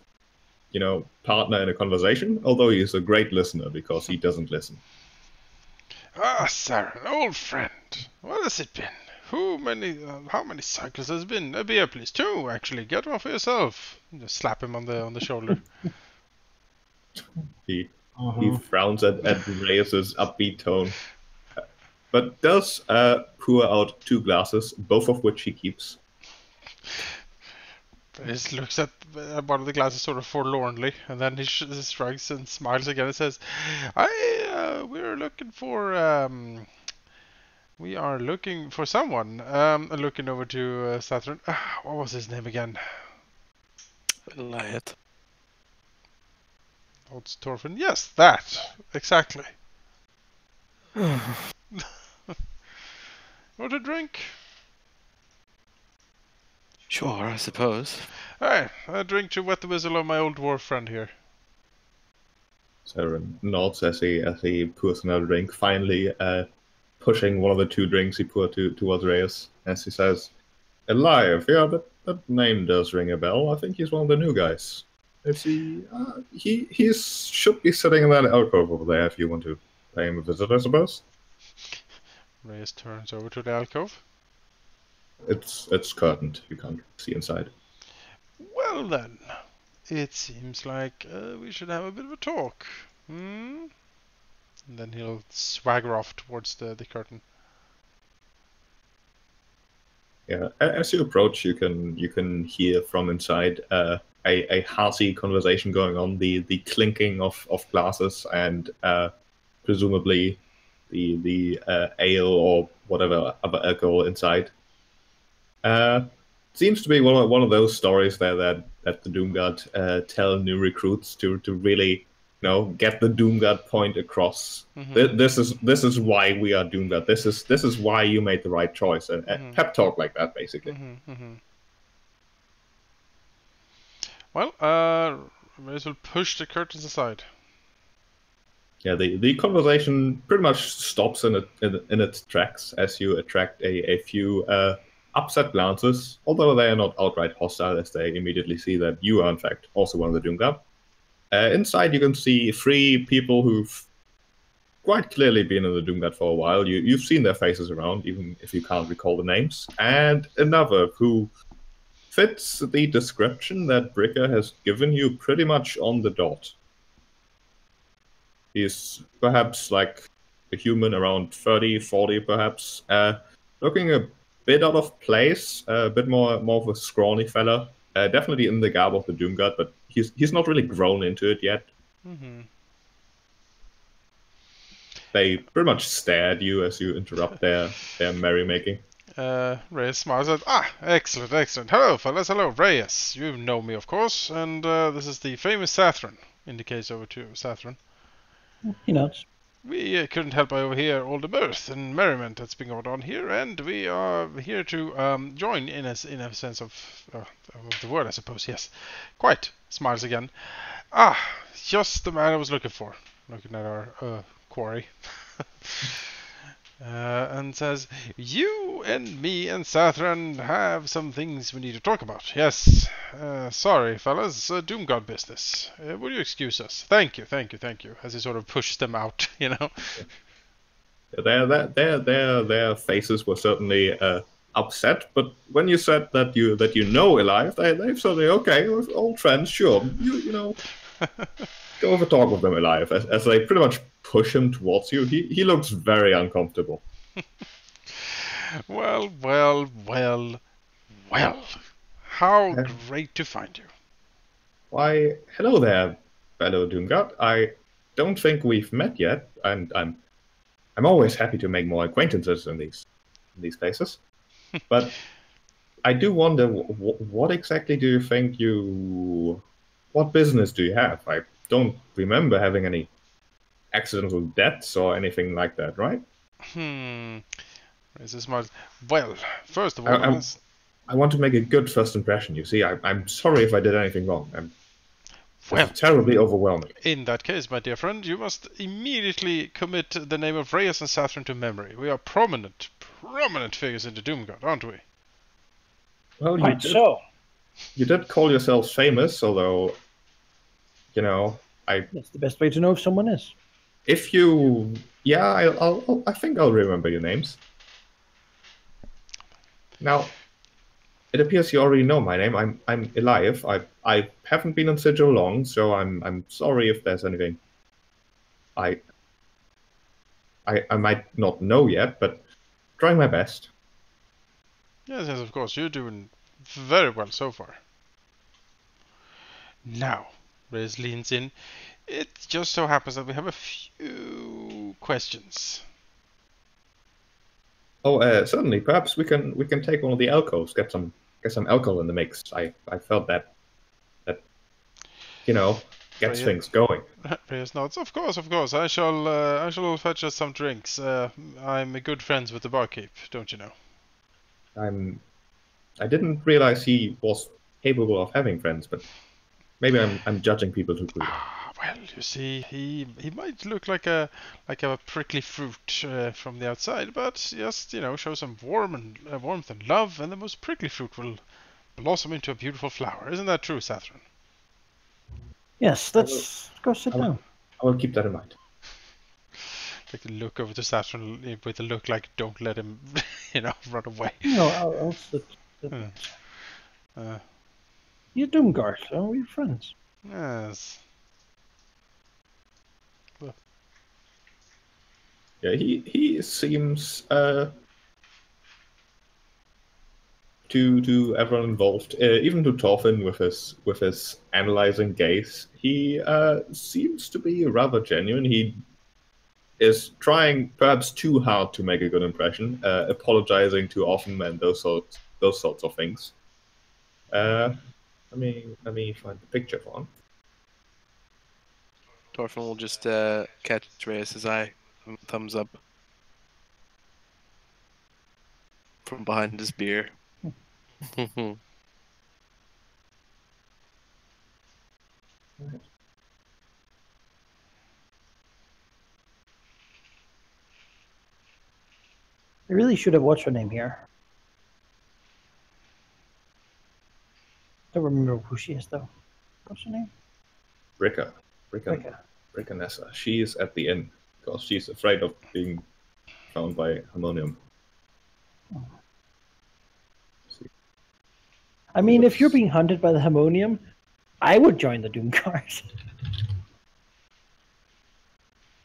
partner in a conversation. Although he is a great listener because he doesn't listen. Ah, Zathran, old friend. What has it been? How many cycles has it been? A beer, please. 2, actually. Get one for yourself. Just slap him on the shoulder. He frowns at Reus's upbeat tone, but does pour out 2 glasses, both of which he keeps. Reus looks at one of the glasses sort of forlornly, and then he shrugs and smiles again and says, we're looking for we are looking for someone." Looking over to Zathran. What was his name again? Eliot. What's Thorfin? Yes, that exactly. Want a drink? Sure, I suppose. Hey, a drink to wet the whistle of my old dwarf friend here. Zathran nods as he pours another drink, finally pushing one of the 2 drinks he poured towards Reus, as he says, "Alive, yeah, that name does ring a bell. I think he's one of the new guys. Is he? He should be sitting in that alcove over there if you want to pay him a visit, I suppose." Reus turns over to the alcove. It's curtained. You can't see inside. Well then, it seems like we should have a bit of a talk. And then he'll swagger off towards the curtain. Yeah, as you approach, you can hear from inside a hearty conversation going on. The clinking of glasses and presumably the ale or whatever other alcohol inside. Seems to be one of those stories there that the Doomguard tell new recruits to really get the Doomguard point across. This is why we are Doomguard. This is why you made the right choice. And pep talk like that, basically. Well, may as well push the curtains aside. Yeah, the conversation pretty much stops in its tracks as you attract a few upset glances, although they are not outright hostile, as they immediately see that you are in fact also one of the Doomguard. Inside, you can see 3 people who've quite clearly been in the Doomguard for a while. You've seen their faces around, even if you can't recall the names. And another who fits the description that Bricker has given you pretty much on the dot. He's perhaps like a human around 30, 40 perhaps. Looking a bit out of place, a bit more of a scrawny fella. Definitely in the garb of the Doomguard, but he's not really grown into it yet. They pretty much stare at you as you interrupt their merrymaking. Reus smiles at, excellent. Hello, fellas. Hello, Reus. You know me, of course. And this is the famous Zathran. Indicates over to Zathran. He nods. We couldn't help but overhear all the mirth and merriment that's been going on here, and we are here to join in a sense of the word, I suppose. Yes, quite. Smiles again. Just the man I was looking for. Looking at our quarry. And says, "You and me and Zathran have some things we need to talk about." Yes. Sorry, fellas. Doomguard business. Will you excuse us? Thank you. As he sort of pushes them out, Their faces were certainly upset, but when you said that you know Elias, they've certainly, okay, we're old friends, sure. You go over talk with them, Elias, as they pretty much push him towards you. He looks very uncomfortable. Well. How great to find you. Why, hello there, fellow Doomguard. I don't think we've met yet, and I'm always happy to make more acquaintances in these places. But I do wonder, what exactly do you think you what business do you have? I don't remember having any accidental deaths or anything like that, right? Reus smiles. Well, first of all, I want to make a good first impression, you see. I'm sorry if I did anything wrong. well, It's terribly overwhelming. in that case, my dear friend, you must immediately commit the name of Reus and Zathran to memory. We are prominent figures in the Doomguard, aren't we? Well, Quite so. you did call yourselves famous, although, you know, That's the best way to know if someone is. if you, yeah, I think I'll remember your names. Now, it appears you already know my name. I'm Eliav. I haven't been on Sigil long, so I'm sorry if there's anything I might not know yet, but trying my best. Yes, of course. You're doing very well so far. Now, Reus leans in. It just so happens that we have a few questions. Oh, certainly. Perhaps we can take one of the alcoves, get some alcohol in the mix. I felt that gets Reus- things going. Reus nods. Of course. I shall fetch us some drinks. I'm good friends with the barkeep, don't you know? I didn't realize he was capable of having friends, but maybe I'm judging people too quickly. Well, you see, he might look like a prickly fruit from the outside, but just show some warmth and love, and the most prickly fruit will blossom into a beautiful flower. Isn't that true, Zathran? Yes, let's go sit down. I will keep that in mind. Like to look over to Zathran with a look like, don't let him, run away. No, I'll sit. You're Doomguard, so we're friends. Yes. Yeah, he seems to everyone involved, even to Thorfin with his analyzing gaze, he seems to be rather genuine. He is trying perhaps too hard to make a good impression, apologizing too often and those sorts of things. Let me find the picture for him. Thorfin will just catch Reus' eye, thumbs up from behind his beer. I really should have watched her name here. Don't remember who she is though. What's her name? Ricka. Nessa. She is at the inn because she's afraid of being found by Harmonium. I mean, if you're being hunted by the Harmonium, I would join the Doomguard.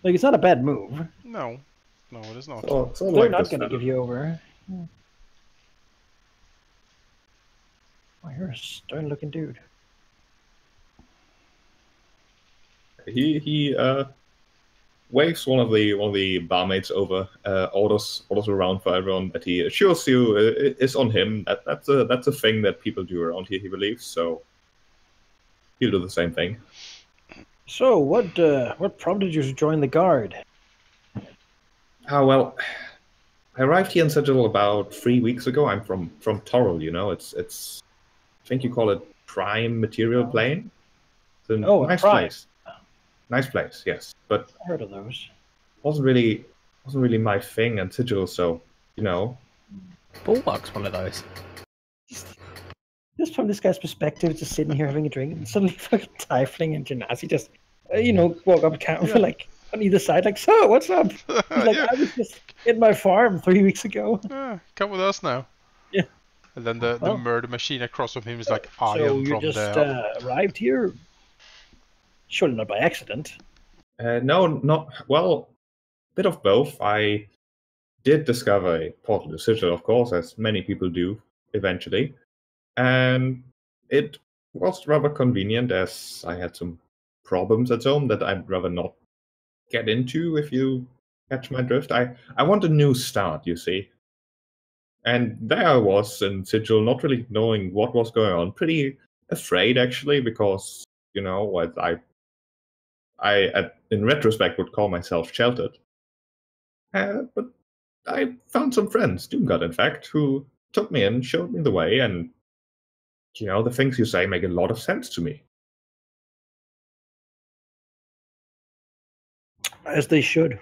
Like, it's not a bad move. No, it is not. They're not going to give you over. Oh, you're a stern-looking dude. He waves one of the barmaids over, orders around for everyone that he assures you is on him. That's a thing that people do around here, he believes. So he'll do the same thing. So what prompted you to join the guard? Well, I arrived here in Sigil about 3 weeks ago. I'm from Toril, It's I think you call it Prime Material Plane. It's a nice place. Nice place, yes. But I heard of those. Wasn't really my thing and Sigil, so Bulwark's one of those. Just from this guy's perspective, just sitting here having a drink, and suddenly fucking tiefling and genasi just walk up camera like on either side, like, so what's up? He's like, I was just in my farm 3 weeks ago. Come with us now. Yeah. And then the murder machine across from him is like, I so am you from just there. Arrived here? Surely not by accident. No, not well. Bit of both. I did discover a portal to Sigil, of course, as many people do eventually, and it was rather convenient as I had some problems at home that I'd rather not get into. If you catch my drift, I want a new start, you see. And there I was in Sigil, not really knowing what was going on, pretty afraid actually, because you know, what in retrospect would call myself sheltered. But I found some friends, Doomgut in fact, who took me in, showed me the way, and you know, the things you say make a lot of sense to me. As they should.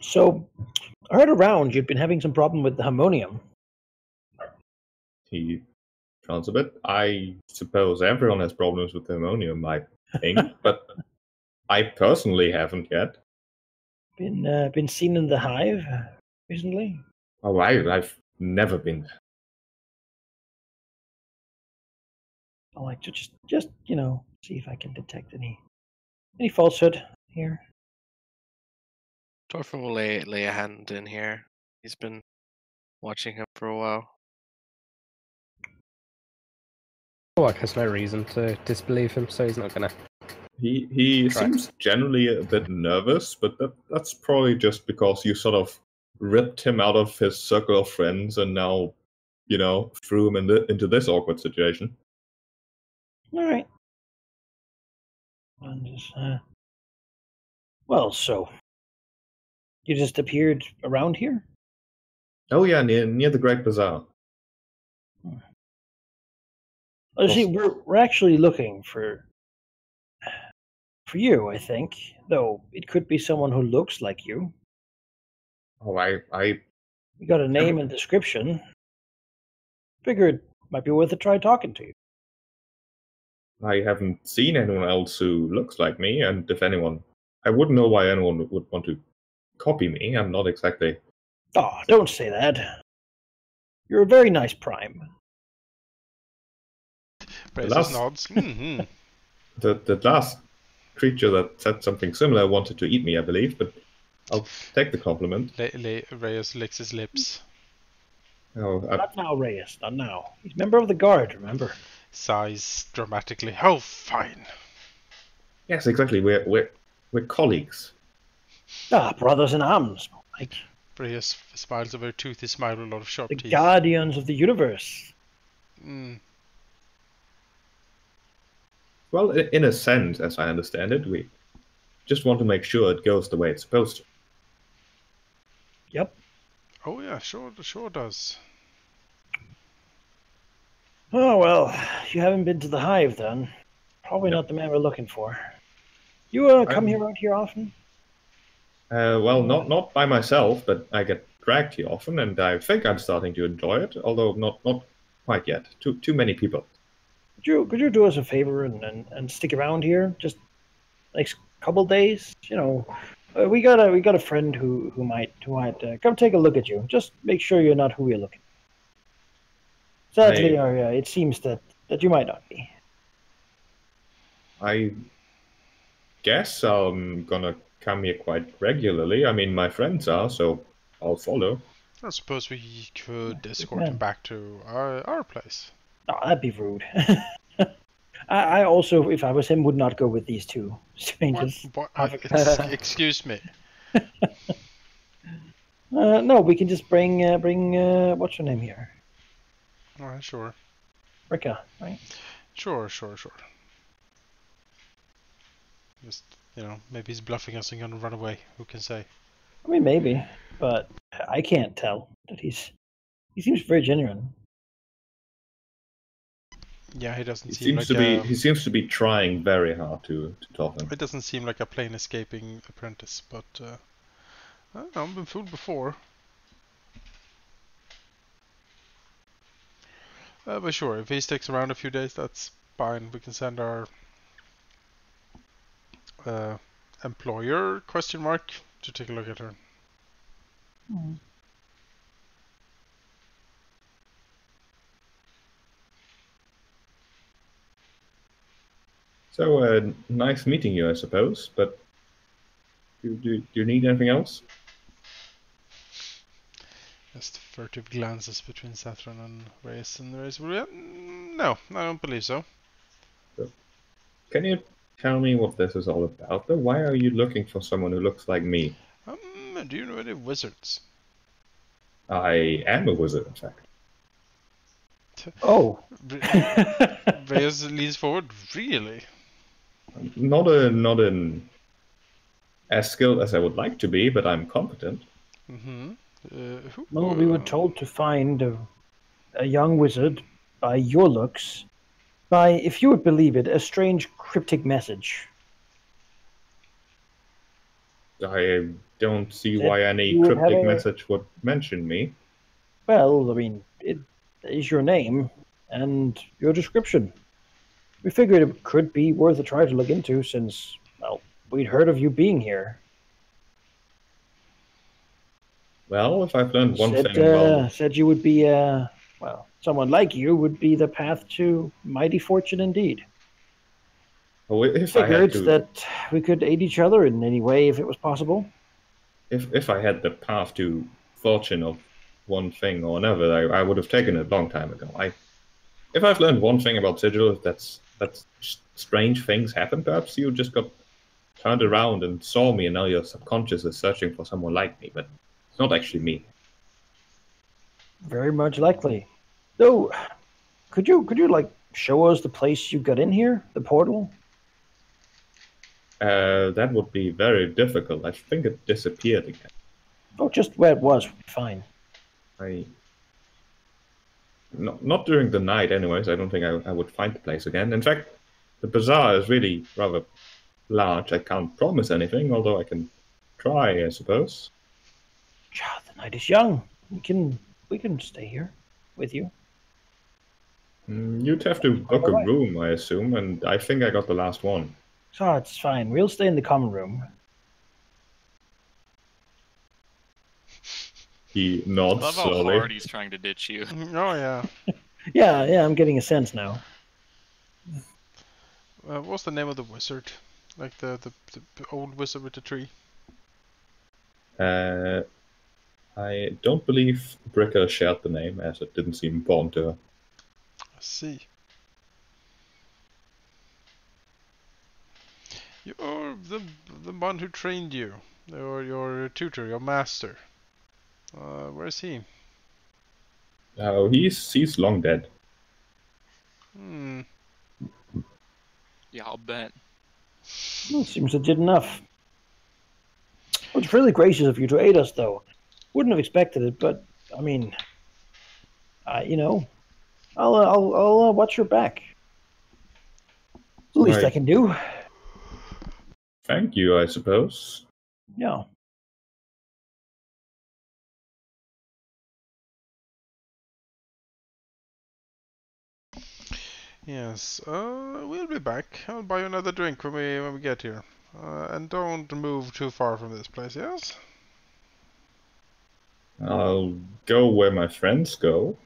So, I heard around you'd been having some problem with the harmonium. He frowns a bit. I suppose everyone has problems with harmonium, I think, but I personally haven't yet. Been seen in the hive recently? Oh, I've never been there. I like to just you know, see if I can detect any falsehood here. Thorfin will lay a hand in here. He's been watching him for a while. Bulwark has no reason to disbelieve him, so he's not gonna. He Try. seems generally a bit nervous, but that's probably just because you sort of ripped him out of his circle of friends and now, you know, threw him into this awkward situation. All right. Well, so you just appeared around here? Oh yeah, near the Great Bazaar. Oh, see, we're actually looking for you, I think. Though it could be someone who looks like you. Oh, I We got a name and description. Figured it might be worth a try talking to you. I haven't seen anyone else who looks like me, and if anyone, I wouldn't know why anyone would want to copy me. I'm not exactly. Oh, don't say that. You're a very nice prime. Reus nods. Mm-hmm. The last creature that said something similar wanted to eat me, I believe, but I'll take the compliment. Reus licks his lips. Oh, Not now, Reus. Not now. He's a member of the guard, remember? Sighs dramatically. Oh, fine. yes, exactly. We're colleagues. Ah, brothers in arms. Like Reus smiles a very toothy smile with a lot of sharp the teeth. guardians of the universe. Mm. Well, in a sense, as I understand it, we just want to make sure it goes the way it's supposed to. Yep. Oh yeah, sure does. Oh, well, you haven't been to the hive then. Probably No. not the man we're looking for. You come I'm- around here often? Well, not by myself, but I get dragged here often, and I think I'm starting to enjoy it, although not quite yet. Too many people. Could you do us a favor and stick around here? Just like a couple days? You know, we got a friend who might come take a look at you. Just make sure you're not who we're looking. Sadly, it seems that you might not be. I guess I'm gonna come here quite regularly. I mean, my friends are, so I'll follow. I suppose we could escort man. him back to our place. Oh, that'd be rude. I also, if I was him, would not go with these two strangers. Excuse me. No, we can just bring what's her name here? Alright, sure. Rika, right? Sure. Just, you know, maybe he's bluffing us and gonna run away. Who can say? I mean, maybe, but I can't tell that he seems very genuine. Yeah, he doesn't He seem seems like he seems to be trying very hard to talk him. It doesn't seem like a plain escaping apprentice, but I don't know, I've been fooled before. But sure, if he sticks around a few days, that's fine. We can send our employer ? To take a look at her. So, nice meeting you, I suppose. But do you need anything else? Just furtive glances between Zathran and Reus, and Reus will no, I don't believe so. Can you tell me what this is all about, though? Why are you looking for someone who looks like me? Do you know any wizards? I am a wizard, in fact. Oh. Reus leans forward. Really? Not in as skilled as I would like to be, but I'm competent. Mm-hmm. Well, we were told to find a young wizard by your looks, by, if you would believe it, a strange cryptic message. I don't see That why any you would have cryptic a- message would mention me. Well, I mean, it is your name and your description. We figured it could be worth a try to look into since, well, we'd heard of you being here. Well, if I've learned one Said, thing about said you would be, well, someone like you would be the path to mighty fortune indeed. oh, if I Figured had to, that we could aid each other in any way if it was possible. if I had the path to fortune of one thing or another, I would have taken it a long time ago. If I've learned one thing about Sigil, that's strange things happen. Perhaps you just got turned around and saw me, and now your subconscious is searching for someone like me, but it's not actually me. Very much likely. Though, could you like show us the place you got in here, the portal? That would be very difficult. I think it disappeared again. Oh, just where it was. Fine. Not during the night, anyways. I don't think I would find the place again. In fact, the bazaar is really rather large. I can't promise anything, although I can try, I suppose. The night is young. We can stay here with you. You'd have to book a room, I assume, and I think I got the last one. So it's fine. We'll stay in the common room. He nods Love how slowly. hard he's trying to ditch you. Oh yeah. Yeah, I'm getting a sense now. What's the name of the wizard? Like the old wizard with the tree. I don't believe Bricker shared the name, as it didn't seem important to her. I see. You're the one who trained you, or your tutor, your master. Where is he? Oh, he's long dead. Hmm. Yeah, I'll bet. Well, seems it did enough. Well, it's really gracious of you to aid us, though. Wouldn't have expected it, but I mean, you know, I'll watch your back. The least I Right. can do. Thank you, I suppose. Yeah. Yes. We'll be back. I'll buy you another drink when we get here. And don't move too far from this place. Yes. I'll go where my friends go.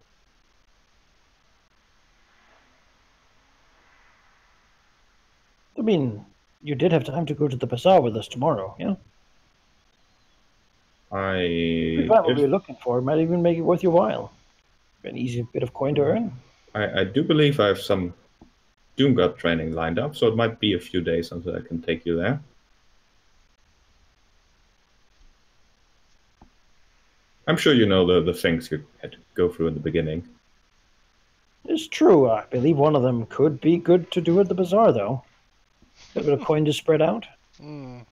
I mean, you did have time to go to the bazaar with us tomorrow, yeah? We found what we were looking for. It might even make it worth your while. An easy bit of coin to earn. I do believe I have some Doomguard training lined up, so it might be a few days until I can take you there. I'm sure you know the things you had to go through in the beginning. It's true. I believe one of them could be good to do at the bazaar, though. A bit of coin to spread out. Fieldwork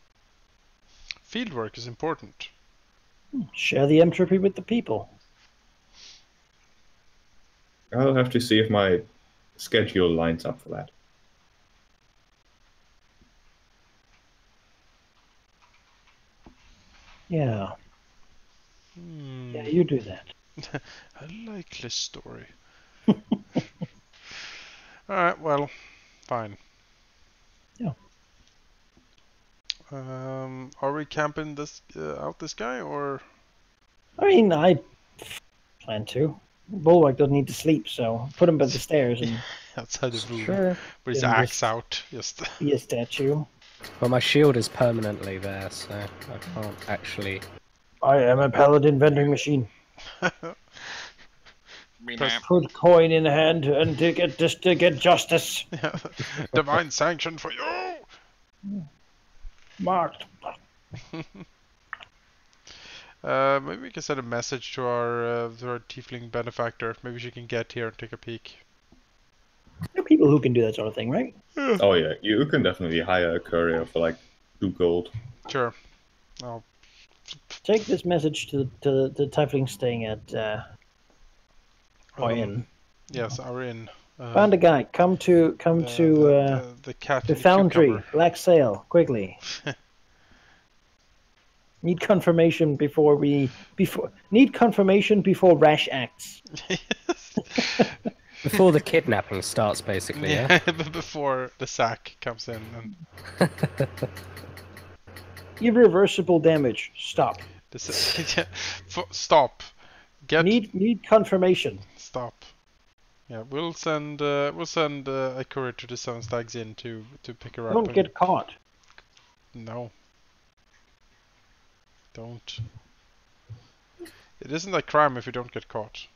is important. Share the entropy with the people. I'll have to see if my schedule lines up for that. Yeah. Yeah, you do that. I like this story. Alright, well, fine. Yeah. Are we camping this guy, or? I mean, I plan to. Bulwark doesn't need to sleep, so put him by the stairs and Outside the room. sure, With his then axe just out. Just. be a statue. Well, my shield is permanently there, so I can't actually. I am a paladin vending machine. Put coin in hand and to get justice. Divine sanction for you! Marked. Maybe we can send a message to our tiefling benefactor. Maybe she can get here and take a peek. There are people who can do that sort of thing, right? Oh yeah, you can definitely hire a courier for like 2 gold. Sure. Oh, Take this message to the tiefling staying at our inn. yes, our inn. Found a guy. Come to the cat the and foundry. cucumber. Black sail, quickly. Need confirmation before rash acts. Before the kidnapping starts, basically, yeah? Before the sack comes in. And Irreversible damage. Stop. Stop. Get. Need confirmation. Stop. Yeah, we'll send a courier to the Seven Stags Inn to pick her up. Don't get caught. No. Don't. It isn't a crime if you don't get caught.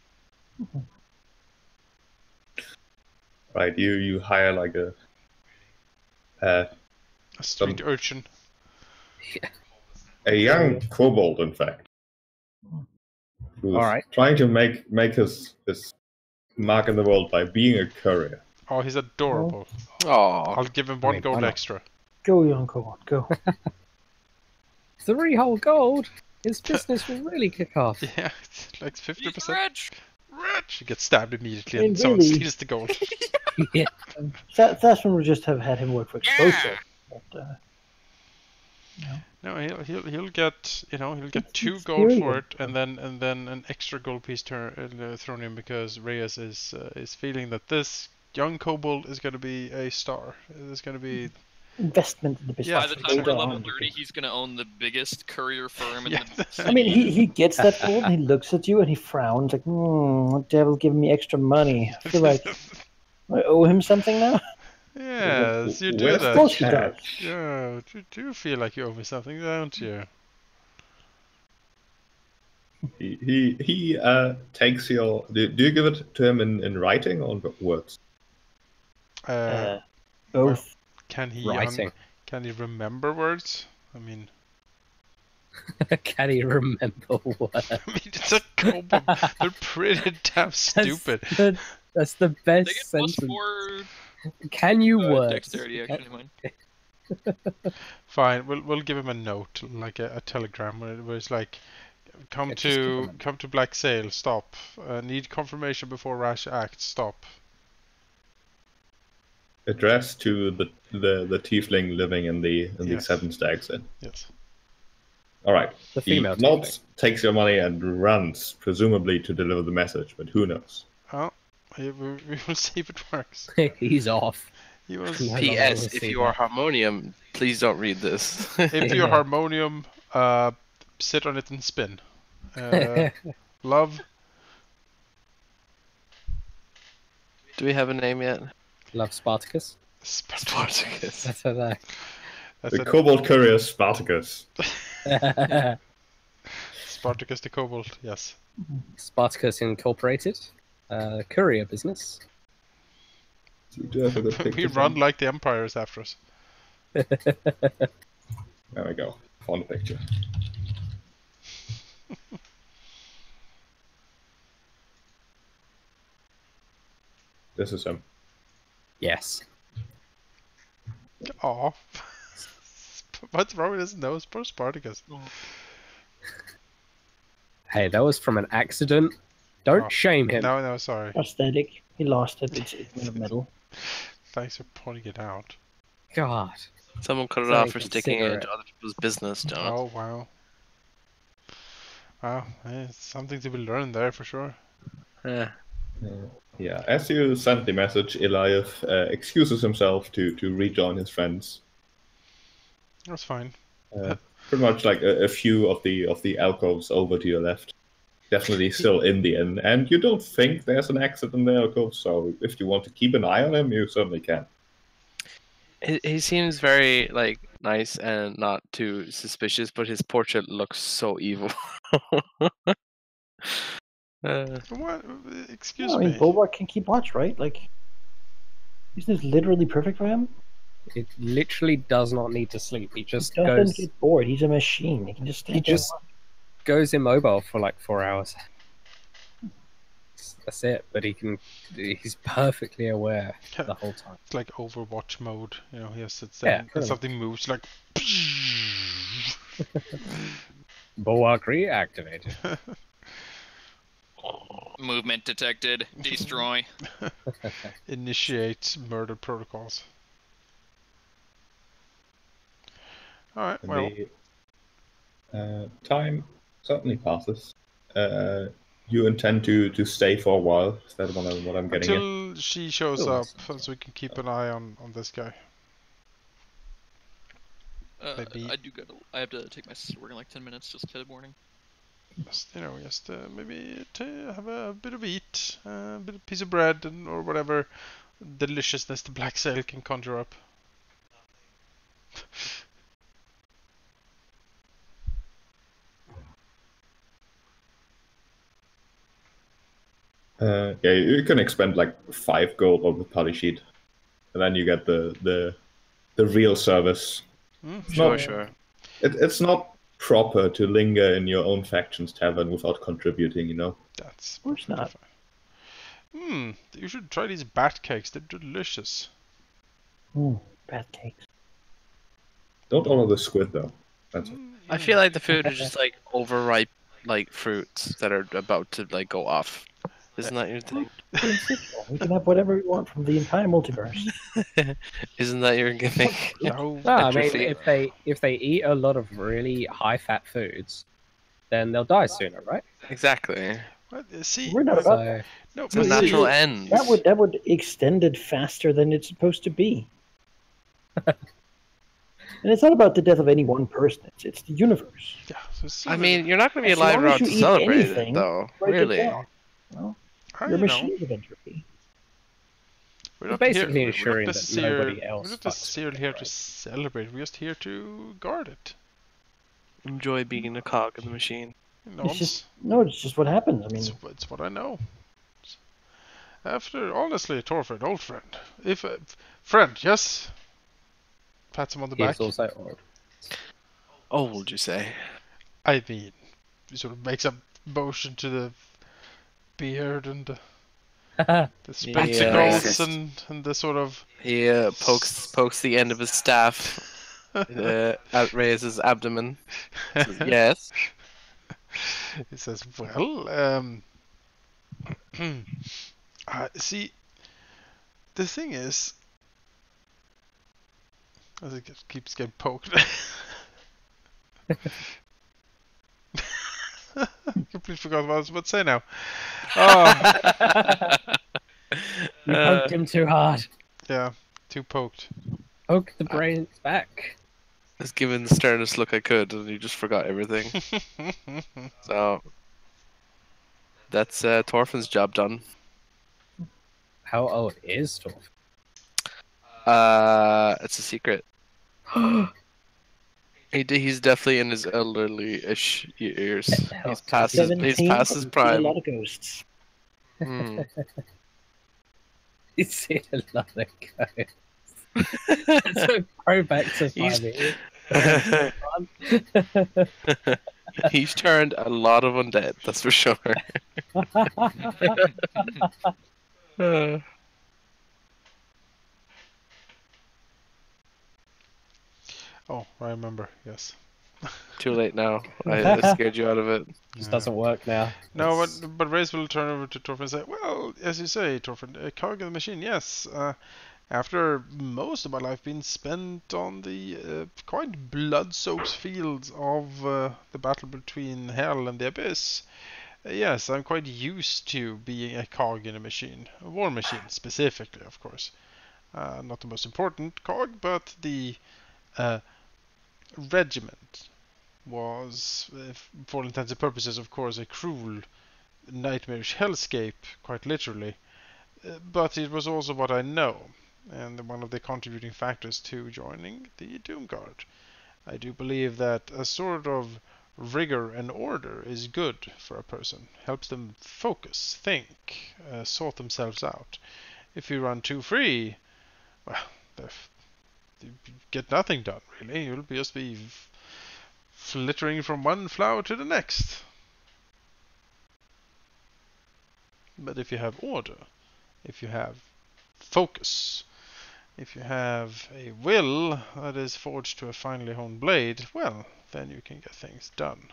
Right, you hire like a street urchin. A young kobold, in fact, who's trying to make his mark in the world by being a courier. Oh, he's adorable. Oh, I'll give him 1 gold extra. Go, young kobold, go. 3 whole gold. His business will really kick off. Yeah, it's like 50%. He's rich. Rich. He gets stabbed immediately, I mean, and someone really? steals the gold. Yeah. Zathran would just have had him work for explosive. But, No, he'll get he'll get 2 It's gold for period. it, and then an extra gold piece thrown in because Reus is feeling that this young kobold is going to be a star. It's going to be investment in the business. Yeah, By the time we're later level on. 30, he's gonna own the biggest courier firm in Yeah. the I mean, he gets that gold and he looks at you and he frowns like, what devil giving me extra money? I feel like I owe him something now. Yes, you do Where's that. Of course he does. Yeah, you do feel like you owe me something, don't you? He takes your. Do you give it to him in writing or words? Both. Can he Writing. can he remember words? I mean, Can he remember what? I mean it's a kobold. They're pretty damn stupid. That's the They best get plus sentence. 4 Can you work? dexterity, actually, mine. Fine, we'll give him a note, like a telegram, where it's like, come Yeah, just give to him come to Black Sail, stop. Need confirmation before rash act, stop. Addressed to the tiefling living in the Yes. Seven Stags Inn. Yes. All right. The He female nods, takes your money, and runs, presumably to deliver the message. But who knows? Oh, we will see if it works. tiefling. He's off. He was, Yeah. P.S. I'll If see you that. are harmonium, please don't read this. if your harmonium, sit on it and spin. Love. Do we have a name yet? Love Spartacus. Spartacus. That's what I. That's The it. kobold courier Spartacus. Spartacus the kobold. Yes. Spartacus Incorporated. Courier business. You do have a good We picture. run like the Empire is after us. There we go. Found a picture. This is him. Yes. Aw. What's wrong with his nose? Poor Spartacus. Hey, that was from an accident. Don't Oh, shame him. No, sorry. Prosthetic. He lost it. It's made of metal. Thanks for pointing it out. God. Someone cut it Sorry, off for sticking it consider into it. other people's business, John. Oh, wow. Wow, it's something to be learned there for sure. Yeah. Yeah, as you send the message, Eliath excuses himself to rejoin his friends. That's fine. Pretty much like a few of the alcoves over to your left. Definitely still in the inn, and you don't think there's an exit in the alcove, so if you want to keep an eye on him, you certainly can. He seems very nice and not too suspicious, but his portrait looks so evil. What? Excuse I mean, me. Bulwark can keep watch, right? Like, isn't this literally perfect for him? It literally does not need to sleep. He just He doesn't goes. get bored. He's a machine. He can just stay He there. just goes immobile for like 4 hours. That's it. But he's perfectly aware the whole time. It's like Overwatch mode, you know. He sits Yeah, there and pretty something moves like. Bulwark reactivated. Movement detected. Destroy. Initiate murder protocols. All right. And Well, the time certainly passes. You intend to stay for a while? Is that what I'm getting at? until she shows Oh, up, so we can keep an eye on this guy. Maybe- I have to take my sister work in like 10 minutes just to the morning. Just, maybe to have a bit of eat, a bit of piece of bread, or whatever deliciousness the black sail can conjure up. Yeah, you can expend like 5 gold on the party sheet, and then you get the real service. Sure. It's not proper to linger in your own faction's tavern without contributing, you know. That's Of course not. fine. You should try these bat cakes. They're delicious. Bad cakes. Don't order the squid though. That's I feel like the food is just like overripe, like fruits that are about to like go off. Isn't that your thing? We can have whatever we want from the entire multiverse. Isn't that your gimmick? No, No, I Extra mean, feet. if they eat a lot of really high fat foods, then they'll die sooner, right? Exactly. what? See, We're not about that. So no, It's a but natural see, end. That would extend it faster than it's supposed to be. And it's not about the death of any one person. It's the universe. yeah, so see I what- mean, you're not going to be As alive long as around you to eat celebrate anything, it, though. break it Really. down. Well, I you're a know. machine of entropy. We're not basically here, ensuring we're that not necessarily, nobody else We're not fucks necessarily with it, here to right? celebrate. We're just here to guard it. Enjoy being a cog in the machine. You know, It's just what happens. I mean, it's what I know. After, honestly, Thorfin, old friend. If friend, yes. Pats him on the He back. is also old. Old, you say? I mean, he sort of makes a motion to the beard and the spectacles and the sort of. He pokes the end of his staff at Reus' abdomen. Says, yes. He says, "Well, see, the thing is, as it keeps getting poked." Completely forgot what I was about to say now. Oh, You poked him too hard. yeah, too poked. Poke the brains back. I was given the sternest look I could, and you just forgot everything. So that's Thorfin's job done. How old is Thorfin? It's a secret. He's definitely in his elderly-ish years. He's past his 17, his a prime. lot of ghosts. Hmm. He's seen a lot of ghosts. So go back to 5 years. He's turned a lot of undead, that's for sure. Oh, I remember. Yes. Too late now. I scared you out of it. Just doesn't work now. No, It's- but Reus will turn over to Thorfin and say, "Well, as you say, Thorfin, a cog in the machine. Yes. After most of my life being spent on the quite blood-soaked fields of the battle between Hell and the Abyss, yes, I'm quite used to being a cog in a machine, a war machine specifically, of course. Not the most important cog, but the regiment was, for all intents and purposes, of course, a cruel, nightmarish hellscape, quite literally. But it was also what I know, and one of the contributing factors to joining the Doomguard. I do believe that a sort of rigor and order is good for a person. Helps them focus, think, sort themselves out. If you run too free, well, you get nothing done, really. You'll just be flittering from one flower to the next. But if you have order, if you have focus, if you have a will that is forged to a finely honed blade, well, then you can get things done.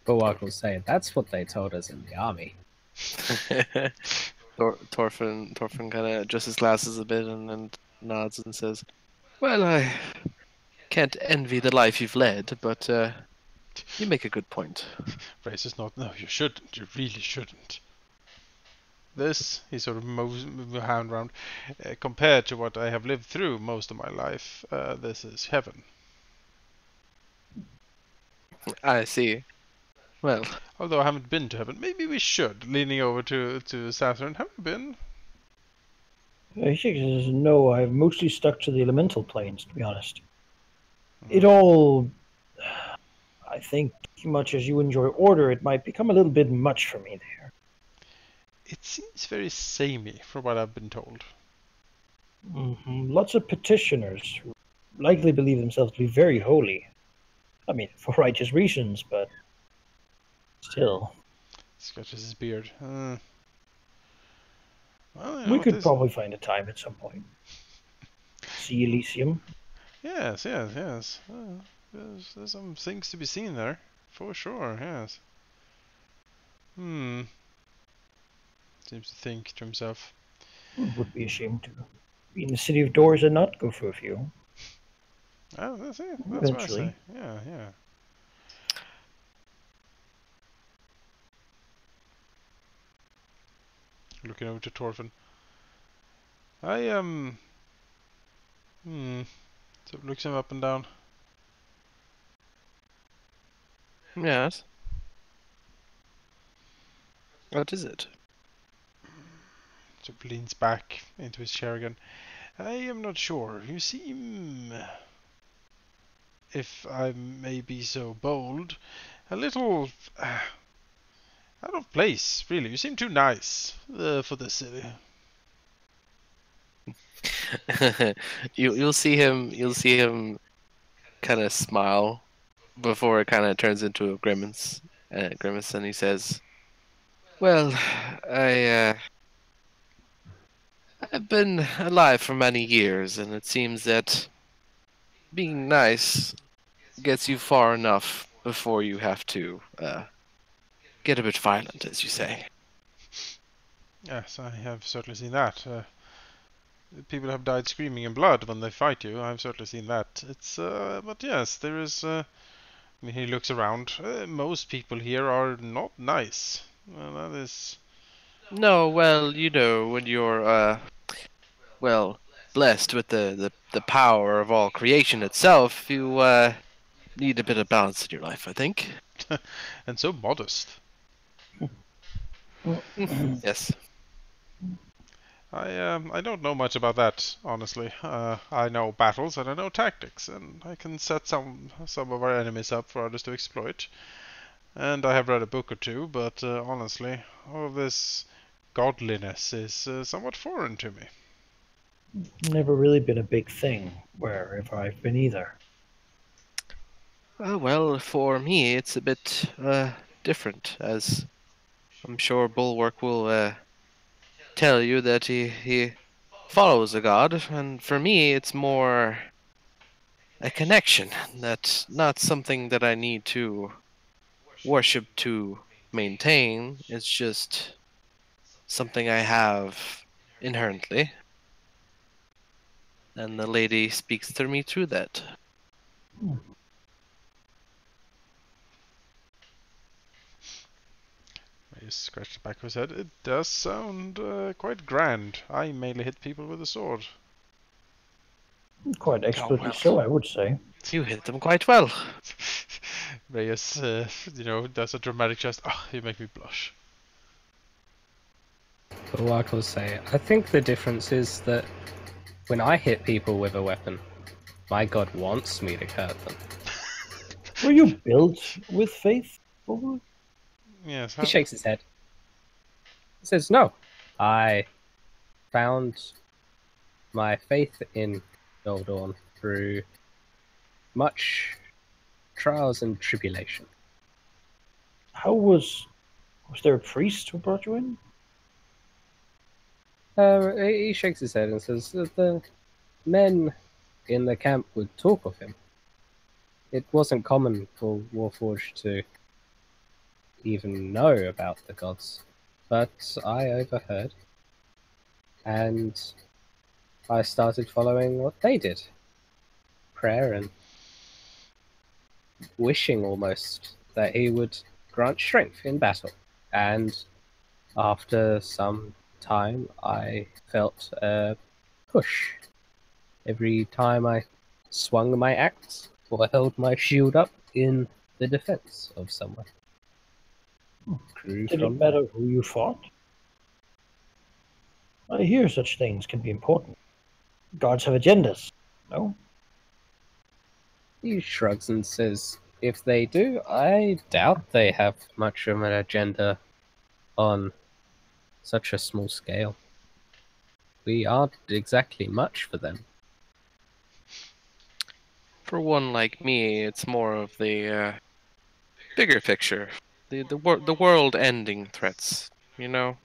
Bulwark will say, that's what they told us in the army. Thorfin kind of adjusts his glasses a bit and nods and says, "Well, I can't envy the life you've led, but you make a good point." Reus is not. No, you shouldn't. You really shouldn't. This, he sort of moves the hand round, compared to what I have lived through most of my life, this is heaven. I see. Well, Although I haven't been to heaven, maybe we should. Leaning over to Zathran, have you been? He says, no, I've mostly stuck to the elemental planes, to be honest. It all, I think, much as you enjoy order, it might become a little bit much for me there. It seems very samey, from what I've been told. Lots of petitioners who likely believe themselves to be very holy. I mean, for righteous reasons, but still. Scratches his beard. Well, We could probably find a time at some point. See Elysium. Yes. There's some things to be seen there, for sure. Yes. Seems to think to himself. It would be a shame to be in the city of doors and not go for a few. Oh, that's it. That's Eventually. what I say. Yeah. Looking over to Thorfin. I So looks him up and down. yes. What is it? So leans back into his chair again. I am not sure. You seem, if I may be so bold, a little out of place, really. You seem too nice for this city. You'll see him kind of smile before it kind of turns into a grimace, and he says, "Well, I've been alive for many years, and it seems that being nice gets you far enough before you have to get a bit violent, as you say." Yes, I have certainly seen that. People have died screaming in blood when they fight you. I've certainly seen that. It's but yes, there is. I mean, he looks around. Most people here are not nice. That is. No, well, you know, when you're well, blessed with the power of all creation itself, you need a bit of balance in your life, I think. And so modest. Yes. I don't know much about that, honestly. I know battles and I know tactics, and I can set some of our enemies up for others to exploit. And I have read a book or two, but honestly, all of this godliness is somewhat foreign to me. Never really been a big thing wherever I've been either. Well, for me, it's a bit different, as I'm sure Bulwark will tell you that he follows a god, and for me, it's more a connection. That's not something that I need to worship to maintain. It's just something I have inherently. And the lady speaks to me through that. He scratched the back of his head. It does sound quite grand. I mainly hit people with a sword. Quite expertly so, I would say. You hit them quite well. Reus, does a dramatic gesture. Oh, you make me blush. Bulwark will say, I think the difference is that when I hit people with a weapon, my god wants me to hurt them. Were you built with faith? Bulwark? Yes. He shakes his head. He says, no, I found my faith in Goldorn through much trials and tribulation. How was Was there a priest who brought you in? He shakes his head and says that the men in the camp would talk of him. It wasn't common for Warforged to even know about the gods, but I overheard, and I started following what they did. Prayer and wishing almost that he would grant strength in battle. And after some time, I felt a push. Every time I swung my axe or held my shield up in the defense of someone. Grew Did it from matter who you fought? I hear such things can be important. Gods have agendas, no? He shrugs and says, if they do, I doubt they have much of an agenda on such a small scale. We aren't exactly much for them. For one like me, it's more of the bigger picture, the world-ending threats. You know?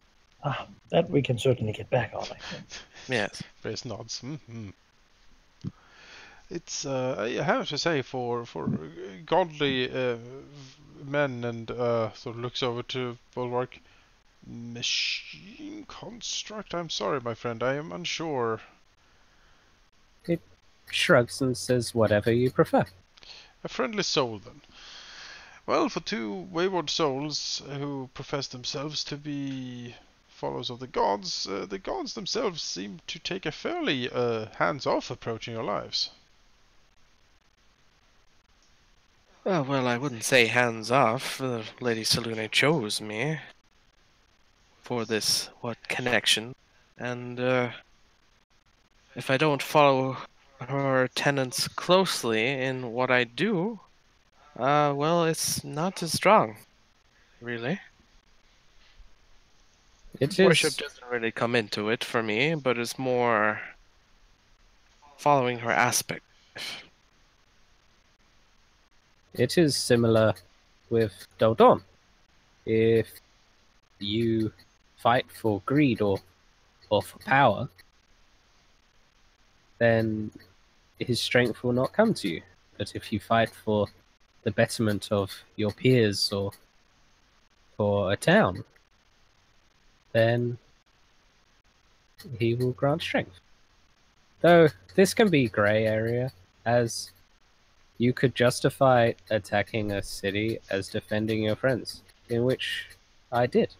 Ah, that we can certainly get back on, I think. Yes. Race nods. It's I have to say for godly men and sort of looks over to Bulwark. Machine construct. I'm sorry, my friend. I am unsure. It shrugs and says, whatever you prefer. A friendly soul, then. Well, for two wayward souls who profess themselves to be followers of the gods themselves seem to take a fairly hands-off approach in your lives. Well, I wouldn't say hands off. Lady Selune chose me for this connection, and if I don't follow her tenets closely in what I do, well, it's not as strong, really. Worship doesn't really come into it for me, but it's more following her aspect. It is similar with Doldon. If you fight for greed or for power, then his strength will not come to you. But if you fight for the betterment of your peers or for a town, then he will grant strength. Though this can be grey area, as you could justify attacking a city as defending your friends, in which I did.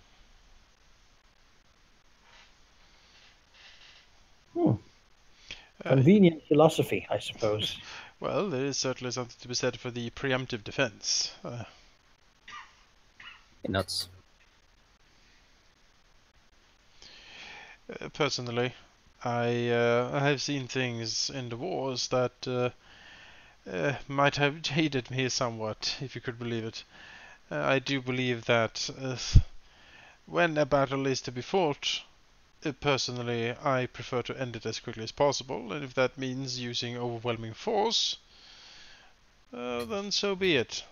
Convenient philosophy, I suppose. Well, there is certainly something to be said for the preemptive defense. Nuts. Personally, I have seen things in the wars that might have jaded me somewhat, if you could believe it. I do believe that when a battle is to be fought, personally, I prefer to end it as quickly as possible, and if that means using overwhelming force, then so be it.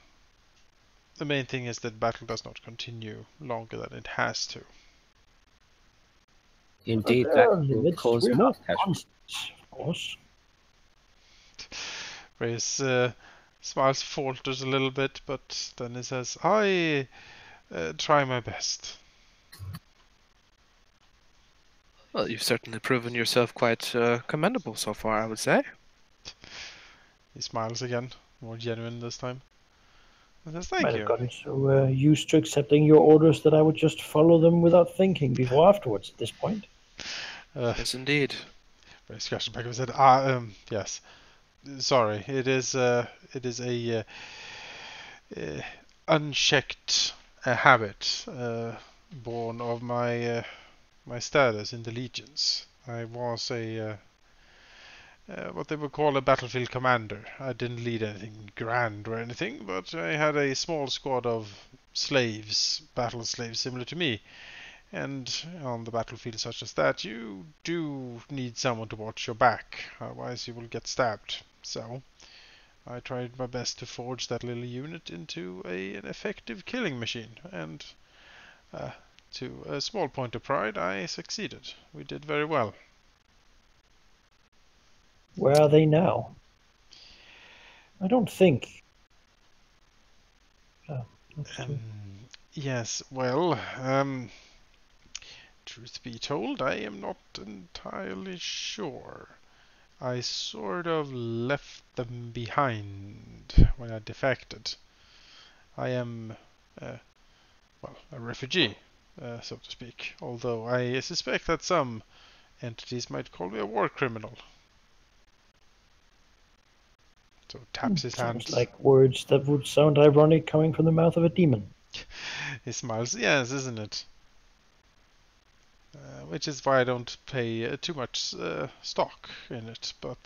The main thing is that battle does not continue longer than it has to. Indeed, But that there are will limits. cause We're more not casualties. monsters, of course. Reus smiles, falters a little bit, but then he says, I try my best. Well, you've certainly proven yourself quite commendable so far, I would say. He smiles again, more genuine this time. And says, Might thank have you. gotten so used to accepting your orders that I would just follow them without thinking before afterwards at this point. Yes, indeed. Reus scratched back and said, yes. Sorry, it is a unchecked habit born of my my status in the legions. I was a what they would call a battlefield commander. I didn't lead anything grand or anything, but I had a small squad of slaves, battle slaves similar to me. And on the battlefield such as that, you do need someone to watch your back, otherwise you will get stabbed. So I tried my best to forge that little unit into an effective killing machine, and To a small point of pride, I succeeded. We did very well. Where are they now? I don't think. Oh, that's true. Yes, well, truth be told, I am not entirely sure. I sort of left them behind when I defected. I am, well, a refugee, so to speak, although I suspect that some entities might call me a war criminal. So taps his Sounds hands. like words that would sound ironic coming from the mouth of a demon. He smiles. Yes, isn't it? Which is why I don't pay too much stock in it. But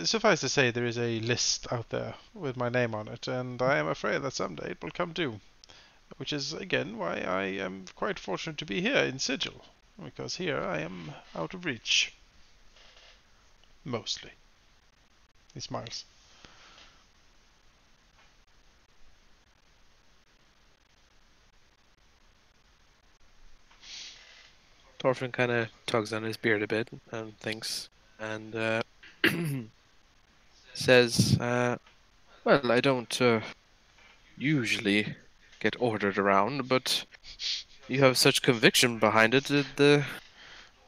suffice to say, there is a list out there with my name on it, and I am afraid that someday it will come due. Which is, again, why I am quite fortunate to be here in Sigil, because here I am out of reach. Mostly. He smiles. Thorfin kind of tugs on his beard a bit and thinks, and says, "Well, I don't usually get ordered around, but you have such conviction behind it that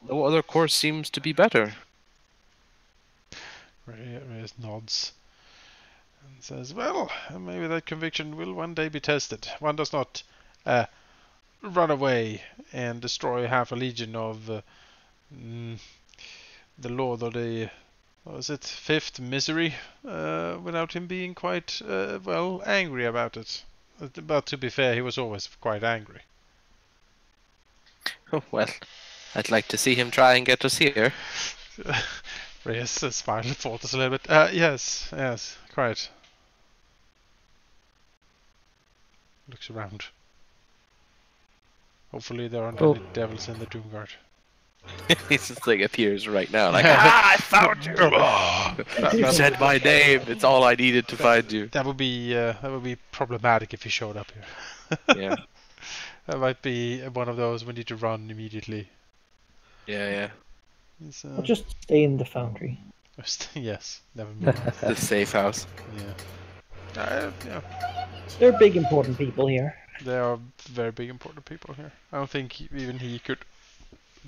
no other course seems to be better." Reus nods and says, well, maybe that conviction will one day be tested. One does not run away and destroy half a legion of the Lord of the, what was it, Fifth Misery, without him being quite, well, angry about it. But to be fair, he was always quite angry. Oh, well, I'd like to see him try and get us here. Reus smiles and falters a little bit. Yes, quite. Looks around. Hopefully there aren't any devils in the Doomguard. He just like appears right now, like, I found you! You said my name. It's all I needed to find you. That would be problematic if he showed up here. Yeah. That might be one of those we need to run immediately. Yeah. I'll just stay in the foundry. Yes, never mind. The safe house. Yeah. There are big important people here. There are very big important people here. I don't think even he could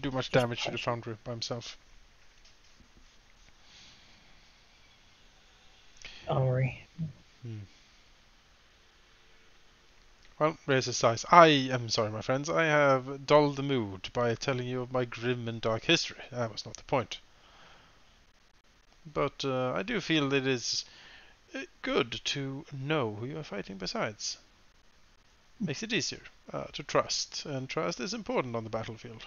do much damage to the foundry by himself. Don't worry. Well, Reus sighs. I am sorry, my friends. I have dulled the mood by telling you of my grim and dark history. That was not the point. But I do feel it is good to know who you are fighting besides. Makes it easier to trust, and trust is important on the battlefield.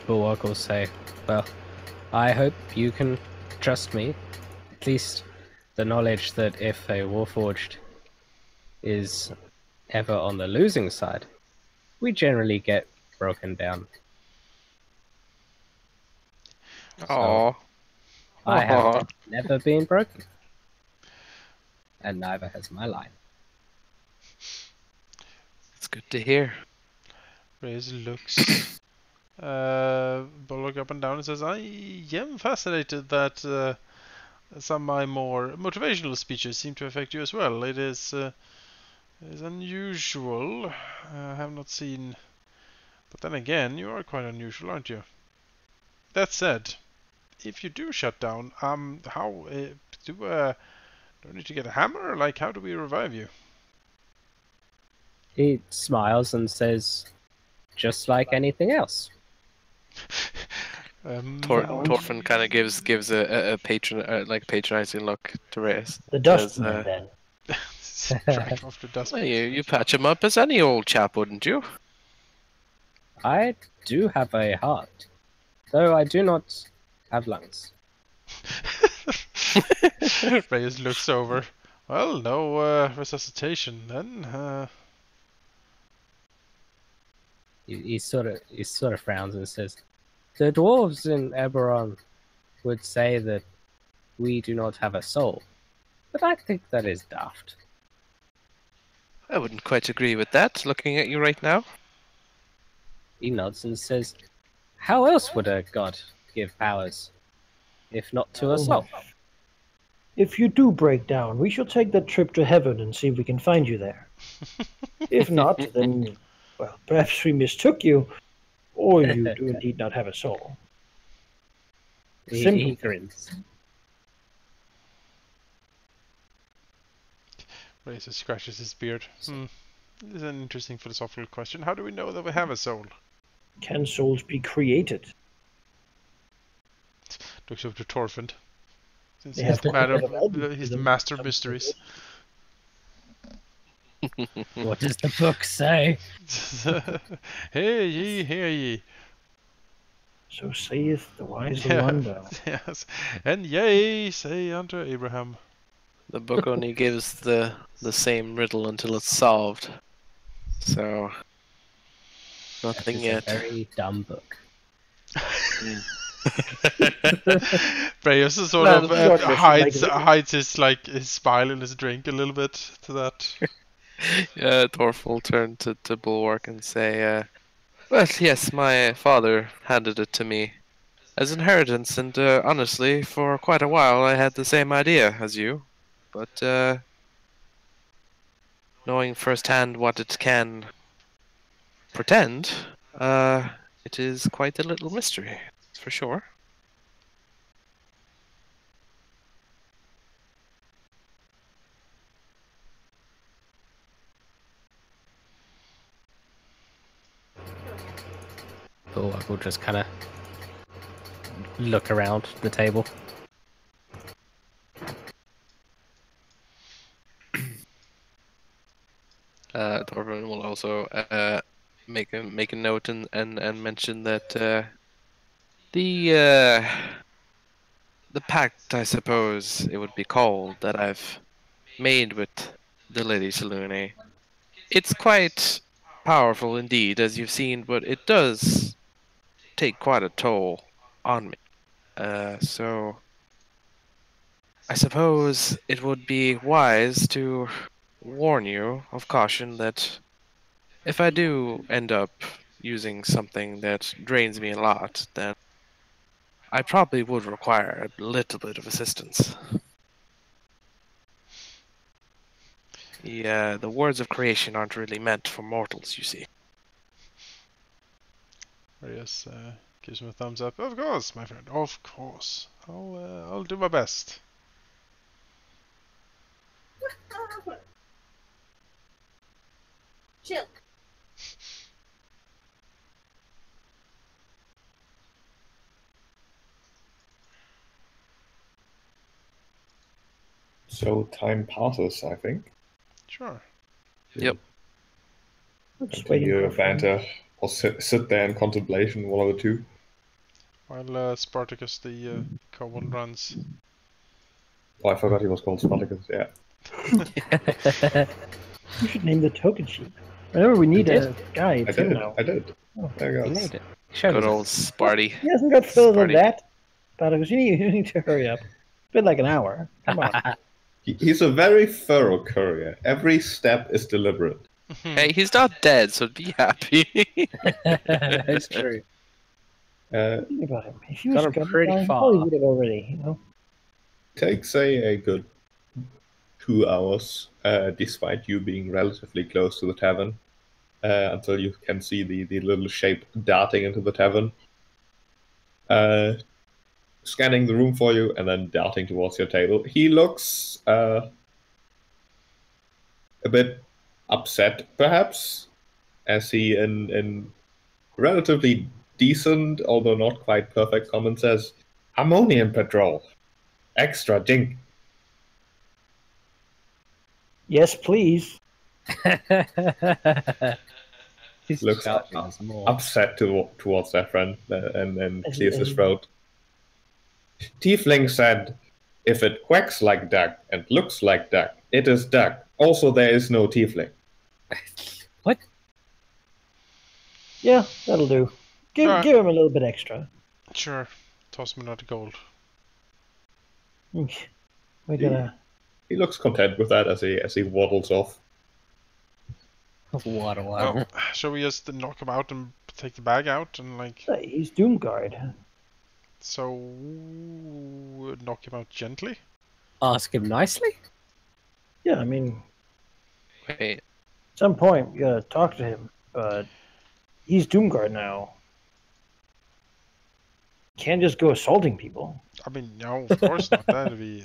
Bulwark will say, well, I hope you can trust me. At least the knowledge that if a warforged is ever on the losing side, we generally get broken down. Aww. I have never been broken. And neither has my line. It's good to hear. Reus looks Bulwark up and down and says, I am fascinated that some of my more motivational speeches seem to affect you as well. It is unusual. I have not seen... But then again, you are quite unusual, aren't you? That said, if you do shut down, how do I need to get a hammer? Like, how do we revive you? He smiles and says, just like anything else. Thorfin kind of gives a patronizing look to Reus. The dustman, then. Drag off the dust. Well, you patch him up as any old chap, wouldn't you? I do have a heart, though I do not have lungs. Reus looks over. Well, no resuscitation then. He sort of frowns and says, "The dwarves in Eberron would say that we do not have a soul, but I think that is daft. I wouldn't quite agree with that, looking at you right now. He nods and says, how else would a god give powers, if not to a soul? If you do break down, we shall take that trip to heaven and see if we can find you there. If not, then, well, perhaps we mistook you, or you do indeed not have a soul. He grins. Reus scratches his beard. This is an interesting philosophical question. How do we know that we have a soul? Can souls be created? Looks over to Thorfin. Since They he's have the, to he's the master of mysteries. What does the book say? Hear ye, hear ye. So saith the wise Yeah, wonder. yes. And yea, say unto Abraham. The book only gives the same riddle until it's solved. So, nothing It's yet. a very dumb book. Reus is sort Well, of sort of, hides his his smile in his drink a little bit to that. Yeah, Thorf will turn to Bulwark and say, well, yes, my father handed it to me as inheritance, and honestly, for quite a while I had the same idea as you. But knowing firsthand what it can pretend, it is quite a little mystery, for sure. Bulwark will just kind of look around the table. Thorfinn will also make a note and mention that the pact, I suppose it would be called, that I've made with the Lady Selune. It's quite powerful indeed, as you've seen, but it does take quite a toll on me. So I suppose it would be wise to warn you of caution that if I do end up using something that drains me a lot, then I probably would require a little bit of assistance. The words of creation aren't really meant for mortals, you see. Reus gives him a thumbs up. Of course, my friend. Of course. I'll do my best. Chill. So time passes, I think. Sure. Yep. Just And waiting you for banter or sit there in contemplation, one of the two. While Spartacus, the kobold, runs. Oh, I forgot he was called Spartacus, yeah. You should name the token sheet. Whenever we need a guy, I it's him did, now. I did. Oh, There you He go. made it. Showed Good us. old Sparty. He hasn't got further than Sparty. that. Spartacus, you need to hurry up. It's been like an hour. Come on. He's a very thorough courier. Every step is deliberate. Hey, he's not dead, so be happy. It's true. Think about him. If he Got was him gonna pretty die, he far. probably would have already, Takes a good 2 hours, despite you being relatively close to the tavern, until you can see the little shape darting into the tavern, scanning the room for you, and then darting towards your table. He looks a bit upset, perhaps, as he, in relatively decent, although not quite perfect, comment says, "Ammonium patrol. Extra dink." Yes, please. He's Looks charging us more. upset towards that friend and As- clears his as- throat. Tiefling said, "If it quacks like duck and looks like duck, it is duck. Also, there is no tiefling." What? Yeah, that'll do. Give Alright. him a little bit extra. Sure. Toss him another gold. We're gonna. He looks content with that as he waddles off. What a Well, wow. shall we just knock him out and take the bag out and like? He's Doomguard. So knock him out gently. Ask him nicely? Yeah, I mean, Wait, at some point you gotta talk to him, but he's Doomguard now. Can't just go assaulting people. I mean, no, of course not. That'd be.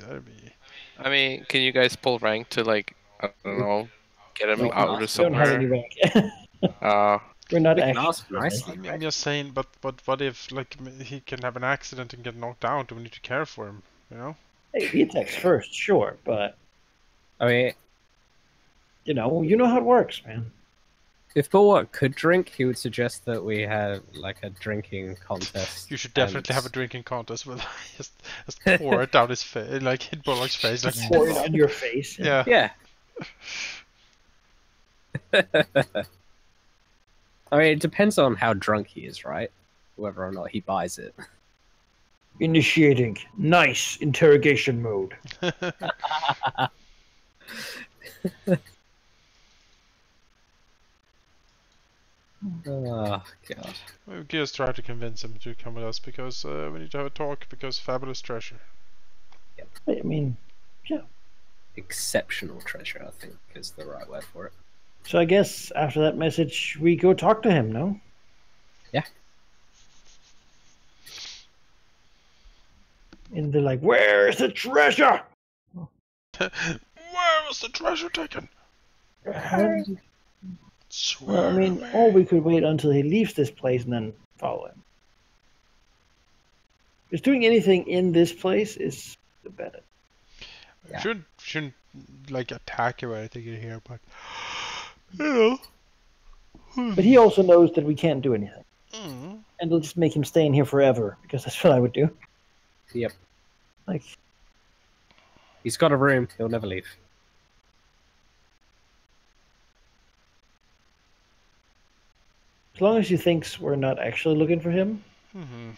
I mean, can you guys pull rank to like, I don't know, get him No, out we of We don't have any somewhere? rank. We're not We can actually. ask nicely. I'm just saying, but what if like he can have an accident and get knocked out? Do we need to care for him? You know? Hey, he attacks first, sure, but I mean, you know how it works, man. if Bulwark could drink, he would suggest that we have like a drinking contest. You should definitely have a drinking contest with just pour it down his face, like hit Bulwark's face, like Pour it on your face. yeah. Yeah. I mean, it depends on how drunk he is, right? Whether or not he buys it. Initiating nice interrogation mode. Oh god. We just try to convince him to come with us because we need to have a talk because fabulous treasure. I mean, Exceptional treasure, I think, is the right word for it. so I guess after that message, we go talk to him, no? Yeah. And they're like, "Where's the treasure?" Where was the treasure taken? Swear Well, I mean, to me. or we could wait until he leaves this place and then follow him. Because doing anything in this place is the better. Yeah. Shouldn't like attack him or anything in here, but you know. But he also knows that we can't do anything. Mm. And it'll just make him stay in here forever, because that's what I would do. Yep. Like, He's got a room, he'll never leave. as long as he thinks we're not actually looking for him. Mm-hmm.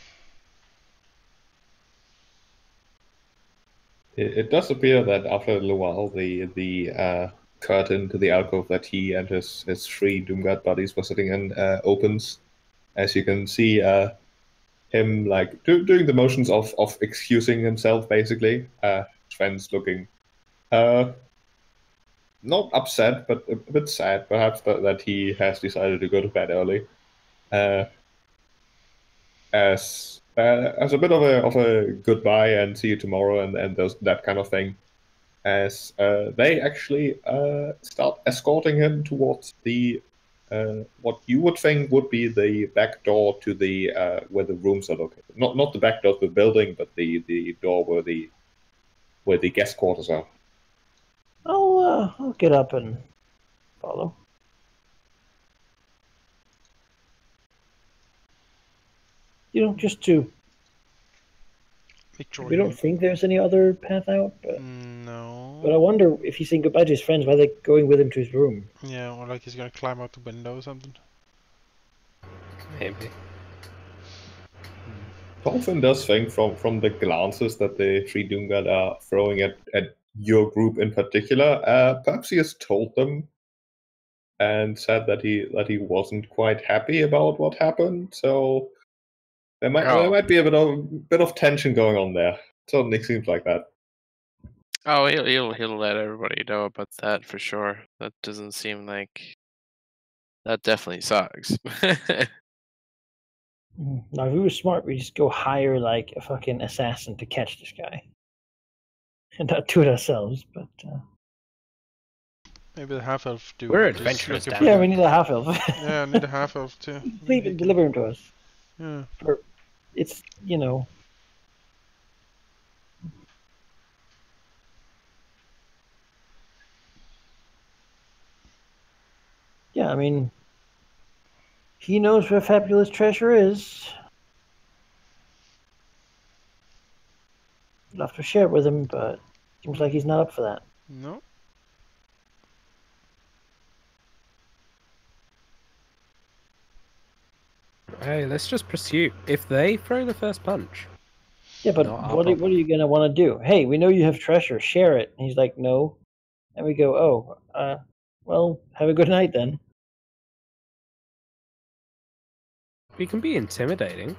It does appear that after a little while, the curtain to the alcove that he and his three Doomguard buddies were sitting in opens, as you can see him like doing the motions of excusing himself, basically. Sven's looking not upset, but a bit sad, perhaps, that he has decided to go to bed early. As a bit of a goodbye and see you tomorrow and that kind of thing, as they actually start escorting him towards the what you would think would be the back door to the where the rooms are located. Not the back door to the building, but the door where the guest quarters are. I'll get up and follow. Just to. Make sure We don't think there's any other path out, but No. I wonder if he's saying goodbye to his friends, why are they going with him to his room? Yeah, or like he's gonna climb out the window or something. Maybe. Thorfin does think from the glances that the three Doomguard are throwing at your group in particular, perhaps he has told them and said that he wasn't quite happy about what happened. So there might be a bit of tension going on there. Certainly seems like that. Oh, he'll let everybody know about that for sure. That doesn't seem like that definitely sucks. Now, if we were smart, we'd just go hire like a fucking assassin to catch this guy. And not do it ourselves, but Maybe the half elf do. We're just adventurous, looking damn for- yeah, we need a half elf. Yeah, I need a half elf too. Please deliver him to us. Yeah. It's Yeah, I mean, he knows where fabulous treasure is. I'd love to share it with him, but seems like he's not up for that. No. Hey, let's just pursue. If they throw the first punch, Yeah, but Not our what are problem. you gonna want to do? Hey, we know you have treasure. Share it. And he's like, no. And we go, oh, well, have a good night then. We can be intimidating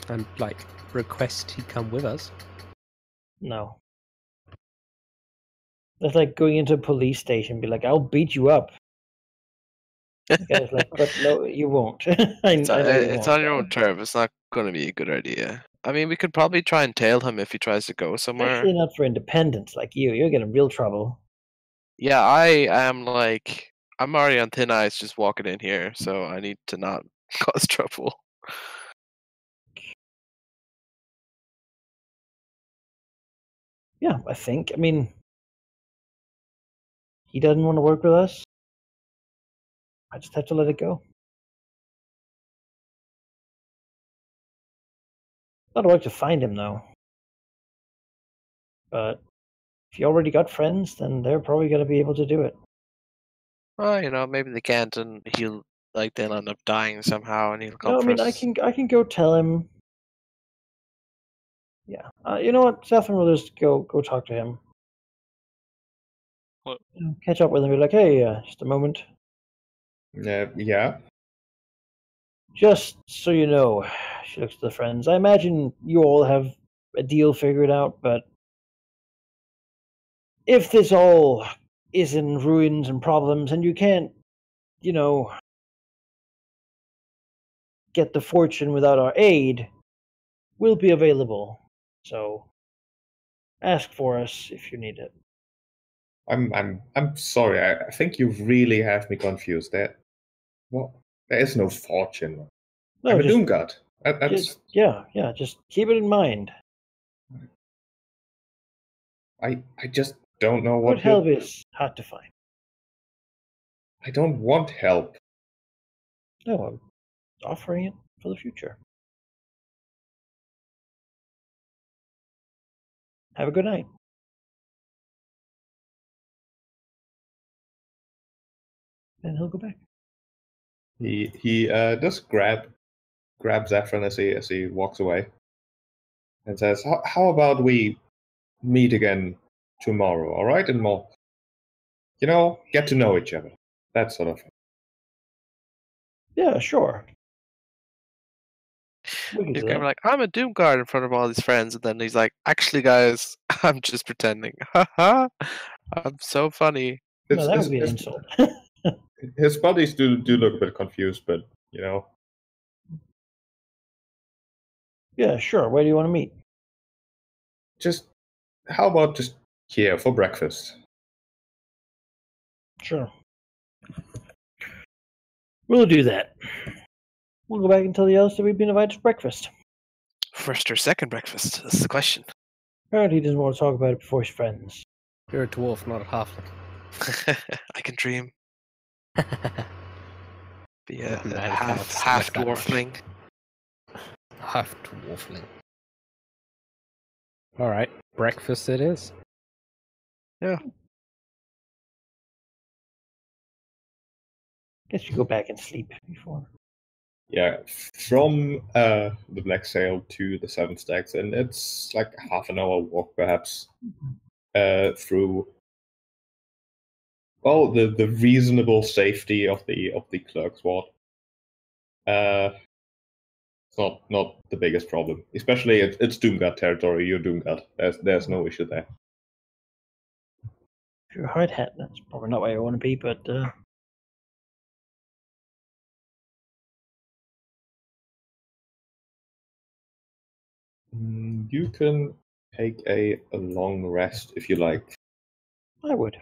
and like request he come with us. No. That's like going into a police station, be like, I'll beat you up. The guy's like, but no, you won't. I know you It's won't. on your own term. It's not going to be a good idea. I mean, we could probably try and tail him if he tries to go somewhere. Especially not for independents like you. You're getting real trouble. Yeah, I am like, I'm already on thin ice just walking in here, so I need to not cause trouble. Yeah, I think. I mean, he doesn't want to work with us. I just have to let it go. A lot of work to find him, though. But if you already got friends, then they're probably going to be able to do it. Well, you know, maybe they can't, and they'll end up dying somehow, and he'll come No, I for mean, us. I can go tell him. Yeah, you know what? Zathran will just go talk to him. What? Catch up with him. Be like, hey, just a moment. Yeah. Just so you know, she looks to the friends. I imagine you all have a deal figured out, but if this all is in ruins and problems, and you can't, get the fortune without our aid, we'll be available. So ask for us if you need it. I'm sorry. I think you really have me confused. There is no fortune. No, I'm a just, doom god. That's just keep it in mind. I just don't know Good what help is hard to find. I don't want help. No, I'm offering it for the future. Have a good night. And he'll go back. He just grabs Zathran as he walks away and says, "How about we meet again tomorrow? All right, and more, get to know each other, that sort of thing." Yeah, sure. We can He's do gonna that. be like, I'm a doom guard in front of all his friends, and then he's like, actually, guys, I'm just pretending. Haha, I'm so funny. No, that would be an insult. His buddies do look a bit confused, but Yeah, sure. Where do you want to meet? how about just here for breakfast? Sure. We'll do that. We'll go back and tell the others that we've been invited to breakfast. First or second breakfast? That's the question. Apparently, he doesn't want to talk about it before his friends. You're a dwarf, not a halfling. I can dream. Be a Man, half dwarfling. Half dwarfling. All right, breakfast it is. Yeah. Guess you go back and sleep before. Yeah, from the Black Sail to the Seven Stacks, and it's like a half an hour walk, perhaps, through the reasonable safety of the Clerk's Ward. It's not the biggest problem, especially it's Doomguard territory. You're Doomguard. There's no issue there. If you're a hard hat, that's probably not where you want to be, but You can take a long rest if you like. I would.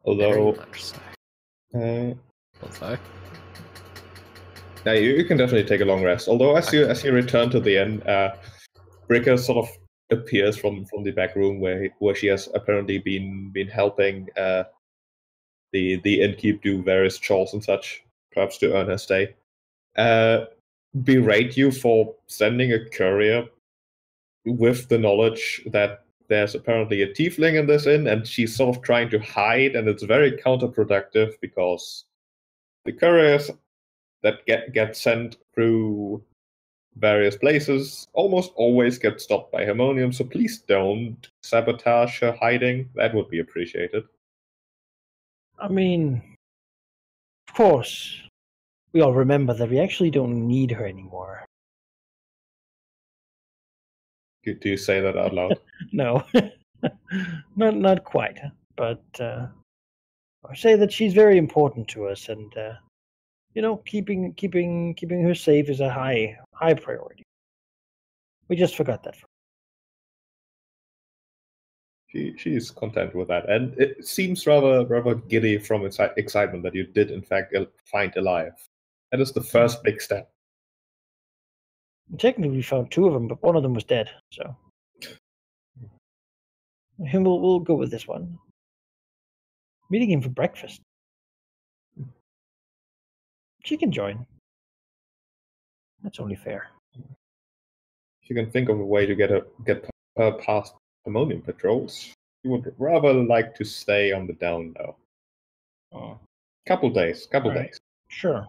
Although, Very much so. yeah, you can definitely take a long rest. Although, as you return to the inn, Bricker sort of appears from the back room where she has apparently been helping the innkeep do various chores and such, perhaps to earn her stay. Berate you for sending a courier with the knowledge that there's apparently a tiefling in this inn, and she's sort of trying to hide, and it's very counterproductive because the couriers that get sent through various places almost always get stopped by Harmonium, so please don't sabotage her hiding. That would be appreciated. I mean, of course, we all remember that we actually don't need her anymore. Do you say that out loud? No, not quite, but I say that she's very important to us, and keeping her safe is a high priority. We just forgot that. She's content with that, and it seems rather giddy from excitement that you did in fact find alive. That is the first big step. Technically, we found 2 of them, but one of them was dead. So, we'll go with this one. Meeting him for breakfast. She can join. That's only fair. If you can think of a way to get her past Harmonium patrols, you would rather like to stay on the down low. Couple days. Sure.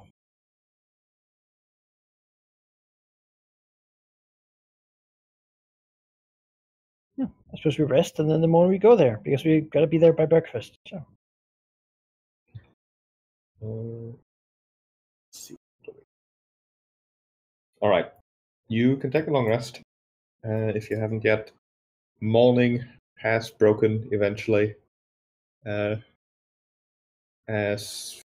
Yeah, I suppose we rest, and then the morning we go there, because we gotta be there by breakfast. So. Let's see. All right, you can take a long rest if you haven't yet. Morning has broken eventually, as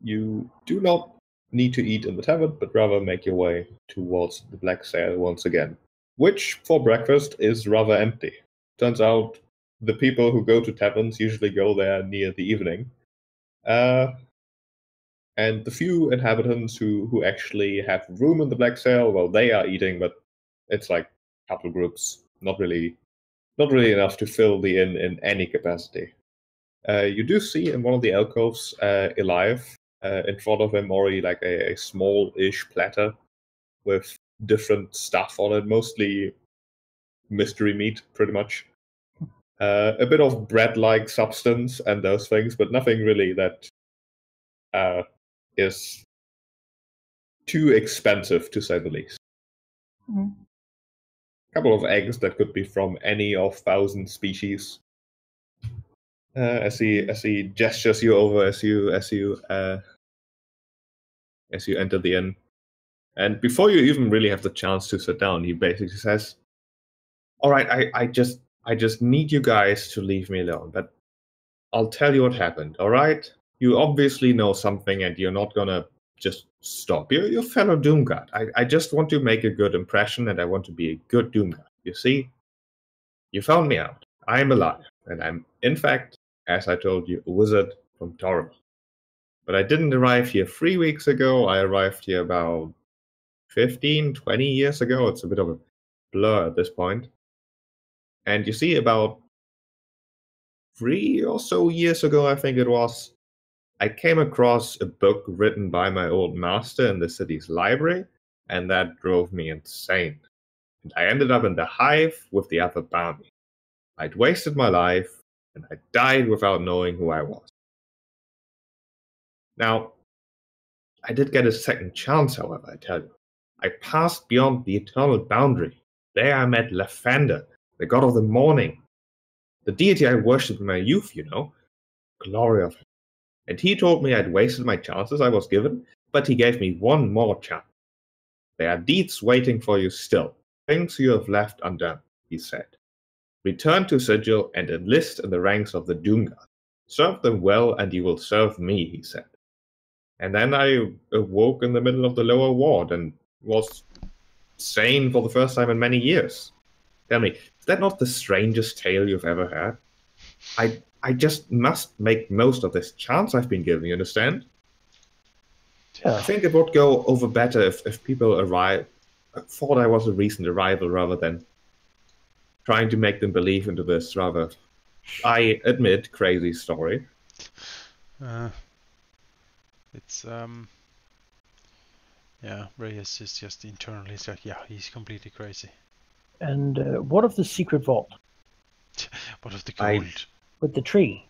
you do not need to eat in the tavern, but rather make your way towards the Black Sail once again, which for breakfast is rather empty. Turns out the people who go to taverns usually go there near the evening. And the few inhabitants who actually have room in the Black Sail, well, they are eating, but it's like a couple groups, not really enough to fill the inn in any capacity. You do see in one of the alcoves alive, in front of him already like a small-ish platter with different stuff on it, mostly mystery meat, pretty much. A bit of bread-like substance and those things, but nothing really that is too expensive, to say the least. Mm-hmm. A couple of eggs that could be from any of 1,000 species. As he gestures you over as you enter the inn, and before you even really have the chance to sit down, he basically says, "All right, I just need you guys to leave me alone, but I'll tell you what happened. All right, you obviously know something, and you're not gonna just stop. You're fellow Doomguard. I just want to make a good impression, and I want to be a good Doomguard. You see, you found me out. I am alive, and I'm in fact, as I told you, a wizard from Torrell. But I didn't arrive here 3 weeks ago. I arrived here about 15, 20 years ago. It's a bit of a blur at this point. And you see, about 3 or so years ago, I think it was, I came across a book written by my old master in the city's library, and that drove me insane. And I ended up in the hive with the other bounty. I'd wasted my life, and I died without knowing who I was. Now, I did get a second chance, however, I tell you. I passed beyond the eternal boundary. There I met Lathander, the god of the morning. The deity I worshipped in my youth, you know. Glory of him. And he told me I'd wasted my chances I was given, but he gave me one more chance. There are deeds waiting for you still, things you have left undone, he said. Return to Sigil and enlist in the ranks of the Doomguard. Serve them well and you will serve me, he said. And then I awoke in the middle of the lower ward and was sane for the first time in many years. Tell me, is that not the strangest tale you've ever heard? I just must make most of this chance I've been given, you understand? Yeah. I think it would go over better if people thought I was a recent arrival rather than trying to make them believe into this rather, I admit, crazy story. It's yeah, Reus is just internally, it's like, yeah, he's completely crazy. And what of the secret vault? What of the gold? With the tree?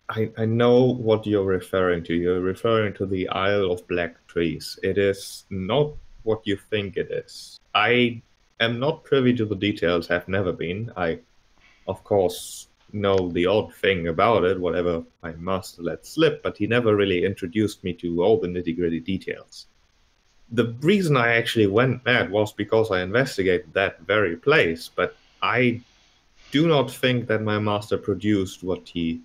I know what you're referring to. You're referring to the Isle of Black Trees. It is not what you think it is. I am not privy to the details, have never been. I, of course, know the odd thing about it, whatever my master let slip, but he never really introduced me to all the nitty-gritty details. The reason I actually went mad was because I investigated that very place, but I do not think that my master produced what he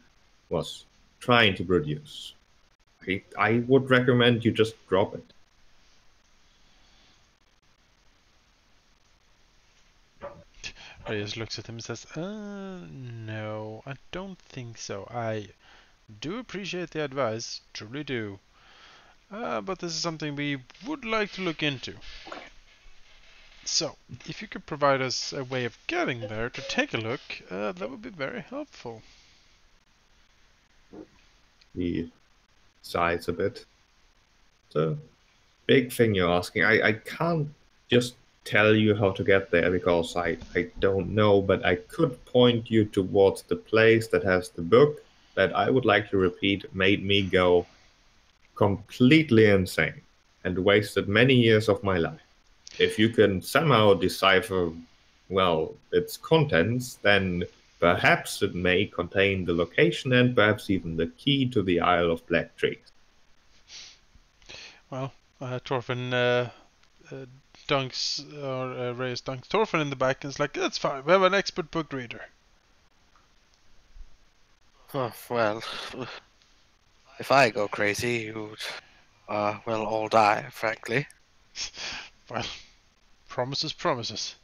was trying to produce. I would recommend you just drop it. Reus looks at him and says, no, I don't think so. I do appreciate the advice, truly do. But this is something we would like to look into. So, if you could provide us a way of getting there to take a look, that would be very helpful. He sighs a bit. It's a big thing you're asking. I can't just tell you how to get there because I don't know, but I could point you towards the place that has the book that I would like to repeat made me go completely insane and wasted many years of my life. If you can somehow decipher, well, its contents, then perhaps it may contain the location and perhaps even the key to the Isle of Black Trees. Well, Thorfin dunks, or Reus dunks Thorfin in the back and is like, that's fine, we have an expert book reader. Oh, well, if I go crazy, you'd, well, all die, frankly. Well, promises, promises.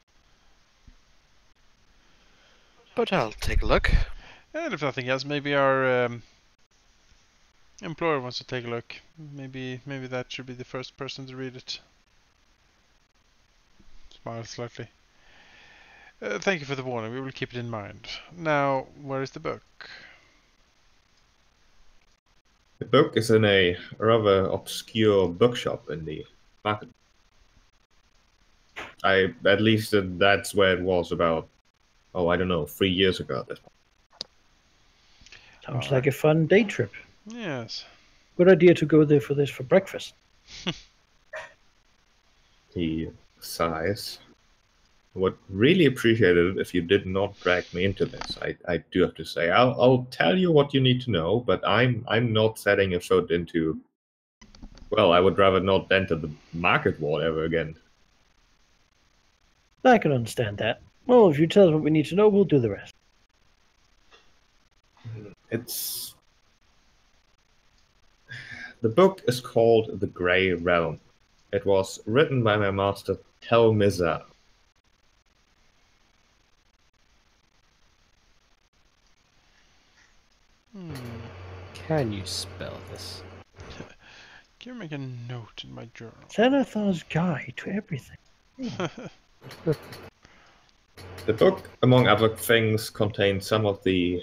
But I'll take a look. And if nothing else, maybe our employer wants to take a look. Maybe that should be the first person to read it. Smile slightly. Thank you for the warning. We will keep it in mind. Now, where is the book? The book is in a rather obscure bookshop in the market. At least that's where it was about, I don't know, 3 years ago at this point. Sounds like a fun day trip. Yes. Good idea to go there for breakfast. He sighs. I would really appreciate it if you did not drag me into this. I do have to say, I'll tell you what you need to know, but I'm not setting a foot into. Well, I would rather not enter the market wall ever again. I can understand that. Well, if you tell us what we need to know, we'll do the rest. The book is called The Grey Realm. It was written by my master Telmizar. Can you spell this? Can you make a note in my journal? Xanathar's Guide to Everything. The book, among other things, contains some of the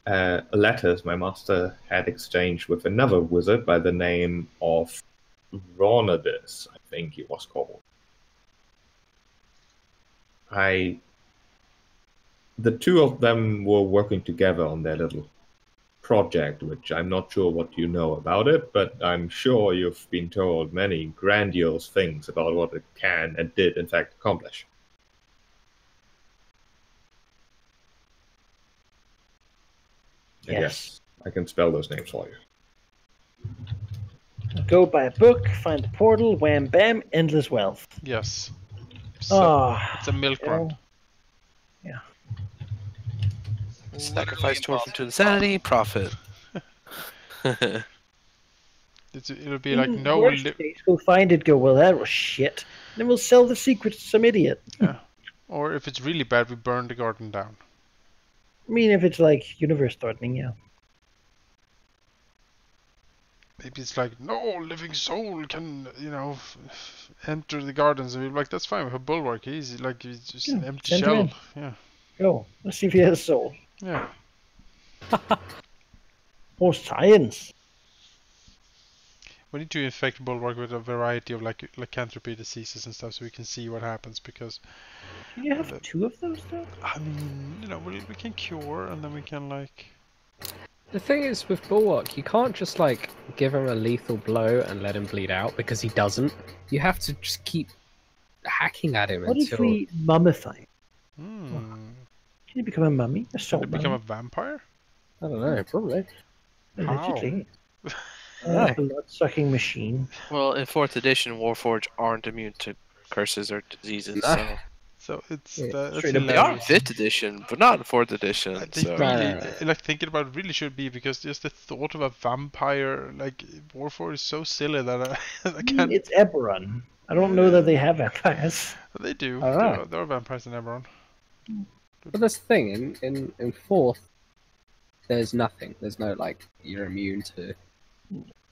letters my master had exchanged with another wizard by the name of Ronadus, I think he was called. The two of them were working together on their little project, which I'm not sure what you know about it, but I'm sure you've been told many grandiose things about what it can and did in fact accomplish. Yes, I can spell those names for you. Go buy a book, find the portal, wham bam, endless wealth. Yes. So, it's a milk you run. know, yeah. Sacrifice Thorfin to insanity, profit. It'll be like no. Worst case, we'll find it. Go, well, that was shit. Then we'll sell the secret to some idiot. Yeah. Or if it's really bad, we burn the garden down. I mean, if it's like universe threatening, yeah. Maybe it's like no living soul can, enter the gardens, and we're like, that's fine. We have Bulwark. He's just an empty send him shell. in. Yeah. Go. Let's see if he has a soul. Yeah. Or science. We need to infect Bulwark with a variety of lycanthropy diseases and stuff, so we can see what happens. Because You have two of those, though. I mean, we can cure, and then we can The thing is, with Bulwark, you can't just like give him a lethal blow and let him bleed out because he doesn't. You have to just keep hacking at him What until. if we mummify? Hmm. Can he become a mummy? A Can soul it become a mummy? vampire? I don't know, probably. Allegedly. How? A blood-sucking machine. Well, in 4th edition, Warforged aren't immune to curses or diseases, Nah. so So it's Yeah, that's straight up they are in hilarious. 5th edition, but not in 4th edition. They So really, Right. like thinking about it, really should be because just the thought of a vampire, like Warforged, is so silly that I can't. It's Eberron. I don't know that they have vampires. They do. Ah. There are vampires in Eberron. But that's the thing. In 4th, there's nothing. There's no like you're immune to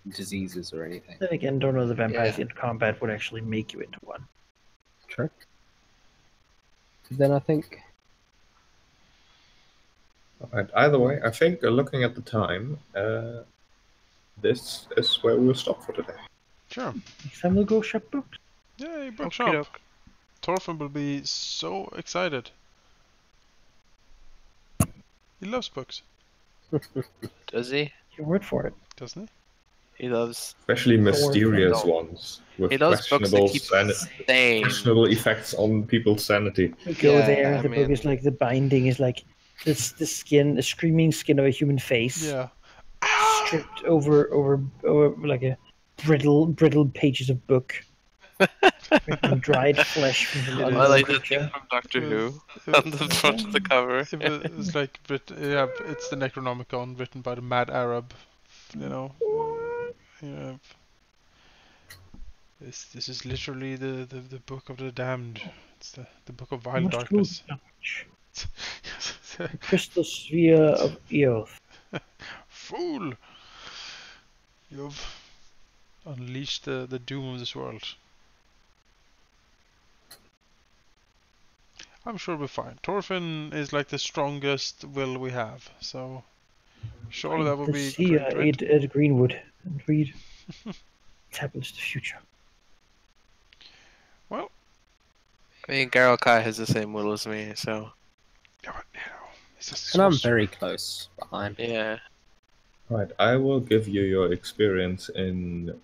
diseases or anything. Then again, don't know the vampires Yeah. in combat would actually make you into one. True. But then I think. Alright, either way, I think looking at the time, this is where we'll stop for today. Sure. Next time we'll go shop books. Yay, bookshop. Okey-doke. Thorfin will be so excited. He loves books, does he? Your word for it. doesn't He loves. Especially mysterious no. ones with He loves books that questionable, keep sane. questionable effects on people's sanity. We go Yeah, there, I the book mean- is like, the binding is like the skin, the screaming skin of a human face. he? Yeah. Stripped over like a brittle pages of book. Freaking dried flesh from some I unknown I like the creature. thing from Doctor It Who was- on the front of the cover. It was like, yeah, it's the Necronomicon written by the mad Arab, you know. Yeah. This is literally the book of the damned. It's the book of vile Must darkness. go touch the crystal sphere of Eoth. Fool! You've unleashed the doom of this world. I'm sure we'll be fine. Thorfin is like the strongest will we have, so surely that will be See great, right? Ed Greenwood and read Tablets to the Future. Well, I mean, Garel-Kai has the same will as me, so yeah, but, you know, he's a And I'm sorcerer. very close behind. yeah. Right, I will give you your experience in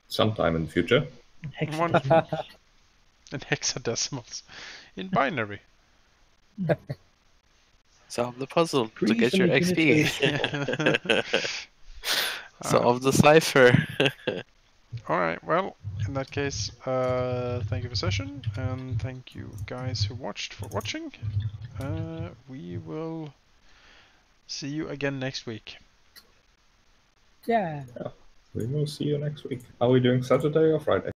sometime in the future. Hexadecimal. In hexadecimals. In binary. Solve the puzzle to Please get your make it XP. Solve the cipher. Alright, well, in that case, thank you for the session, and thank you guys who watched for watching. We will see you again next week. Yeah. We will see you next week. Are we doing Saturday or Friday?